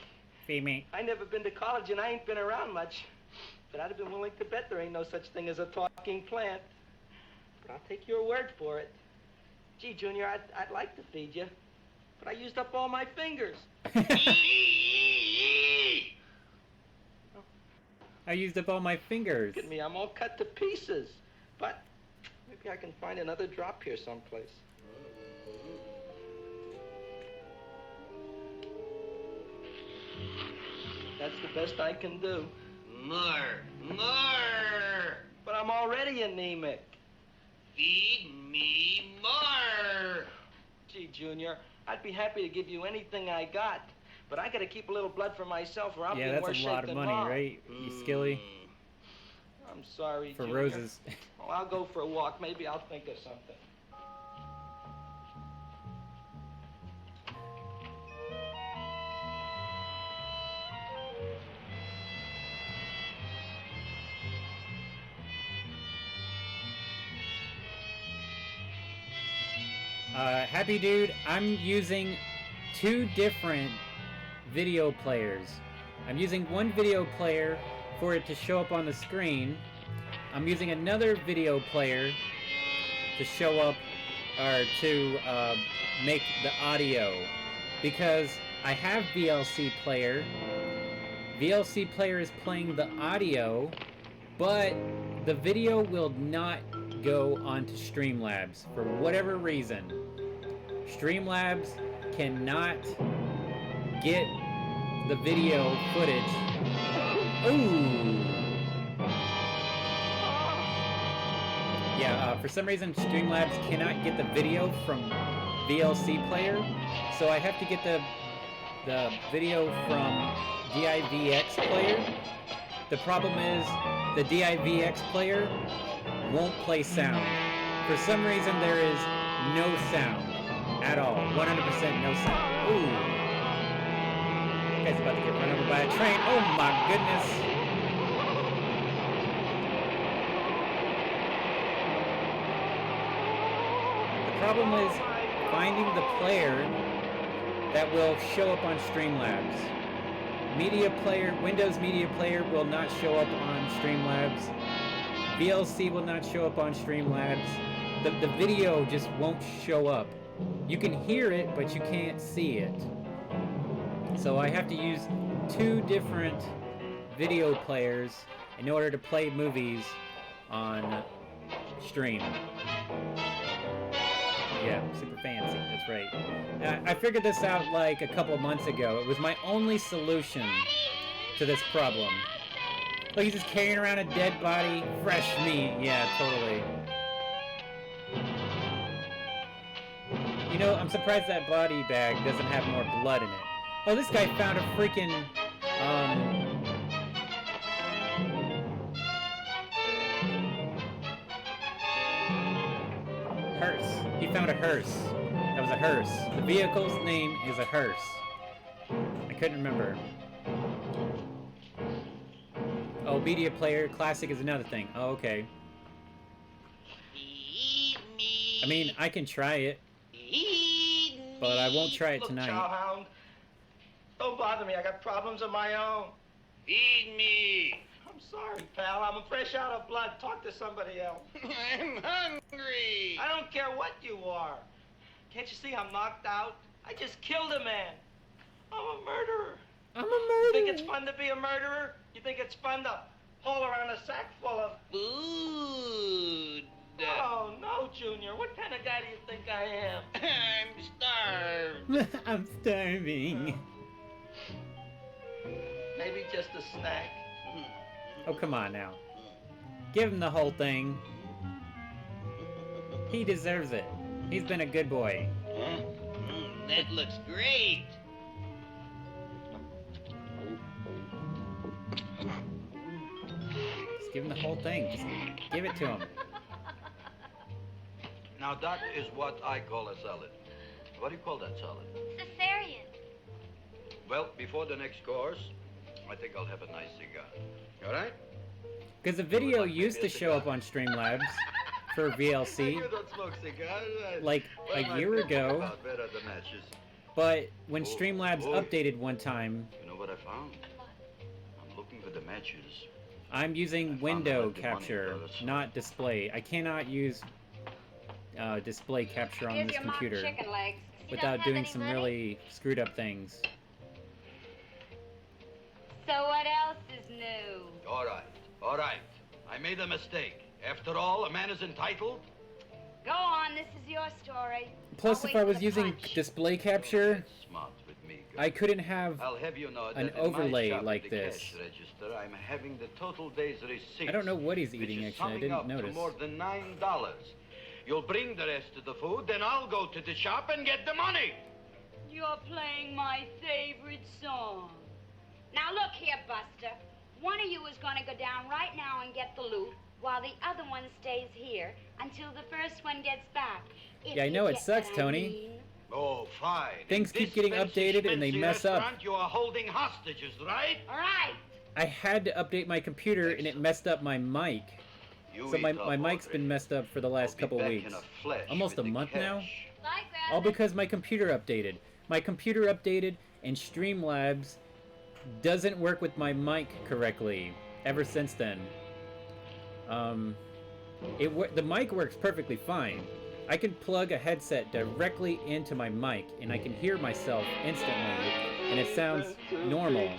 Feed me. I never been to college and I ain't been around much. But I'd have been willing to bet there ain't no such thing as a talking plant. But I'll take your word for it. Gee, Junior, I'd like to feed you. But I used up all my fingers. I used up all my fingers. Look at me, I'm all cut to pieces. But maybe I can find another drop here someplace. That's the best I can do. More. But I'm already anemic. Feed me more. Gee, Junior, I'd be happy to give you anything I got. But I gotta keep a little blood for myself or I'll be Yeah, in that's worse a shape lot of than money, Mom. right? You skilly. I'm sorry, For Junior. roses. Well, I'll go for a walk. Maybe I'll think of something. Happy dude, I'm using two different video players. I'm using one video player for it to show up on the screen. I'm using another video player to show up, or to make the audio. Because I have VLC player. VLC player is playing the audio, but the video will not go onto Streamlabs for whatever reason. Streamlabs cannot get the video footage. Ooh. Yeah, for some reason Streamlabs cannot get the video from VLC player, so I have to get the video from DivX player. The problem is the DivX player won't play sound. For some reason, there is no sound at all. 100% no sound. Ooh. This guy's about to get run over by a train. Oh my goodness. The problem is finding the player that will show up on Streamlabs. Windows Media Player will not show up on Streamlabs. VLC will not show up on Streamlabs. The video just won't show up. You can hear it, but you can't see it. So I have to use 2 different video players in order to play movies on stream. Yeah, super fancy, that's right. I figured this out like a couple of months ago. It was my only solution to this problem. Look, he's just carrying around a dead body. Fresh meat, yeah, totally. You know, I'm surprised that body bag doesn't have more blood in it. Oh, this guy found a freaking, hearse. He found a hearse. That was a hearse. The vehicle's name is a hearse. I couldn't remember. Oh, Media Player Classic is another thing. Oh, okay. I mean, I can try it. But I won't try it tonight. Look, Chowhound, don't bother me. I got problems of my own. Feed me. I'm sorry, pal. I'm fresh out of blood. Talk to somebody else. I'm hungry. I don't care what you are. Can't you see I'm knocked out? I just killed a man. I'm a murderer. I'm a murderer. You think it's fun to be a murderer? You think it's fun to haul around a sack full of food? Oh, no, Junior. What kind of guy do you think I am? I'm starved. I'm starving. Maybe just a snack. Oh, come on now. Give him the whole thing. He deserves it. He's been a good boy. That looks great. Just give him the whole thing. Just give it to him. Now that is what I call a salad. What do you call that salad? Cesarean. Well, before the next course, I think I'll have a nice cigar. All right? Because the video used to show up on Streamlabs for VLC. You don't smoke cigars. Like a year ago. Where are the matches? But when Streamlabs updated one time, You know what I found? I'm looking for the matches. I'm using window capture, not display. I cannot use display capture on this computer without doing some really screwed up things. So what else is new? All right. I made a mistake. After all, a man is entitled. Go on, this is your story. Plus, if I was using display capture, I couldn't have an overlay like this. Register, I'm having the total day's receipts. I don't know what he's eating, actually. I didn't notice. More than $9. You'll bring the rest of the food, then I'll go to the shop and get the money. You're playing my favorite song. Now look here, Buster. One of you is going to go down right now and get the loot, while the other one stays here until the first one gets back. Yeah, I know it sucks, Tony. Oh, fine. Things keep getting updated and they mess up. You are holding hostages, right? All right. I had to update my computer and it messed up my mic. So my mic's been messed up for the last couple weeks. Almost a month now. All because my computer updated. My computer updated and Streamlabs doesn't work with my mic correctly ever since then. The mic works perfectly fine. I can plug a headset directly into my mic and I can hear myself instantly and it sounds normal.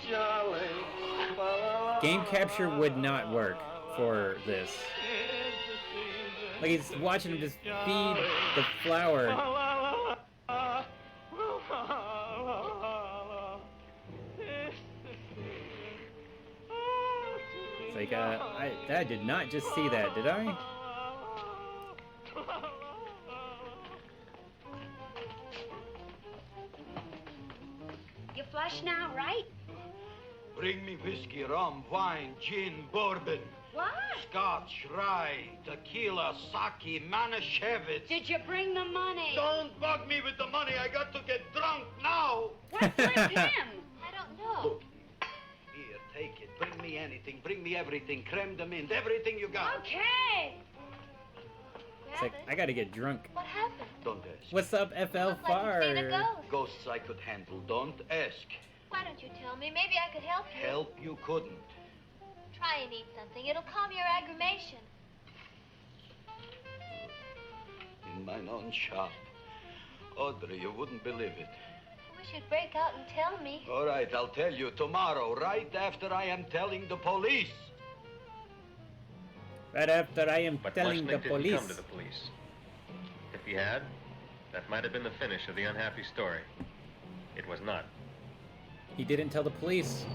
Game capture would not work for this. Like he's watching him just feed the flower. It's like, I did not just see that, did I? You flush now, right? Bring me whiskey, rum, wine, gin, bourbon. What? Scotch, rye, tequila, sake, manischewitz. Did you bring the money? Don't bug me with the money. I got to get drunk now. What's left him? I don't know. Look, here, take it. Bring me anything. Bring me everything. Creme de mint. Everything you got. Okay. It's like, I gotta get drunk. What happened? Don't ask. What's up, FL Far? Like you've seen a ghost. Ghosts I could handle. Don't ask. Why don't you tell me? Maybe I could help you. Help you couldn't. Try and eat something. It'll calm your aggravation. In mine own shop. Audrey, you wouldn't believe it. I wish you'd break out and tell me. All right, I'll tell you tomorrow, right after I am telling the police. Right after I am But telling the Mushnick didn't police. come to the police. If he had, that might have been the finish of the unhappy story. It was not. He didn't tell the police.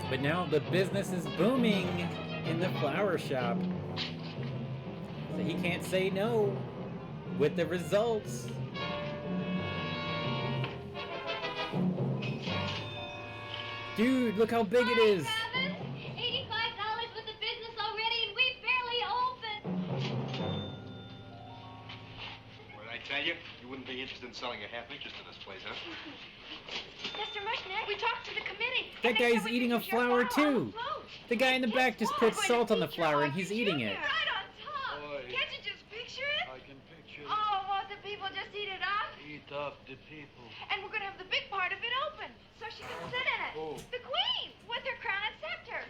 But now the business is booming in the flower shop. So he can't say no with the results. Dude, look how big it is. Travis, $85 with the business already and we barely opened. What did I tell you? You wouldn't be interested in selling a half interest in this place, huh? Mr. Mushnick, we talked to the committee. That guy's eating a flower too. The guy in the back just put salt on the flower and he's eating it. Right on top. Boy. Can't you just picture it? I can picture it. Oh, won't the people just eat it up? Eat up the people. And we're going to have the big part of it open, so she can sit in it. Who? The queen, with her crown and scepter.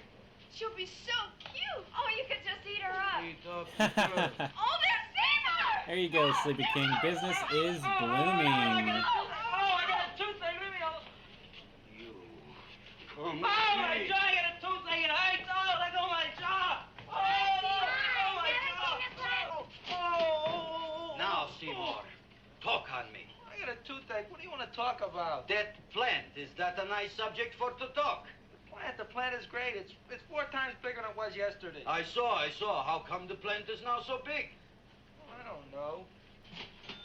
She'll be so cute. Oh, you could just eat her up. Eat up the girl. Oh, there's Seymour! There you go, Sleepy King. Business is blooming. I got a toothache. Leave me alone. You. Come Oh, my jaw. I got a toothache. It hurts. Oh, let go of my jaw. Oh, my jaw. Oh. Now, Seymour, talk on me. I got a toothache. What do you want to talk about? That plant, is that a nice subject for to talk? The plant is great. It's 4 times bigger than it was yesterday. I saw. How come the plant is now so big? I don't know.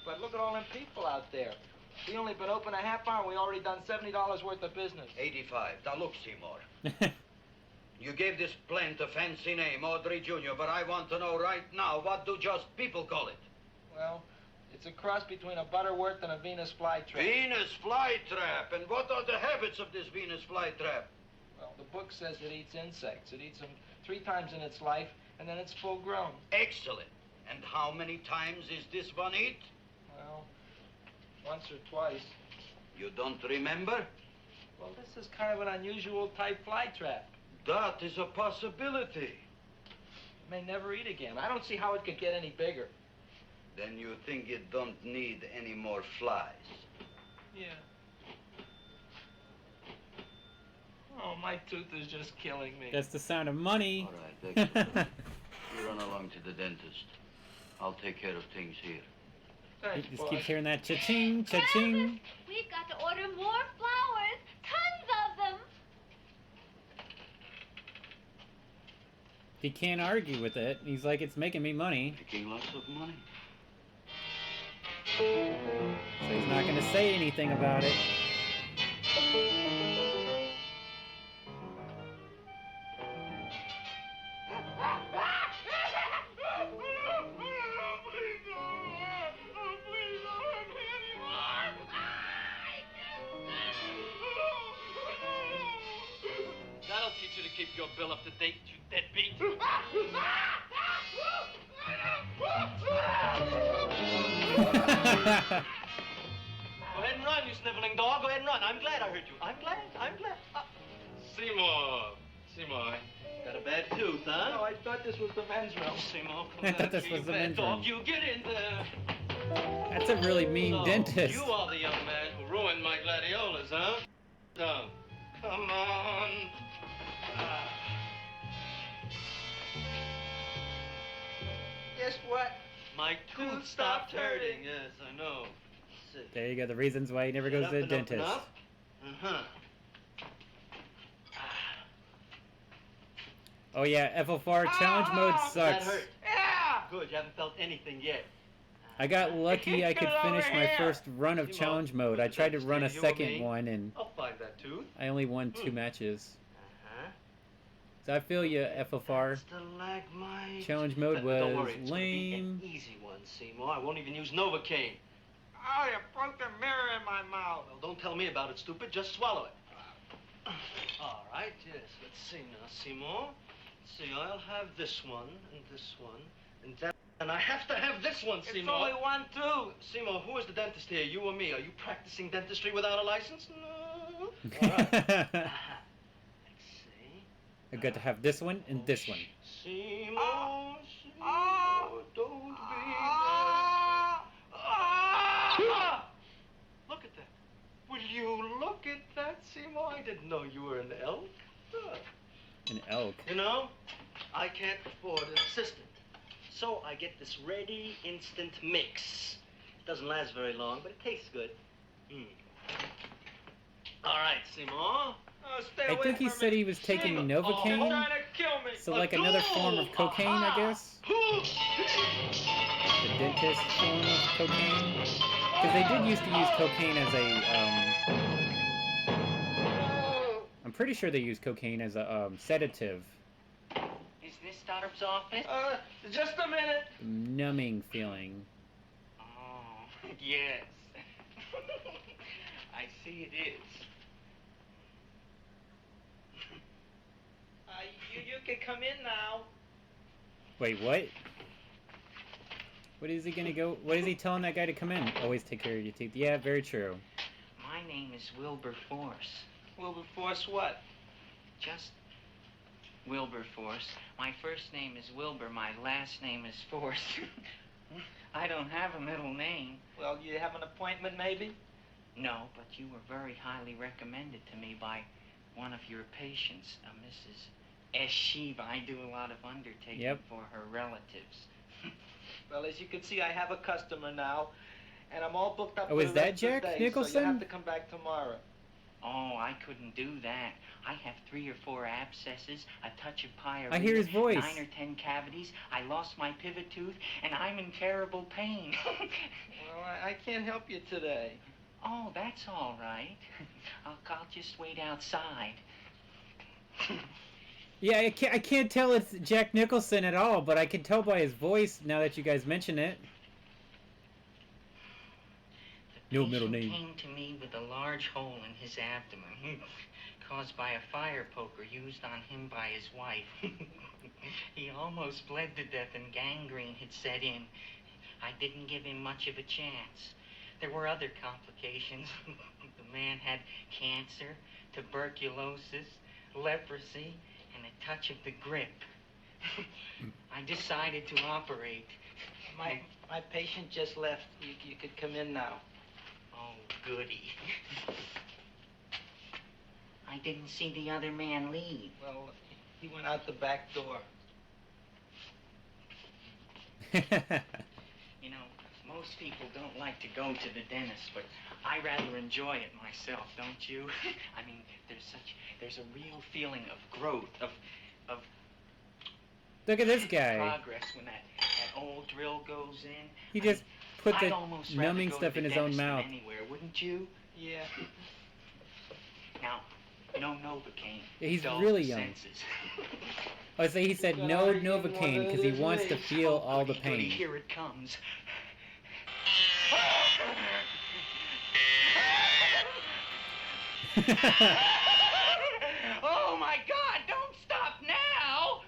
But look at all them people out there. We only been open a half hour. We already done $70 worth of business. 85. Now look, Seymour. You gave this plant a fancy name, Audrey Jr., but I want to know right now, what do just people call it? Well, it's a cross between a Butterworth and a Venus flytrap. Venus flytrap. And what are the habits of this Venus flytrap? Well, the book says it eats insects. It eats them 3 times in its life, and then it's full grown. Excellent. And how many times is this one eat? Well, once or twice. You don't remember? Well, this is kind of an unusual type flytrap. That is a possibility. It may never eat again. I don't see how it could get any bigger. Then you think it don't need any more flies? Yeah. Oh, my tooth is just killing me. That's the sound of money. All right, excellent. You run along to the dentist. I'll take care of things here. Thanks, Just boy. keeps hearing that cha-ching, cha-ching. We've got to order more flowers. Tons of them. He can't argue with it. He's like, it's making me money. Making lots of money. So he's not going to say anything about it. That'll teach you to keep your bill up to date, you deadbeat. Go ahead and run, you sniveling dog. Go ahead and run. I'm glad I heard you. I'm glad. Seymour, got a bad tooth, huh? No, I thought this was the men's room. Seymour, I thought this was the men's room. You get in there. That's a really mean So, dentist. You are the young man who ruined my gladiolas, huh? No. Come on. Guess what? My tooth stopped hurting. Yes, I know. Sit. There you go, the reasons why he never goes Up to the and up and dentist. up. Uh-huh. Oh yeah, FFR challenge mode That sucks. hurt. Yeah! Good, you haven't felt anything yet. I got lucky I could Get over finish my here. first run of Seymour, challenge mode. I tried to run a you and me. second one and I'll find that tooth. I only won 2 matches. Uh-huh. So I feel you, FFR. Stalagmite. Challenge mode Don't was worry, it's gonna be lame. an easy one, Seymour. I won't even use Novocaine. Oh, you broke the mirror in my mouth. Well, don't tell me about it, stupid. Just swallow it. All right, yes. Let's see now, Seymour. Let's see, I'll have this one, and then I have to have this one, Seymour. It's only one, too. Seymour, who is the dentist here, you or me? Are you practicing dentistry without a license? No. All right. Let's see. I got to have this one and this one. Seymour, don't be Look at that. Will you look at that, Seymour? I didn't know you were an elk. An elk. You know, I can't afford an assistant. So I get this ready instant mix. It doesn't last very long, but it tastes good. All right, Seymour. I think he said he was taking Novocaine. Trying to kill me. So like another form of cocaine, I guess? The dentist form of cocaine? Because they did used to use cocaine as a, I'm pretty sure they used cocaine as a sedative. Is this Stoddard's office? Just a minute. Numbing feeling. Oh, yes. I see it is. You can come in now. Wait, what? What is he gonna go? What is he telling that guy to come in? Always take care of your teeth. Yeah, very true. My name is Wilberforce. Wilberforce what? Just Wilberforce. My first name is Wilbur. My last name is Force. I don't have a middle name. Well, you have an appointment, maybe? No, but you were very highly recommended to me by one of your patients, Mrs. S. Shiva. I do a lot of undertaking for her relatives. Well, as you can see, I have a customer now, and I'm all booked up. Oh, is that Jack Nicholson? So you have to come back tomorrow. Oh, I couldn't do that. I have 3 or 4 abscesses, a touch of pyorrhea, I hear his voice. 9 or 10 cavities. I lost my pivot tooth, and I'm in terrible pain. Well, I can't help you today. Oh, that's all right. I'll just wait outside. Yeah, I can't tell it's Jack Nicholson at all, but I can tell by his voice now that you guys mention it. No middle name. He came to me with a large hole in his abdomen, caused by a fire poker used on him by his wife. He almost bled to death and gangrene had set in. I didn't give him much of a chance. There were other complications. The man had cancer, tuberculosis, leprosy, and a touch of the grip. I decided to operate. My patient just left. You could come in now. Oh, goody. I didn't see the other man leave. Well, he went out the back door. You know, most people don't like to go to the dentist, but I rather enjoy it myself, don't you? I mean, there's a real feeling of growth, of Look at this guy. progress when that old drill goes in. He just put I'd the almost rather numbing go to stuff the in his own dentist than mouth. Anywhere, wouldn't you? Yeah. Now, no Novocaine. He's Dull really young. senses. Oh, so he said no Novocaine because he wants to feel all the Goody, pain. here it comes. Oh my God! Don't stop now!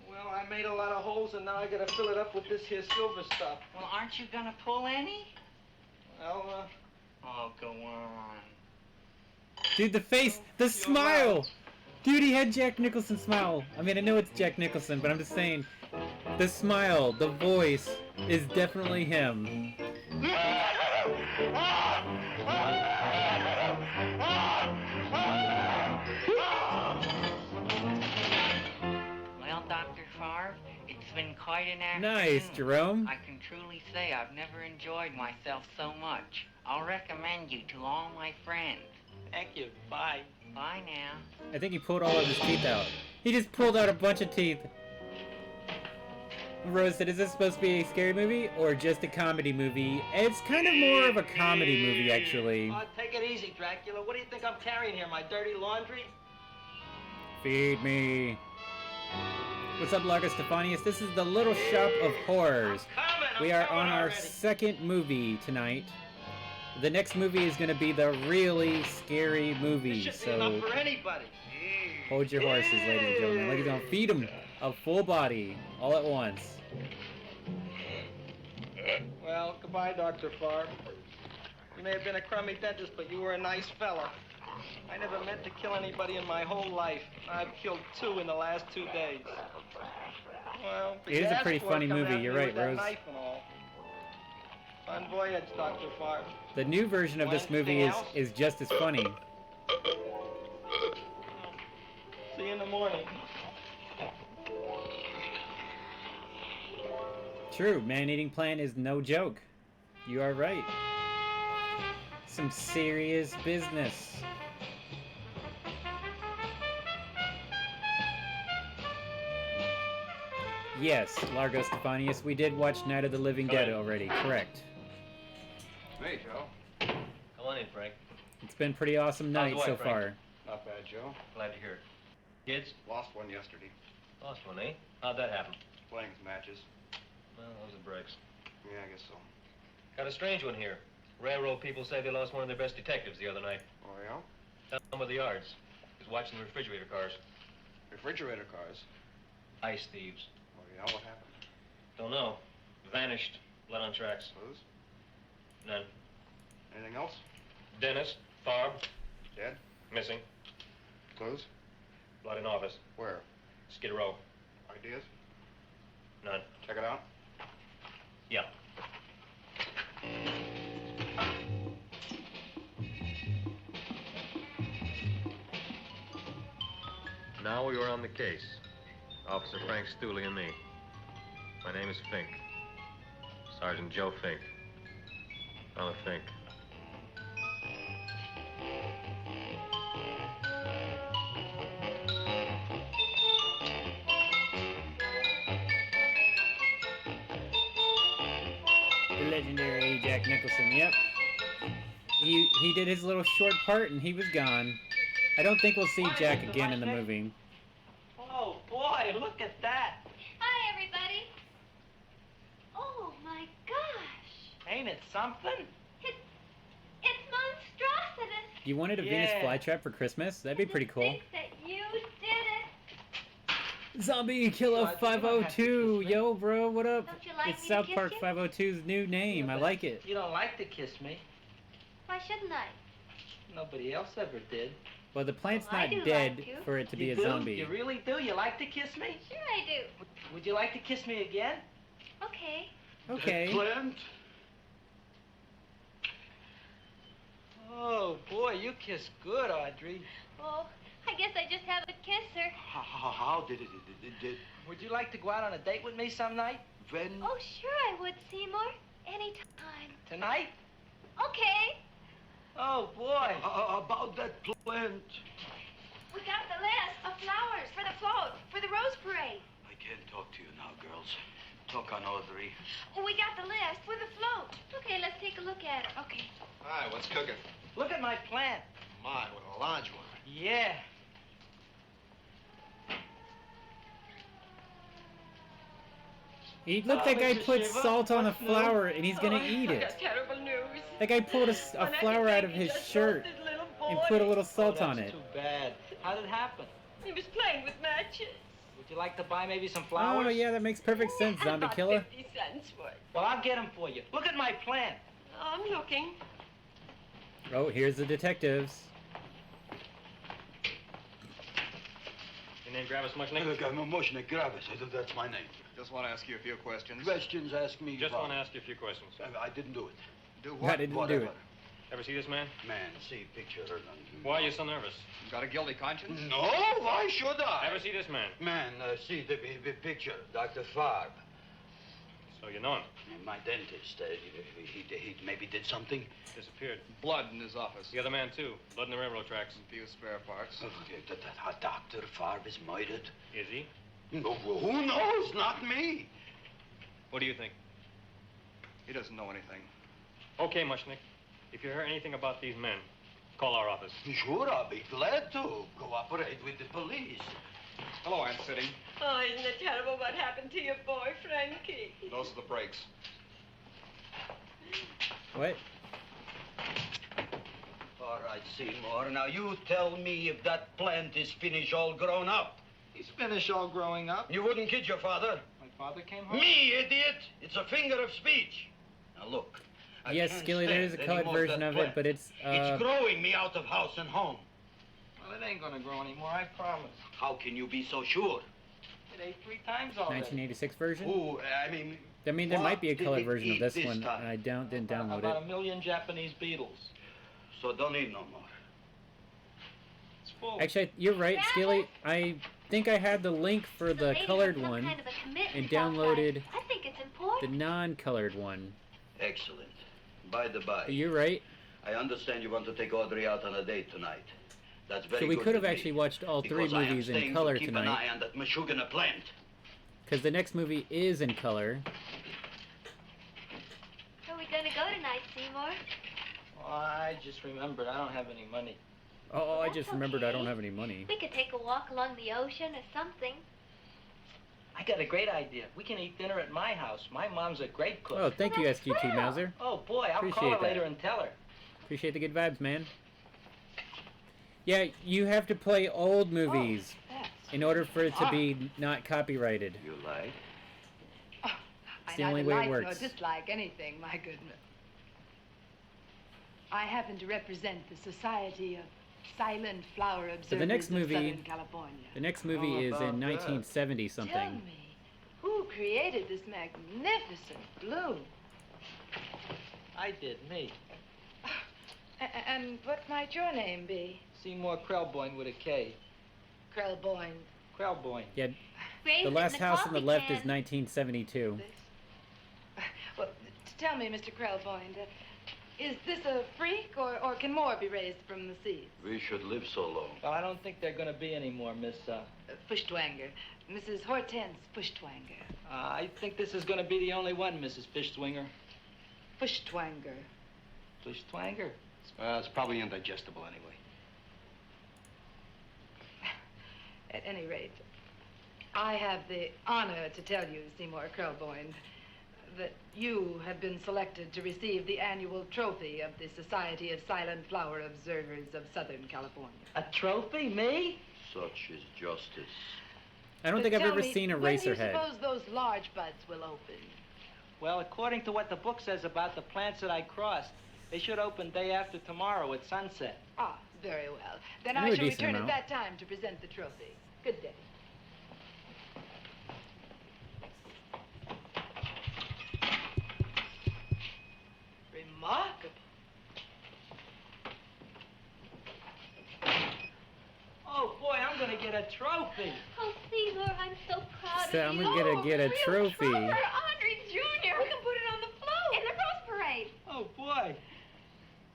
Well, I made a lot of holes, and now I gotta fill it up with this here silver stuff. Well, aren't you gonna pull any? Well, Oh, go on. Dude, the face, the smile! Dude, he had Jack Nicholson smile. I mean, I know it's Jack Nicholson, but I'm just saying, the smile, the voice is definitely him. Well, Dr. Favre, it's been quite an afternoon. Nice, Jerome. I can truly say I've never enjoyed myself so much. I'll recommend you to all my friends. Thank you. Bye. Bye now. I think he pulled all of his teeth out. He just pulled out a bunch of teeth. Rose said, is this supposed to be a scary movie or just a comedy movie? It's kind of more of a comedy movie, actually. Oh, take it easy, Dracula. What do you think I'm carrying here, my dirty laundry? Feed me. What's up, Largo Stephanius? This is the Little Shop of Horrors. We are on our second movie tonight. The next movie is going to be the really scary movie, so for anybody. hold your horses, ladies and gentlemen. Like he's going to feed them a full body all at once. Well, goodbye, Dr. Farb. You may have been a crummy dentist, but you were a nice fella. I never meant to kill anybody in my whole life. I've killed 2 in the last 2 days. Well, but It is a pretty funny movie. You're right, Rose. Fun voyage, Dr. Farb. The new version of this movie is just as funny. See you in the morning. True, man-eating plant is no joke. You are right. Some serious business. Yes, Largo Stephanius, we did watch Night of the Living Dead already, correct. Hey, Joe. Come on in, Frank. It's been a pretty awesome night How's the so wife, Frank? far. Not bad, Joe. Glad to hear it. Kids? Lost one yesterday. Lost one, eh? How'd that happen? Playing matches. Well, those are breaks. Yeah, I guess so. Got a strange one here. Railroad people say they lost one of their best detectives the other night. Oh, yeah? Down by the yards. He was watching the refrigerator cars. Refrigerator cars? Ice thieves. Oh, yeah? What happened? Don't know. Vanished. Blood on tracks. Clues? None. Anything else? Dennis. Farb. Dead? Missing. Clues? Blood in office. Where? Skid Row. Ideas? None. Check it out. Yeah. Now we are on the case. Officer Frank Towelie and me. My name is Fink. Sergeant Joe Fink. Fella Fink. The legendary Jack Nicholson, yep. He did his little short part and he was gone. I don't think we'll see Jack again in the movie. Oh, boy, look at that. Hi, everybody. Oh, my gosh. Ain't it something? It's monstrosity. You wanted a Venus flytrap for Christmas? That'd be pretty cool. Think that you did it. Zombie Killer 502. Yo, bro, what up? Don't you like It's me to South kiss Park you? 502's new name. I like it. You don't like to kiss me. Why shouldn't I? Nobody else ever did. Well, the plant's Well, I not do dead like you. for it to be You a do? zombie. You really do? You like to kiss me? Sure I do. Would you like to kiss me again? Okay. Okay. Clint? Oh, boy, you kiss good, Audrey. Well, I guess I just have a kisser. How did it? Would you like to go out on a date with me some night? When? Oh, sure I would, Seymour. Anytime. Tonight? Okay. Oh, boy. About that plant. We got the list of flowers for the float, for the Rose Parade. I can't talk to you now, girls. Talk on Audrey. We got the list for the float. Okay, let's take a look at it. Okay. Hi, what's cooking? Look at my plant. My, what a large one. Yeah. He looked that guy put salt on a flower and he's gonna eat it. Terrible news. That guy pulled a flower out of his shirt and put a little salt on it. Too bad. How did it happen? He was playing with matches. Would you like to buy maybe some flowers? Oh yeah, that makes perfect sense, Zombie Killer. 50 cents worth. Well, I'll get them for you. Look at my plant. I'm looking. Oh, here's the detectives. Your name Gravis much, Nick? Look, I'm Moshnik Gravis. That's my name. Just want to ask you a few questions. Questions, ask me. Just about- want to ask you a few questions. I didn't do it. Do I what? didn't do Whatever. it. Ever see this man? Man, see picture. Why are you so nervous? Got a guilty conscience? No, why should I? Ever see this man? Man, see the picture. Dr. Farb. So you know him. My dentist. He maybe did something. Disappeared. Blood in his office. The other man, too. Blood in the railroad tracks. A few spare parts. Dr. Farb is murdered. Is he? No, who knows? Not me. What do you think? He doesn't know anything. Okay, Mushnick. If you hear anything about these men, call our office. Sure, I'll be glad to cooperate with the police. Hello, Aunt City. Oh, isn't it terrible what happened to your boy, Frankie? Those are the brakes. What? All right, Seymour. Now you tell me if that plant is finished all grown up. He's finished all growing up. You wouldn't kid your father. My father came home. Me, idiot! It's a figure of speech. Now look. I Yes, can't Skilly, there is a stand colored any more version that of plant. it, but it's It's growing me out of house and home. Well, it ain't gonna grow anymore, I promise. How can you be so sure? It ate 3 times already. 1986 version. Ooh, I mean, there might be a what colored did it version of eat this this one. time? I didn't download About it. 1 million Japanese beetles. So don't eat no more. It's full. Actually, you're right, Skilly. I think I had the link for the colored one Kind of a commitment and outside. downloaded I think it's the important. non-colored one. Excellent. By the by, You're right. I understand you want to take Audrey out on a date tonight. That's very So we good could have with me, actually watched all 3 because I am movies in staying color to keep tonight. an eye on that Meshuggah plant. Because the next movie is in color. Where are we gonna go tonight, Seymour? Oh, I just remembered I don't have any money. Oh, I just remembered I don't have any money. We could take a walk along the ocean or something. I got a great idea. We can eat dinner at my house. My mom's a great cook. Oh, thank you, SGT Mauser. Oh, boy, I'll call Appreciate her that. later and tell her. Appreciate the good vibes, man. Yeah, you have to play old movies in order for it to be not copyrighted. You like? It's the only way it works. I don't dislike anything, my goodness. I happen to represent the Society of Silent Flower Observers So the next of movie, Southern California. the next movie is in 1970 Tell something. me, who created this magnificent bloom? I did, me. And what might your name be? Seymour Krelboyne with a K. Krelboyne. Krelboyne. Yeah, Raised the in last the house on the coffee left can. is 1972. Well, tell me, Mr. Krelboyne, is this a freak, or can more be raised from the seeds? We should live so long. Well, I don't think they're going to be any more, Miss, Fuschtwanger. Mrs. Hortense Fuschtwanger. I think this is going to be the only one, Mrs. Fishswinger. Fuschtwanger. Fuschtwanger? It's probably indigestible anyway. At any rate, I have the honor to tell you, Seymour Krelboyne, that you have been selected to receive the annual trophy of the Society of Silent Flower Observers of Southern California. A trophy? Me? Such is justice. I don't think I've ever seen a When do you Racerhead. suppose those large buds will open? Well, according to what the book says about the plants that I crossed, they should open day after tomorrow at sunset. Ah, very well. Then I I knew a shall decent return amount. at that time to present the trophy. Good day. Remarkable. Oh, boy, I'm going to get a trophy. Oh, Seymour, I'm so proud So of I'm you. gonna get a trophy. For Audrey Jr. We can put it on the float in the Rose Parade. Oh, boy.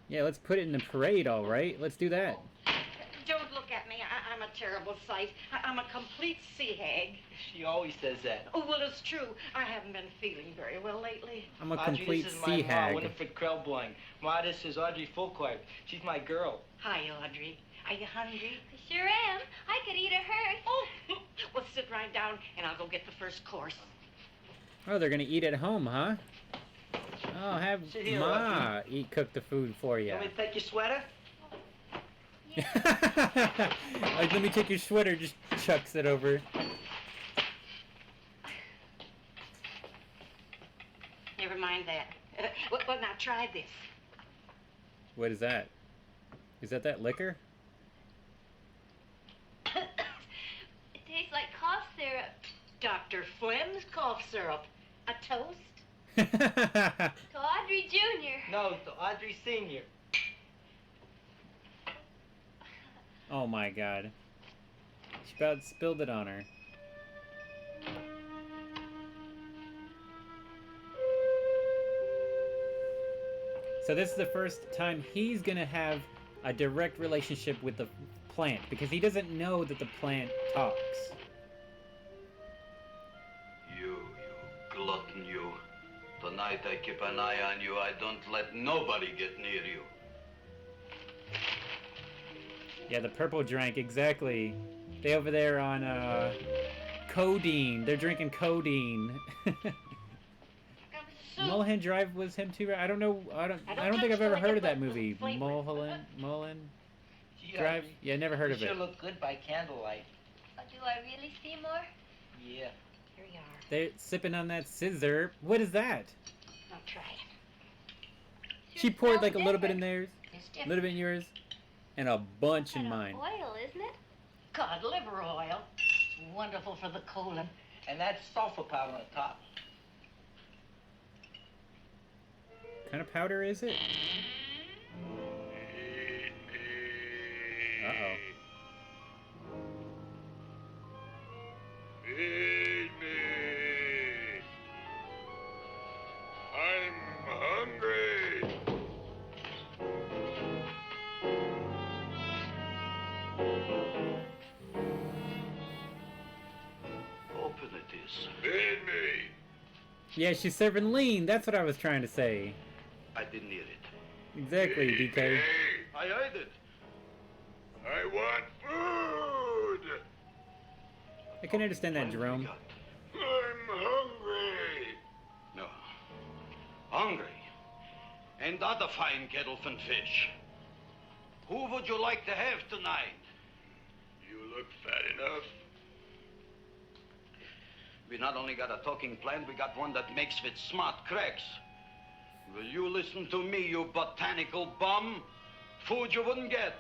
Yeah, let's put it in the parade, all right. Let's do that. Don't look at me. I'm a terrible sight. I'm a complete sea hag. She always says that. Oh, well, it's true. I haven't been feeling very well lately. I'm a Audrey, complete this is sea my hag. Ma, Winifred Krelboyne. Ma, this is Audrey Fulcourt. She's my girl. Hi, Audrey. Are you hungry? I sure am. I could eat a hearse. Oh, well, sit right down, and I'll go get the first course. Oh, they're gonna eat at home, huh? Oh, have Sit here, Ma cook the food for you. Want me to take your sweater? Like, let me take your sweater. Just chucks it over. Never mind that. Well, now try this. What is that? Is that liquor? It tastes like cough syrup. Dr. Flynn's cough syrup. A toast? To Audrey Jr. No, to Audrey Sr. Oh my God. She about spilled it on her. So this is the first time he's gonna have a direct relationship with the plant because he doesn't know that the plant talks. You glutton, you. Tonight I keep an eye on you. I don't let nobody get near you. Yeah, the purple drank, exactly. They over there on Codeine. They're drinking codeine. Mulholland Drive was him too. I don't know. I don't think I've ever heard of that movie. Mulholland Drive. Yeah, never heard of it. Sure look good by candlelight. Oh, do I really, Seymour? Yeah. Here you are. They're sipping on that scissor. What is that? I'll try it. She poured like a little bit in theirs, a little bit in yours, and a bunch in mine. Oil, isn't it? Cod liver oil. It's wonderful for the colon. And that's sulfur powder on the top. What kind of powder is it? Uh-oh. Feed me. I'm hungry. Open it is. Feed me. Yeah, she's serving lean. That's what I was trying to say. I didn't eat it. Exactly, DK. I ate it. I want food. I can understand that, Jerome. I'm hungry. No. Hungry? Ain't that a fine kettle of fish? Who would you like to have tonight? You look fat enough. We not only got a talking plant, we got one that makes with smart cracks. Will you listen to me, you botanical bum? Food you wouldn't get.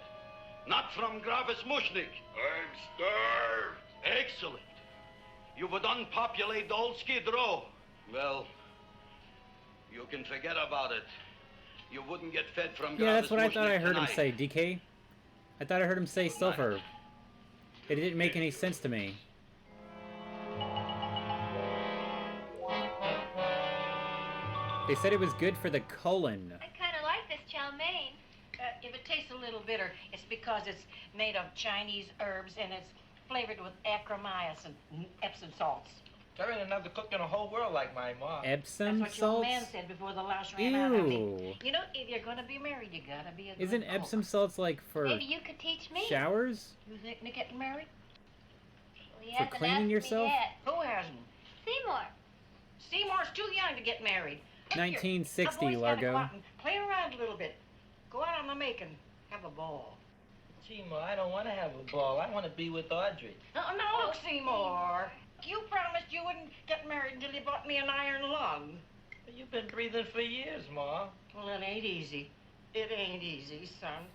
Not from Gravis Mushnik. I'm starved. Excellent. You would unpopulate the old Skid Row. Well, you can forget about it. You wouldn't get fed from Gravis Yeah, that's what I Mushnik thought I heard him tonight. say, DK. I thought I heard him say sulfur. It didn't make any sense to me. They said it was good for the colon. I kind of like this chow mein. If it tastes a little bitter, it's because it's made of Chinese herbs and it's flavored with acromyas and Epsom salts. There ain't another cook in the whole world like my mom. Epsom That's what your old salts? man said before the louse ran out of me. Ew. You know, if you're gonna be married, you gotta be a good Isn't cook. Epsom salts like for Maybe you could teach me. showers? You think Nick getting married? Well, he For hasn't cleaning asked me yourself? yet. Who hasn't? Seymour. Seymour's too young to get married. Look here, 1960, the boys gotta Largo. go out and play around a little bit. Go out on the make and have a ball. Seymour, I don't want to have a ball. I want to be with Audrey. No, Seymour. You promised you wouldn't get married until you bought me an iron lung. You've been breathing for years, Ma. Well, it ain't easy. It ain't easy, son.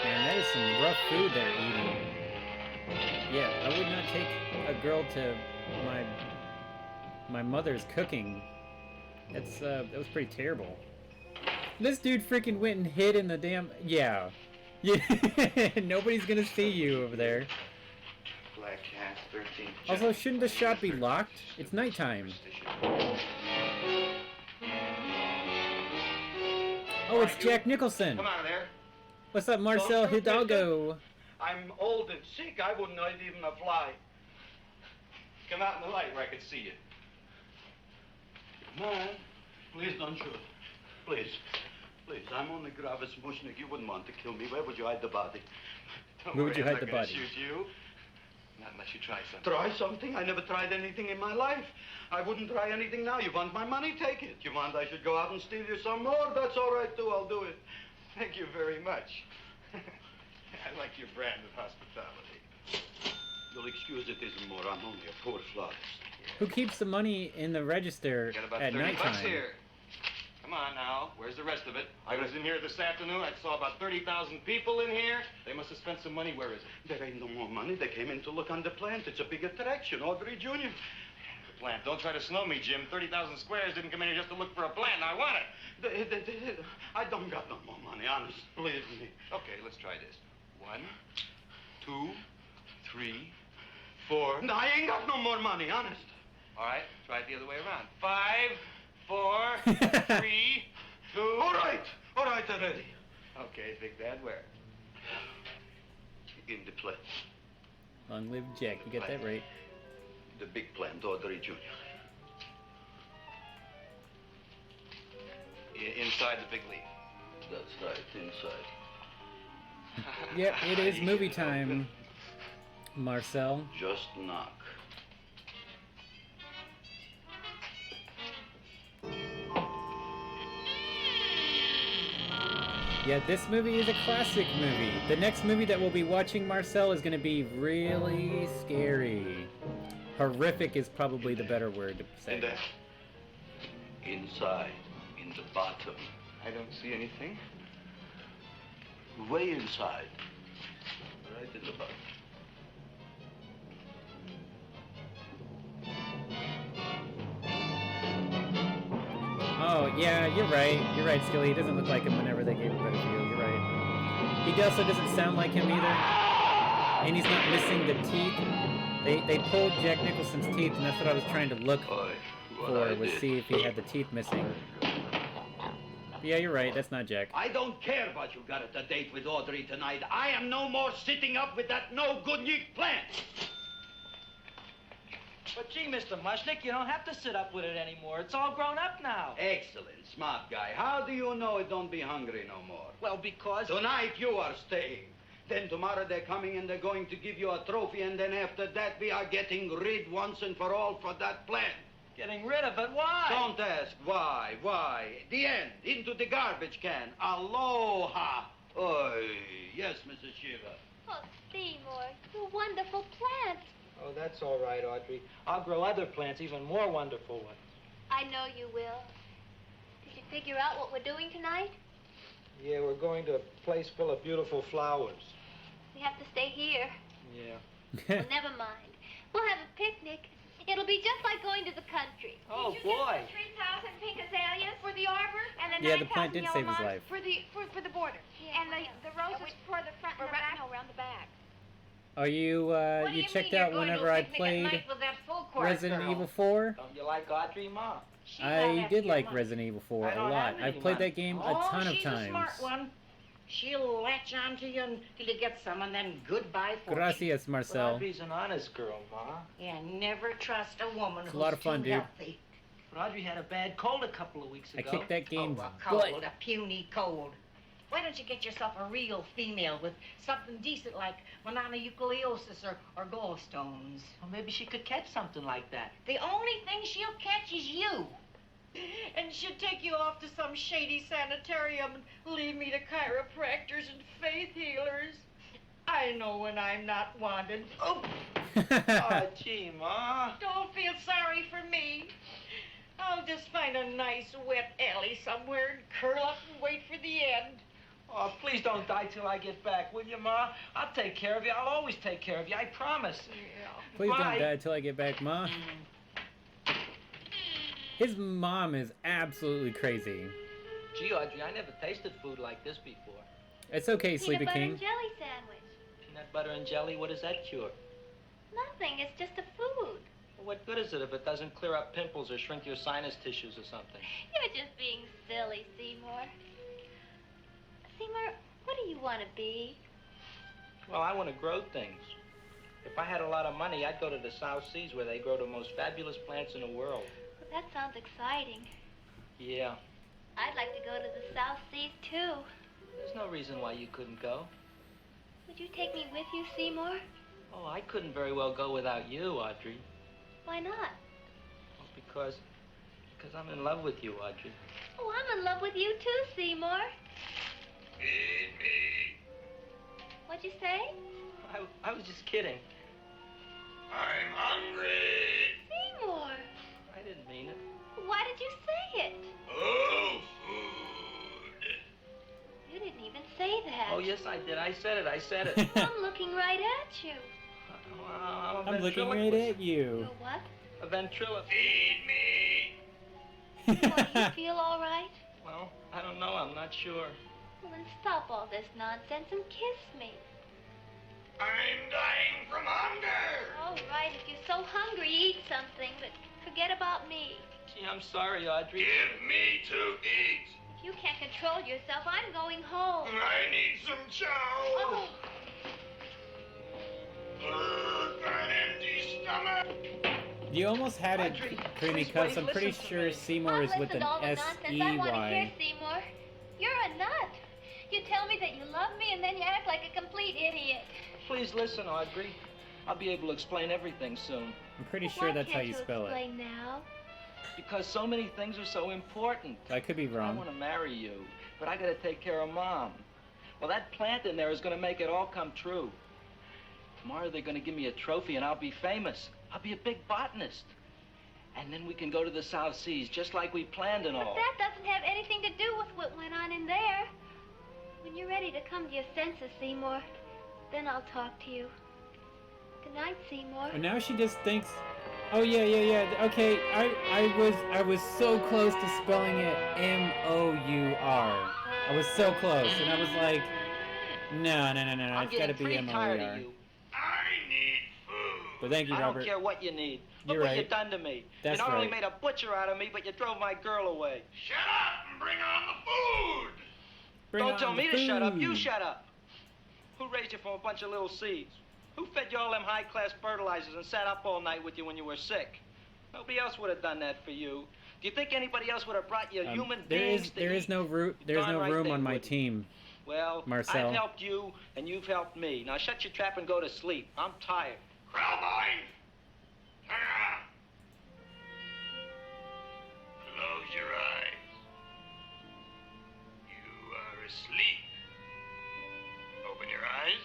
Man, that is some rough food they're eating. Yeah, I would not take a girl to my mother's cooking. That's that was pretty terrible. This dude freaking went and hid in the damn yeah. Nobody's gonna see you over there. Black Cat, 13. Also, shouldn't the shop be locked? It's nighttime. Oh, it's Jack Nicholson. Come out of there. What's up, Marcel Don't shoot, Hidalgo? I'm old and sick. I wouldn't eat even a fly. Come out in the light where I can see you. Come on. Please don't shoot. Please. Please, I'm only Gravis Mushnik. You wouldn't want to kill me. Where would you hide the body? Where would you hide the body? Shoot you. Not unless you try something. Try something? I never tried anything in my life. I wouldn't try anything now. You want my money? Take it. You want I should go out and steal you some more? That's all right, too. I'll do it. Thank you very much. I like your brand of hospitality. You'll excuse it isn't more. I'm only a poor florist. Who keeps the money in the register Got about at 30 bucks nighttime? here. Come on now. Where's the rest of it? I was in here this afternoon. I saw about 30,000 people in here. They must have spent some money. Where is it? There ain't no more money. They came in to look on the plant. It's a big attraction. Audrey Jr. The plant. Don't try to snow me, Jim. 30,000 squares didn't come in here just to look for a plant. I want it. I don't got no more money, honest. Believe me. Okay, let's try this. 1, 2, 3, 4. No, I ain't got no more money, honest. All right, try it the other way around. 5, 4, 3, 2. All right already. Okay, Big Dad, where? In the plant. Long live Jack. You got that right. The big plant, Audrey Jr. Inside the big leaf. That's right, inside. Yep, it is movie time, Marcel. Just knock. Yeah, this movie is a classic movie. The next movie that we'll be watching, Marcel, is going to be really scary. Horrific is probably the better word to say. In there. Inside, in the bottom. I don't see anything. Way inside. Right in the bottom. Oh, yeah, you're right. You're right, Skilly. He doesn't look like him whenever they gave a better view. You're right. He also doesn't sound like him either. And he's not missing the teeth. They pulled Jack Nicholson's teeth, and that's what I was trying to look for, was see if he had the teeth missing. Yeah, you're right. That's not Jack. I don't care what you got at the date with Audrey tonight. I am no more sitting up with that no-good Nick plant. But gee, Mr. Mushnick, you don't have to sit up with it anymore. It's all grown up now. Excellent, smart guy. How do you know it don't be hungry no more? Well, because... Tonight you are staying. Then tomorrow they're coming and they're going to give you a trophy, and then after that we are getting rid once and for all for that plant. Getting rid of it? Why? Don't ask why. The end. Into the garbage can. Aloha. Oy. Yes, Mrs. Shiva. Oh, Seymour, you wonderful plant. Oh, that's all right, Audrey. I'll grow other plants, even more wonderful ones. I know you will. Did you figure out what we're doing tonight? Yeah, we're going to a place full of beautiful flowers. We have to stay here. Yeah. Well, never mind. We'll have a picnic. It'll be just like going to the country. Oh, Did you boy. get the 3,000 pink azaleas for the arbor? And the Yeah, the 9,000 plant did yellow save his moss life. For the border. Yeah, and the roses for the front and the back? No, around the back. Are you, What do you you checked mean out you're going whenever to a I picnic at played night with that full court Resident girl? Evil 4? Don't you like Audrey, Ma? I did like Resident Evil 4 a lot. I've played that game a ton of she's times. a smart one. She'll latch onto you until you get some, and then goodbye fortune. Gracias, But Marcel. Audrey's an honest girl, Ma. Yeah, never trust a woman It's who's a lot of fun, too dude. healthy. But Audrey had a bad cold a couple of weeks I ago. kicked that game A cold, butt. a puny cold. Why don't you get yourself a real female with something decent like mononucleosis or gallstones? Well, maybe she could catch something like that. The only thing she'll catch is you. And she'll take you off to some shady sanitarium and leave me to chiropractors and faith healers. I know when I'm not wanted. Oh, Oh, gee, Ma. don't feel sorry for me. I'll just find a nice wet alley somewhere and curl up and wait for the end. Oh, please don't die till I get back, will you, Ma? I'll take care of you. I'll always take care of you. I promise. Please Bye. don't die till I get back, Ma. His mom is absolutely crazy. Gee, Audrey, I never tasted food like this before. It's okay, Sleepy Peanut butter King. and jelly sandwich. Peanut butter and jelly, what does that cure? Nothing. It's just a food. Well, what good is it if it doesn't clear up pimples or shrink your sinus tissues or something? You're just being silly, Seymour. Seymour, what do you want to be? Well, I want to grow things. If I had a lot of money, I'd go to the South Seas where they grow the most fabulous plants in the world. Well, that sounds exciting. Yeah. I'd like to go to the South Seas, too. There's no reason why you couldn't go. Would you take me with you, Seymour? Oh, I couldn't very well go without you, Audrey. Why not? Well, because I'm in love with you, Audrey. Oh, I'm in love with you, too, Seymour. Feed me. What'd you say? I was just kidding. I'm hungry. Seymour, I didn't mean it. why did you say it? Oh, food. You didn't even say that. Oh, yes, I did. I said it. I'm looking right at you. I'm looking right at you. You what? A ventriloquist. Feed me. Well, do you feel all right? Well, I don't know. I'm not sure. Well, then stop all this nonsense and kiss me. I'm dying from hunger. All right, if you're so hungry, eat something, but forget about me. Gee, I'm sorry, Audrey. Give me to eat. If you can't control yourself, I'm going home. I need some chow. Oh, An empty stomach. You almost had it, Audrey, Creamy please Cuss. wait, I'm pretty listen to sure me. Seymour I'll is with listen an to all the nonsense I want to hear, S-E-Y. Seymour. You're a nut. You tell me that you love me and then you act like a complete idiot? Please listen, Audrey. I'll be able to explain everything soon. I'm pretty sure that's how you spell it. Why can't you explain now? Because so many things are so important. I could be I wrong. want to marry you, but I got to take care of Mom. Well, that plant in there is going to make it all come true. Tomorrow they're going to give me a trophy and I'll be famous. I'll be a big botanist. And then we can go to the South Seas just like we planned and all. But that doesn't have anything to do with what went on in there. When you're ready to come to your senses, Seymour, then I'll talk to you. Good night, Seymour. And now she just thinks, oh yeah. Okay, I was so close to spelling it M-O-U-R. I was so close, and I was like, no. It's got to be M-O-U-R. I need food. But thank you, I Robert. don't care what you need. Look You're what right. you've done to me. That's you not only right. made a butcher out of me, but you drove my girl away. Shut up and bring on the food. Don't tell me to shut up. You shut up. Who raised you from a bunch of little seeds? Who fed you all them high-class fertilizers and sat up all night with you when you were sick? Nobody else would have done that for you. Do you think anybody else would have brought you human beings? There is no room on my team. Well, Marcel. I've helped you, and you've helped me. Now shut your trap and go to sleep. I'm tired. Krabs, turn around. Close your eyes. You are asleep. Open your eyes.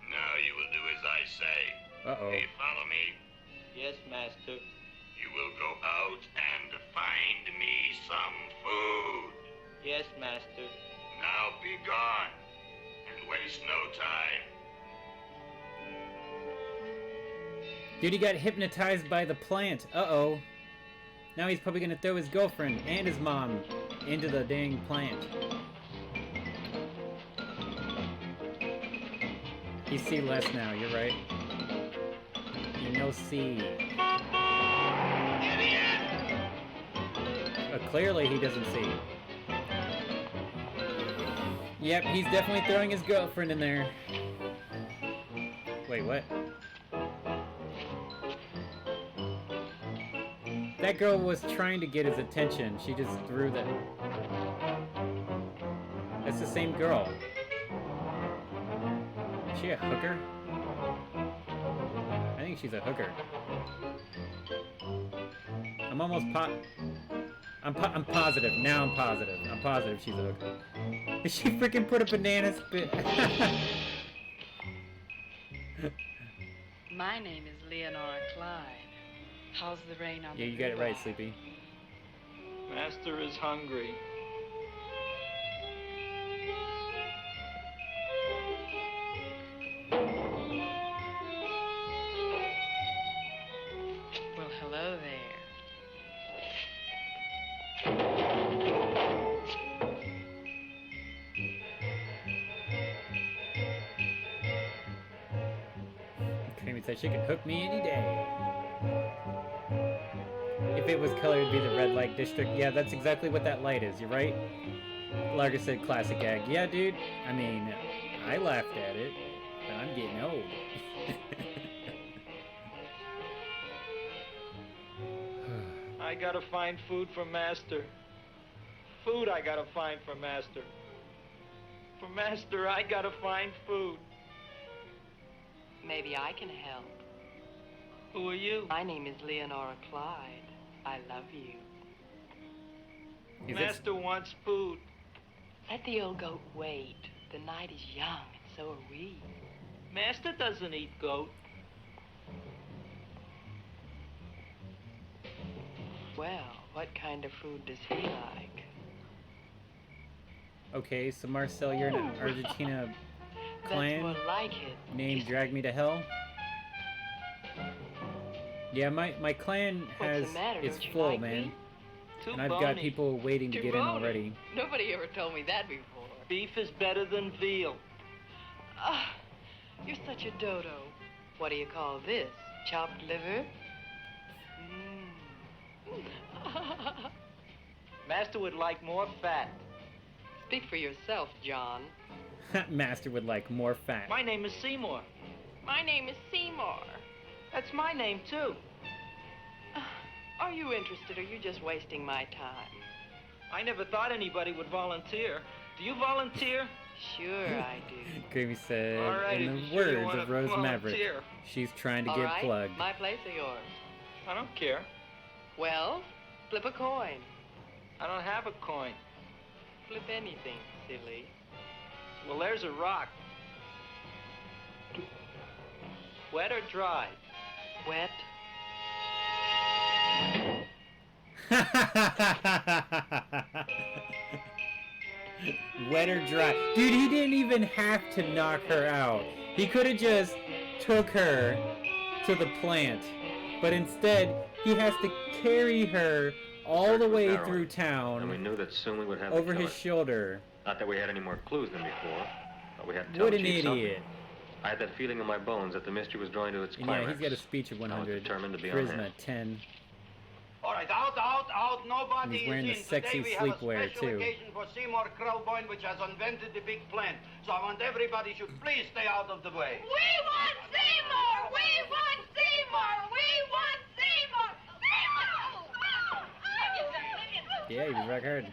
Now you will do as I say. Uh-oh. Do you follow me? Yes, Master. You will go out and find me some food. Yes, Master. Now be gone and waste no time. Dude, he got hypnotized by the plant. Uh-oh. Now he's probably gonna throw his girlfriend and his mom into the dang plant. You see less now, you're right. You no see. Clearly he doesn't see. Yep, he's definitely throwing his girlfriend in there. Wait, what? That girl was trying to get his attention. She just threw the... That's the same girl. Is she a hooker? I think she's a hooker. I'm almost I'm positive. Now I'm positive. I'm positive she's a hooker. She freaking put a banana spit. My name is Leonora Clyde. How's the rain on the Yeah, you got it right, Sleepy. Master is hungry. Well, hello there. Creamy said she could hook me any day. If it was colored, it'd be the red light district. Yeah, that's exactly what that light is. You're right. Larga said classic gag. Yeah, dude. I mean, I laughed at it, but I'm getting old. I gotta find food for Master. Food I gotta find for Master. For Master, I gotta find food. Maybe I can help. Who are you? My name is Leonora Clyde. I love you. Master wants food. Let the old goat wait. The night is young, and so are we. Master doesn't eat goat. Well, what kind of food does he like? Okay, so Marcel, you're in an Argentina clan That's more like it. named Drag Me to Hell. Yeah, my clan has What's the matter? it's Don't you full, like man. me? Too And I've got bony. people waiting to Too get in bony. already. Nobody ever told me that before. Beef is better than veal. Ah, you're such a dodo. What do you call this? Chopped liver? Master would like more fat. Speak for yourself, John. Master would like more fat. My name is Seymour. My name is Seymour. That's my name, too. Are you interested, or are you just wasting my time? I never thought anybody would volunteer. Do you volunteer? Sure I do. Gravy said, All right, in if the you sure you words wanna of Rose Maverick, volunteer. she's trying to All get right, plugged. my place or yours? I don't care. Well, flip a coin. I don't have a coin. Flip anything, silly. Well, there's a rock. Wet or dry? Wet. Wet or dry. Dude, he didn't even have to knock her out. He could have just took her to the plant. But instead, he has to carry her all the way through town. And we knew that soon we would have over the his killer. shoulder. Not that we had any more clues than before, but we had to tell What the an chief something. idiot. I had that feeling in my bones that the mystery was drawing to its And climax. yeah, he's got a speech of 100. determined to be on Charisma hand. 10. All right, out. Nobody He's wearing is the in. sexy Today we have a sleepwear, special too. occasion for Seymour Krabs, which has invented the big plant. So I want everybody should please stay out of the way. We want Seymour! We want Seymour! We want Seymour! Seymour! Yeah, he was rock hard.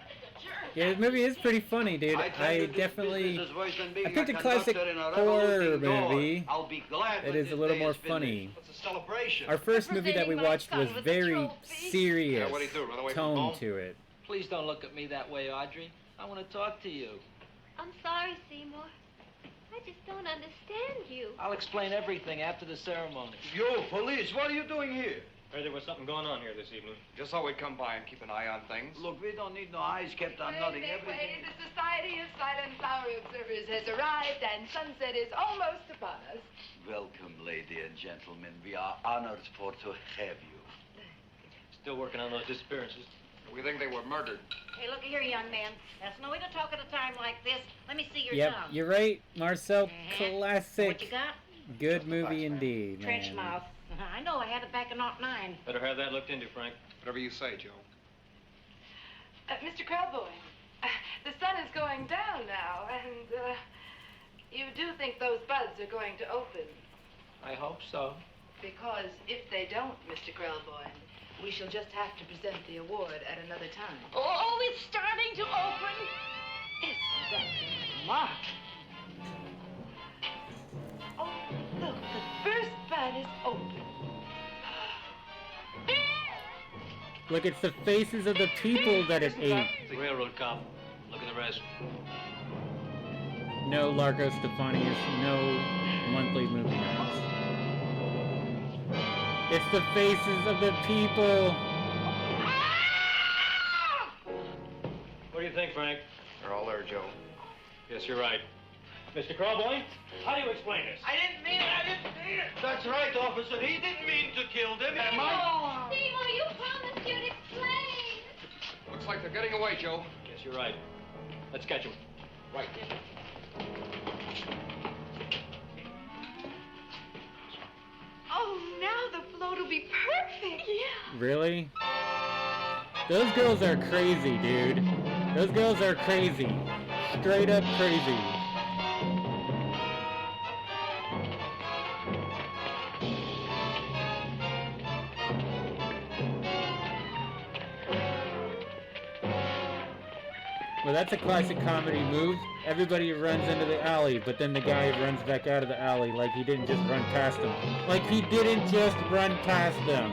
Yeah, this movie is pretty funny, dude. I definitely... I picked a classic horror movie that is a little more funny. It's a celebration. Our first movie that we watched was very serious Yeah, what'd he do, run away from tone home? to it. Please don't look at me that way, Audrey. I want to talk to you. I'm sorry, Seymour. I just don't understand you. I'll explain everything after the ceremony. You, police, what are you doing here? Heard there was something going on here this evening. Just thought we'd come by and keep an eye on things. Look, we don't need no eyes kept on nothing. Everything. The Society of Silent Flower Observers has arrived and sunset is almost upon us. Welcome, lady and gentlemen. We are honored for to have you. Still working on those disappearances. We think they were murdered. Hey, look here, young man. That's no way to talk at a time like this. Let me see your Yep, tongue. you're right, Marcel. What you Classic. got? Good movie indeed, Trench man. mouth. I know, I had it back in '09. Better have that looked into, Frank. Whatever you say, Joe. Mr. Krabs, the sun is going down now, and you do think those buds are going to open. I hope so. Because if they don't, Mr. Krabs, we shall just have to present the award at another time. Oh, it's starting to open. Isn't that smart? Oh, look, the first bud is open. Look, it's the faces of the people that it ate. The railroad cop. Look at the rest. No Largo Stefanius, no monthly movie nights. It's the faces of the people. What do you think, Frank? They're all there, Joe. Yes, you're right. Mr. Krabs, how do you explain this? I didn't mean it. That's right, officer. He didn't mean to kill them. Seymour, you promised you'd explain. Looks like they're getting away, Joe. Yes, you're right. Let's catch them. Right. Oh, now the float will be perfect. Yeah. Really? Those girls are crazy, dude. Those girls are crazy. Straight up crazy. Well, that's a classic comedy move. Everybody runs into the alley, but then the guy runs back out of the alley like he didn't just run past them. Like he didn't just run past them.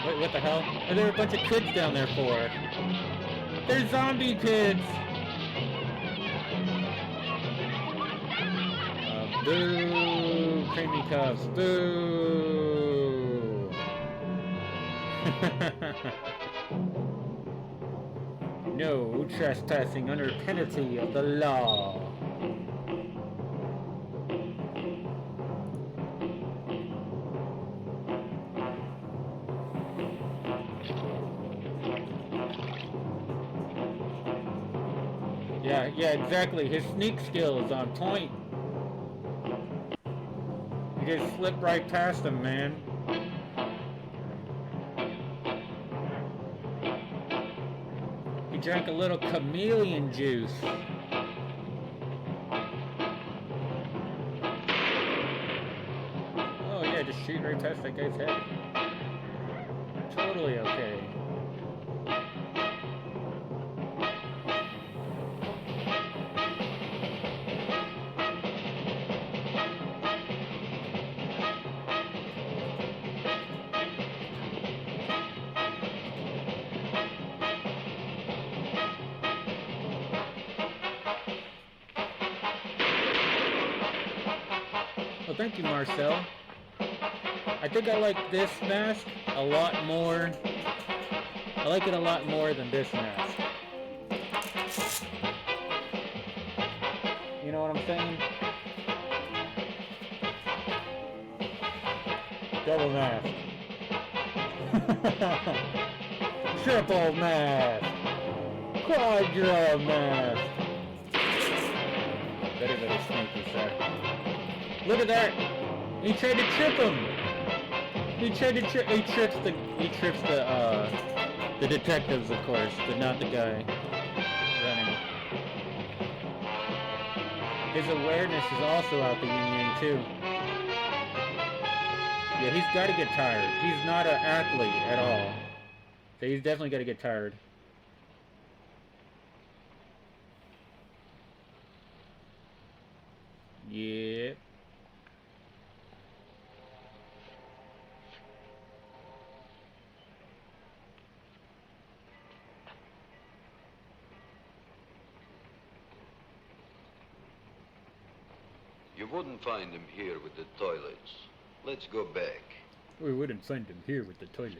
Wait, what the hell? Are there a bunch of kids down there for? They're zombie kids! Boo! Creamy cuffs, boo! No trespassing under penalty of the law. Yeah, exactly. His sneak skill is on point. You just slip right past him, man. He drank a little chameleon juice. Oh yeah, just shoot right past that guy's head. Totally okay. Well, thank you, Marcel. I think I like this mask a lot more. I like it a lot more than this mask. You know what I'm saying? Double mask. Triple mask. Quadra mask. Very, very sneaky, sir. Look at that! He tried to trip him! He trips the detectives, of course, but not the guy running. His awareness is also out the yin-yang, too. Yeah, he's got to get tired. He's not an athlete at all. So he's definitely got to get tired. Yep. You wouldn't find him here with the toilets. Let's go back. We wouldn't find him here with the toilets.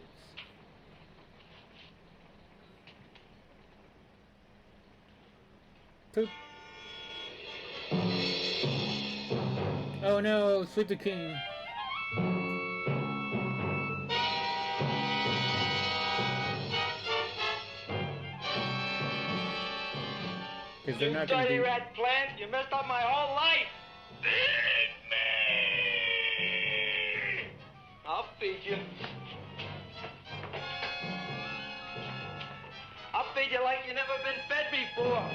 Poop. Oh no, Sleepy King. Because they're not going to dirty be... rat plant, you messed up my whole life! I'll feed you. I'll feed you like you've never been fed before.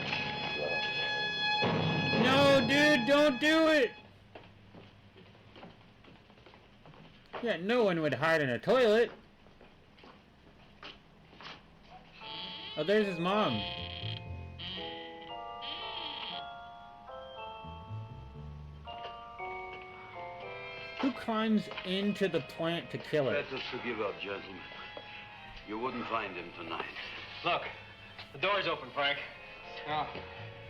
No, dude, don't do it! Yeah, no one would hide in a toilet. Oh, there's his mom. Who climbs into the plant to kill it? Better to give up, gentlemen. You wouldn't find him tonight. Look, the door's open, Frank. Oh.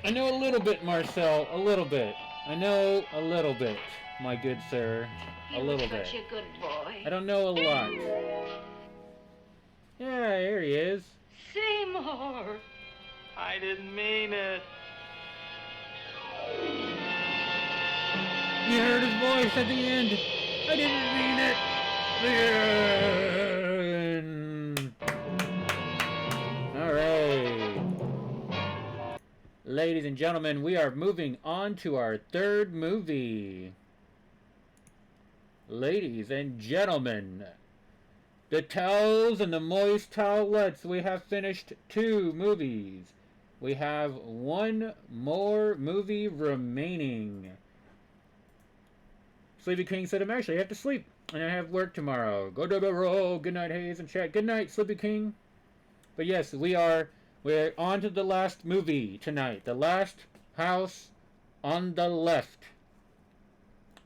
I know a little bit, Marcel. A little bit. I know a little bit, my good sir. A little bit. Such a good boy. I don't know a lot. Yeah, here he is. Seymour! I didn't mean it. You heard his voice at the end. I didn't mean it. The end. All right. Ladies and gentlemen, we are moving on to our third movie. Ladies and gentlemen, the towels and the moist towelettes. We have finished 2 movies. We have 1 more movie remaining. Sleepy King said, I'm actually have to sleep, and I have work tomorrow. Go to the road. Good night, Haze and chat. Good night, Sleepy King. But yes, we're on to the last movie tonight. The Last House on the Left.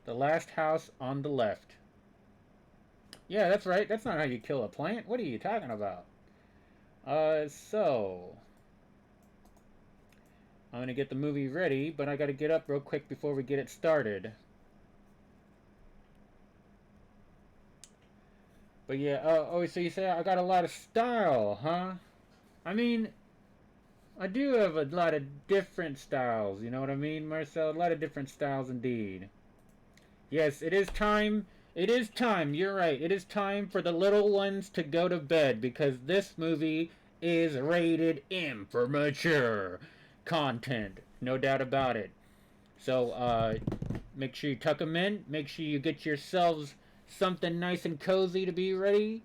The Last House on the Left. Yeah, that's right. That's not how you kill a plant. What are you talking about? So I'm going to get the movie ready, but I got to get up real quick before we get it started. But yeah, oh, so you say I got a lot of style, huh? I mean, I do have a lot of different styles, you know what I mean, Marcel? A lot of different styles indeed. Yes, it is time. It is time, you're right. It is time for the little ones to go to bed because this movie is rated M for mature content. No doubt about it. So, make sure you tuck them in. Make sure you get yourselves something nice and cozy to be ready.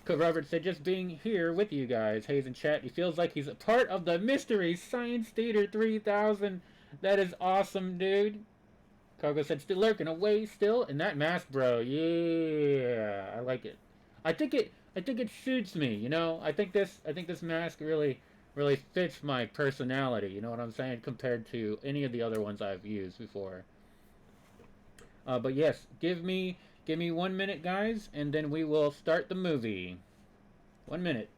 Because Robert said, just being here with you guys, Haze in chat, he feels like he's a part of the Mystery Science Theater 3000. That is awesome, dude. Cargo said, still lurking away still in that mask, bro. Yeah, I like it. I think it suits me, you know. I think this mask really fits my personality, you know what I'm saying, compared to any of the other ones I've used before. But yes, give me 1 minute, guys, and then we will start the movie. 1 minute.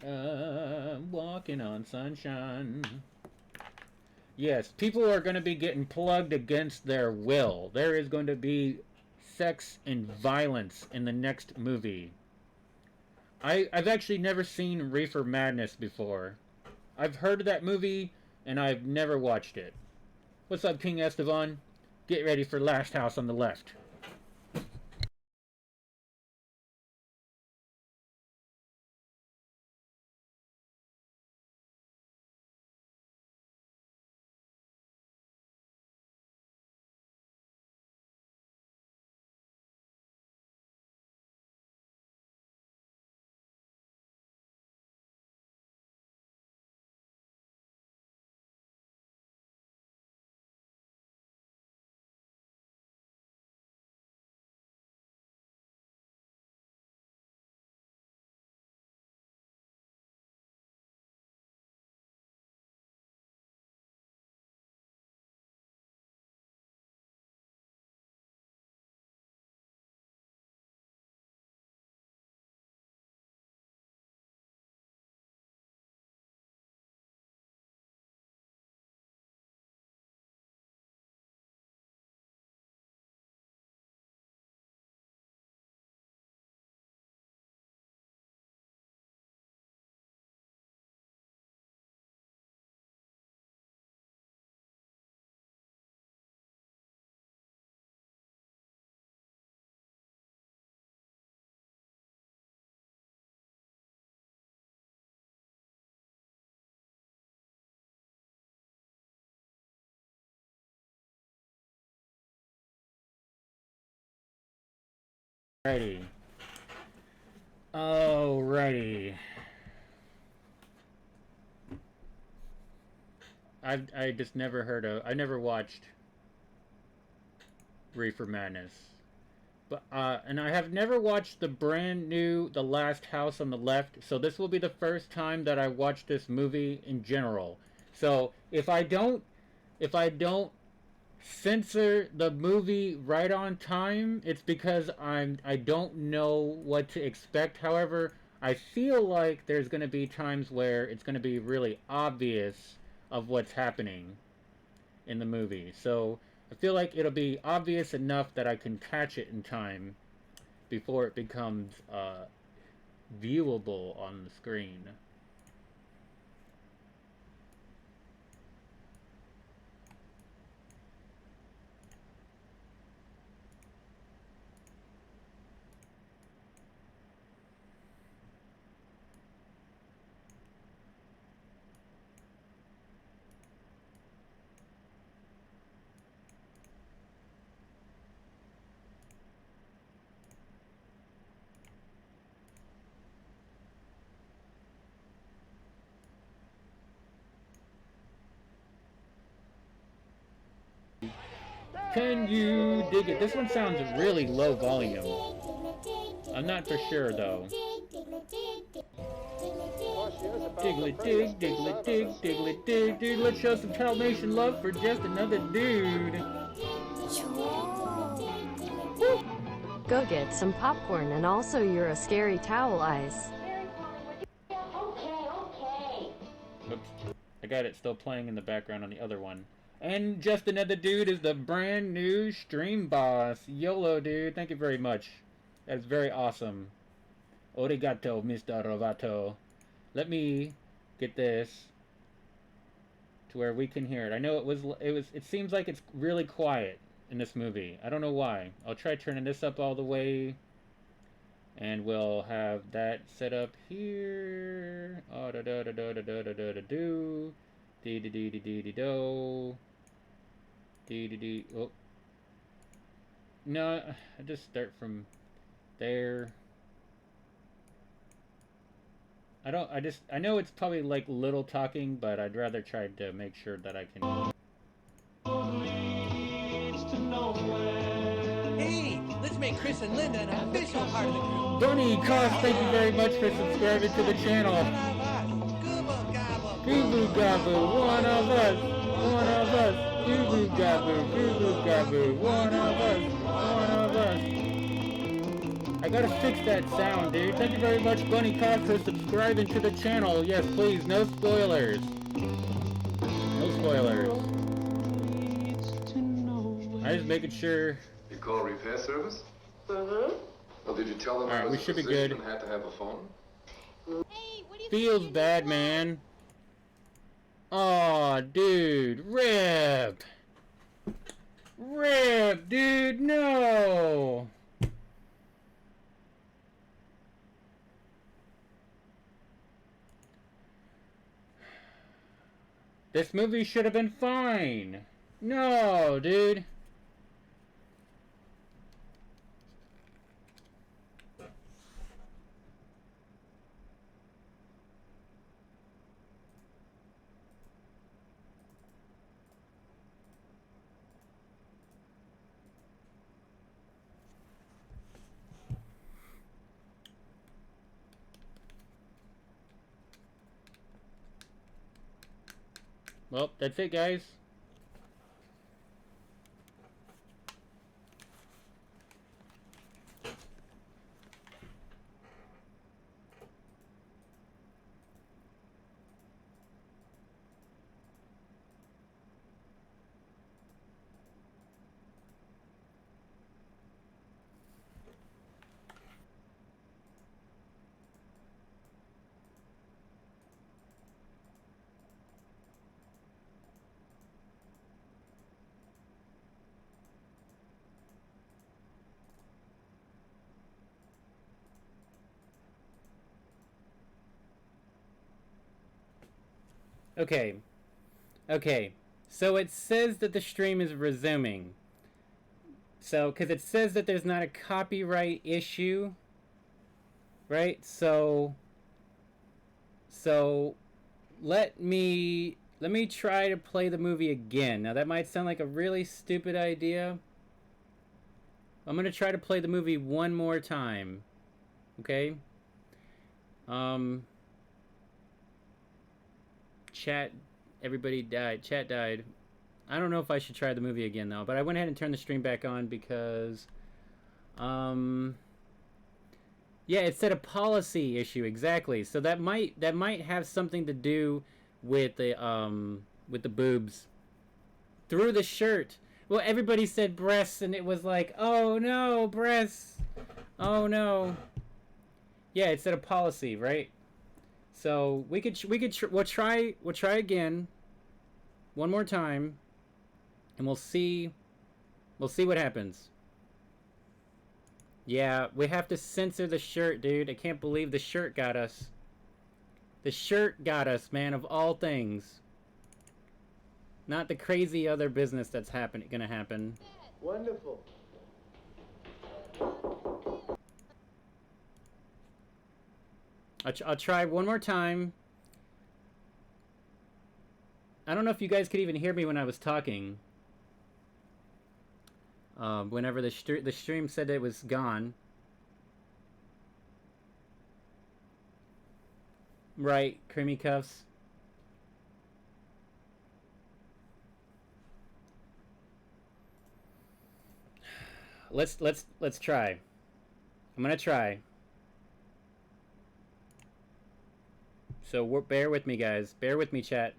I'm walking on sunshine. Yes, people are going to be getting plugged against their will. There is going to be sex and violence in the next movie. I've actually never seen Reefer Madness before. I've heard of that movie, and I've never watched it. What's up, King Esteban? Get ready for Last House on the Left. Alrighty. Alrighty. I just never heard of... I never watched Reefer Madness. But, and I have never watched the brand new The Last House on the Left, so this will be the first time that I watch this movie in general. So, if I don't censor the movie right on time, it's because I don't know what to expect. However, I feel like there's going to be times where it's going to be really obvious of what's happening in the movie. So I feel like it'll be obvious enough that I can catch it in time before it becomes viewable on the screen. Can you dig it? This one sounds really low volume. I'm not for sure though. Diggly dig, diggly dig, diggly dig, dude. Let's show some Dalmatian love for just another dude. Go get some popcorn and also you're a scary towel eyes. Oops. I got it still playing in the background on the other one. And just another dude is the brand new stream boss. YOLO, dude. Thank you very much. That's very awesome. Origato, Mr. Rovato. Let me get this to where we can hear it. I know it seems like it's really quiet in this movie. I don't know why. I'll try turning this up all the way. And we'll have that set up here. Oh, da da da da da da da da da do. Dee dee dee dee dee dee do. Dee dee dee. Oh. No, I just start from there. I know it's probably like little talking, but I'd rather try to make sure that I can. Hey, let's make Chris and Linda an official part of the group. Bunny Cost, thank you very much for subscribing to the channel. Goo Gaboo, one of us, one of us. Goo Gaboo, one of us, one of us. I gotta fix that sound, dude. Thank you very much, Bunny Cost, for subscribing to the channel. Yes, please, no spoilers. No spoilers. I was making sure. You call repair service? Mm-hmm. Well, did you tell them Alright, I was we a should be physician good. and had to have a phone? Feels bad, man. Aw, dude. Rip. Rip, dude. No. This movie should have been fine. No, dude. Well, that's it, guys. Okay. Okay. So it says that the stream is resuming. So, because it says that there's not a copyright issue. Right? So let me try to play the movie again. Now that might sound like a really stupid idea. I'm going to try to play the movie one more time. Okay? Chat, everybody died. Chat died. I don't know if I should try the movie again though, but I went ahead and turned the stream back on because yeah, it said a policy issue, exactly. So that might have something to do with the boobs through the shirt. Well, everybody said breasts and it was like, "Oh no, breasts." Oh no. Yeah, it said a policy, right? So we'll try again one more time and we'll see what happens. Yeah, we have to censor the shirt, dude. I can't believe the shirt got us. The shirt got us, man, of all things. Not the crazy other business that's gonna happen. Wonderful. I'll try one more time. I don't know if you guys could even hear me when I was talking. Whenever the stream said it was gone. Right, creamy cuffs. Let's try. I'm gonna try. So bear with me, guys. Bear with me, chat.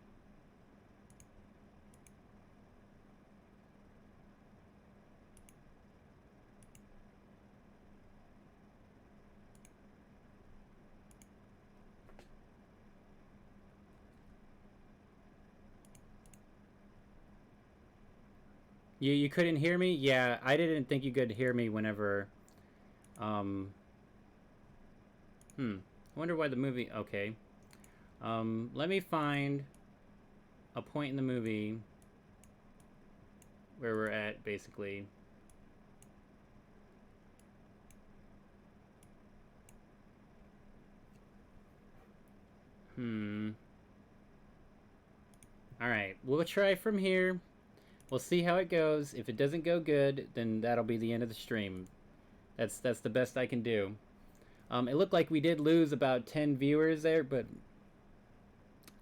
You couldn't hear me? Yeah, I didn't think you could hear me whenever... I wonder why the movie... Okay. Let me find a point in the movie where we're at, basically. Alright, we'll try from here. We'll see how it goes. If it doesn't go good, then that'll be the end of the stream. That's the best I can do. It looked like we did lose about 10 viewers there, but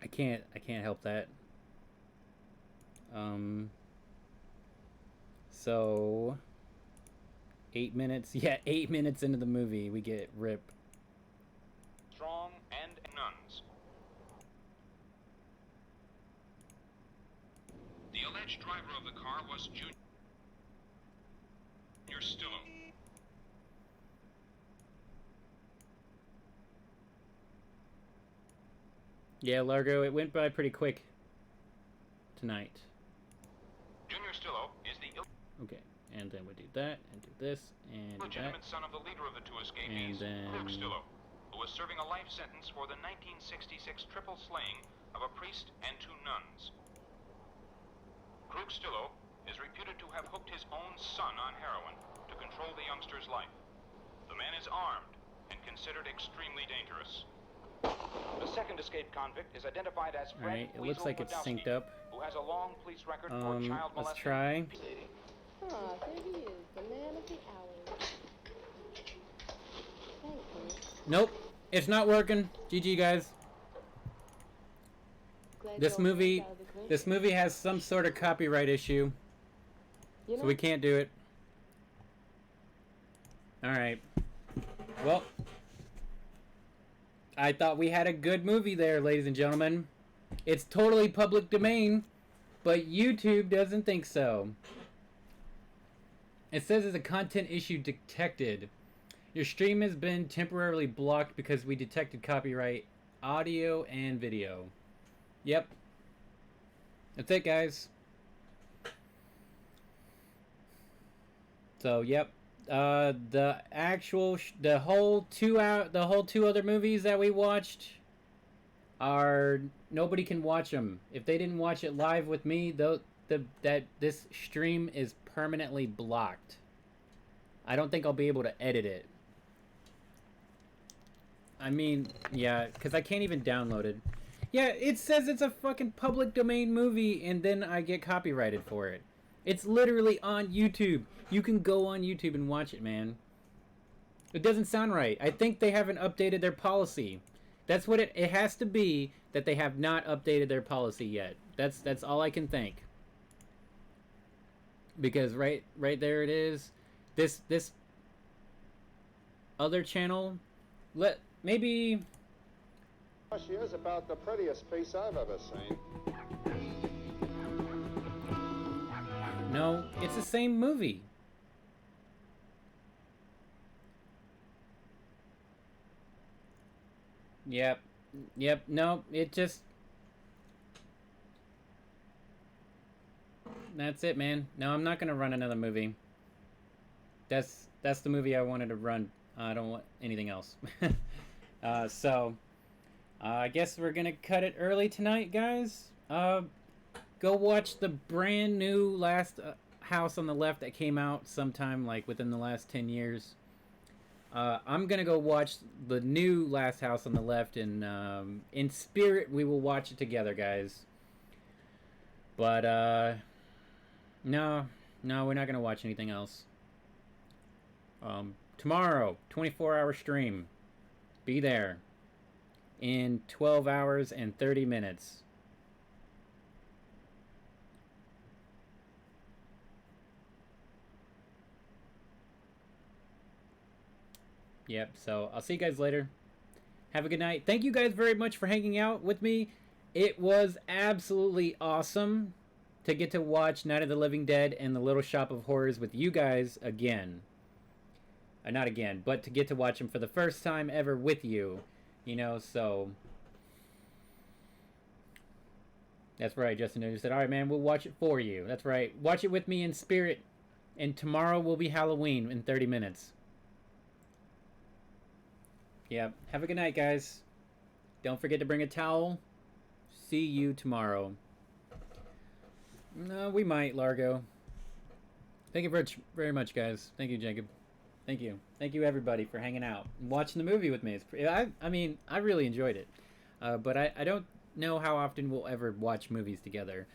I can't help that. So 8 minutes. Yeah, 8 minutes into the movie, we get rip. Strong and nuns. which driver of the car was Junior Stillo? Yeah, Largo, it went by pretty quick tonight. Junior Stillo is the Okay, and then we do that, and do this, and do illegitimate that. son of the leader of the two escapees, Krug Stillo, who was serving a life sentence for the 1966 triple slaying of a priest and 2 nuns. Krug Stillo is reputed to have hooked his own son on heroin to control the youngster's life. The man is armed and considered extremely dangerous. The second escaped convict is identified as Fred Alright, it looks like it's synced up. who has a long police record for child molesting. Let's try. Ah, there he is, the man of the hour. Thank you. Nope, it's not working. GG, guys. This movie has some sort of copyright issue, so we can't do it. Alright. Well, I thought we had a good movie there, ladies and gentlemen. It's totally public domain, but YouTube doesn't think so. It says it's a content issue detected. Your stream has been temporarily blocked because we detected copyright audio and video. Yep. That's it, guys. So, yep. The whole two other movies that we watched are, nobody can watch them. If they didn't watch it live with me, this stream is permanently blocked. I don't think I'll be able to edit it. I mean, yeah, because I can't even download it. Yeah, it says it's a fucking public domain movie, and then I get copyrighted for it. It's literally on YouTube. You can go on YouTube and watch it, man. It doesn't sound right. I think they haven't updated their policy. That's what it has to be, that they have not updated their policy yet. That's all I can think. Because right there it is. This other channel, maybe. She is about the prettiest piece I've ever seen. No, it's the same movie. Yep, no, it just... That's it, man. No, I'm not gonna run another movie. That's the movie I wanted to run. I don't want anything else. I guess we're gonna cut it early tonight, guys. Go watch the brand new Last House on the Left that came out sometime like within the last 10 years. I'm gonna go watch the new Last House on the Left, and in spirit we will watch it together, guys. But no, we're not gonna watch anything else. Tomorrow, 24-hour stream. Be there in 12 hours and 30 minutes. Yep, so I'll see you guys later. Have a good night. Thank you guys very much for hanging out with me. It was absolutely awesome to get to watch Night of the Living Dead and The Little Shop of Horrors with you guys again. Not again, but to get to watch them for the first time ever with you. You know, so... That's right, Justin News said, alright man, we'll watch it for you. That's right. Watch it with me in spirit. And tomorrow will be Halloween in 30 minutes. Yeah, have a good night, guys. Don't forget to bring a towel. See you tomorrow. No, we might, Largo. Thank you very much, guys. Thank you, Jacob. Thank you. Thank you, everybody, for hanging out and watching the movie with me. I mean, I really enjoyed it. But I don't know how often we'll ever watch movies together.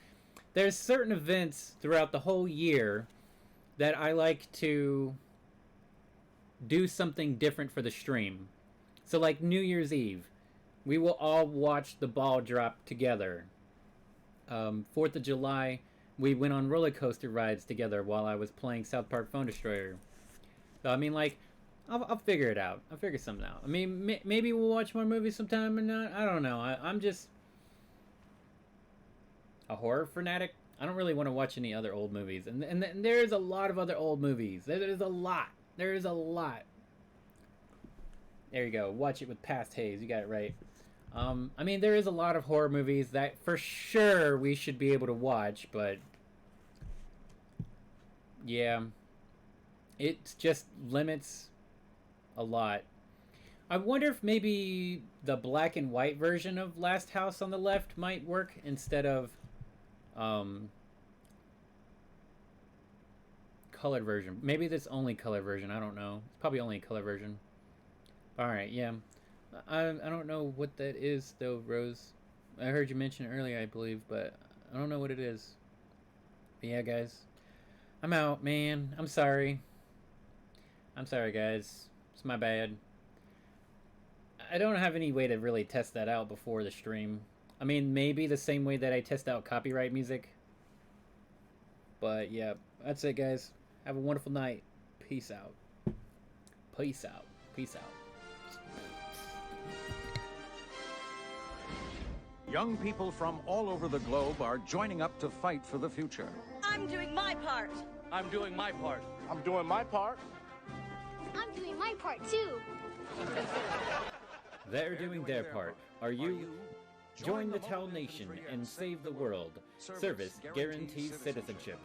There's certain events throughout the whole year that I like to do something different for the stream. So like New Year's Eve, we will all watch the ball drop together. 4th of July, we went on roller coaster rides together while I was playing South Park Phone Destroyer. So I mean, like, I'll figure it out. I'll figure something out. I mean, maybe we'll watch more movies sometime or not. I don't know. I'm just a horror fanatic. I don't really want to watch any other old movies. And there's a lot of other old movies. There's a lot. There's a lot. There you go. Watch it with past Haze. You got it right. I mean, there is a lot of horror movies that for sure we should be able to watch, but yeah, it just limits a lot. I wonder if maybe the black and white version of Last House on the Left might work instead of colored version. Maybe this only color version. I don't know. It's probably only a color version. All right, yeah. I don't know what that is though, Rose. I heard you mention it earlier, I believe, but I don't know what it is. But yeah, guys, I'm out, man. I'm sorry. I'm sorry, guys. It's my bad. I don't have any way to really test that out before the stream. I mean, maybe the same way that I test out copyright music. But yeah, that's it, guys. Have a wonderful night. Peace out. Peace out. Peace out. Young people from all over the globe are joining up to fight for the future. I'm doing my part. I'm doing my part. I'm doing my part. I'm doing my part, too. They're doing their part. Are you? Join the Towel Nation and save the world. Service guarantees citizenship.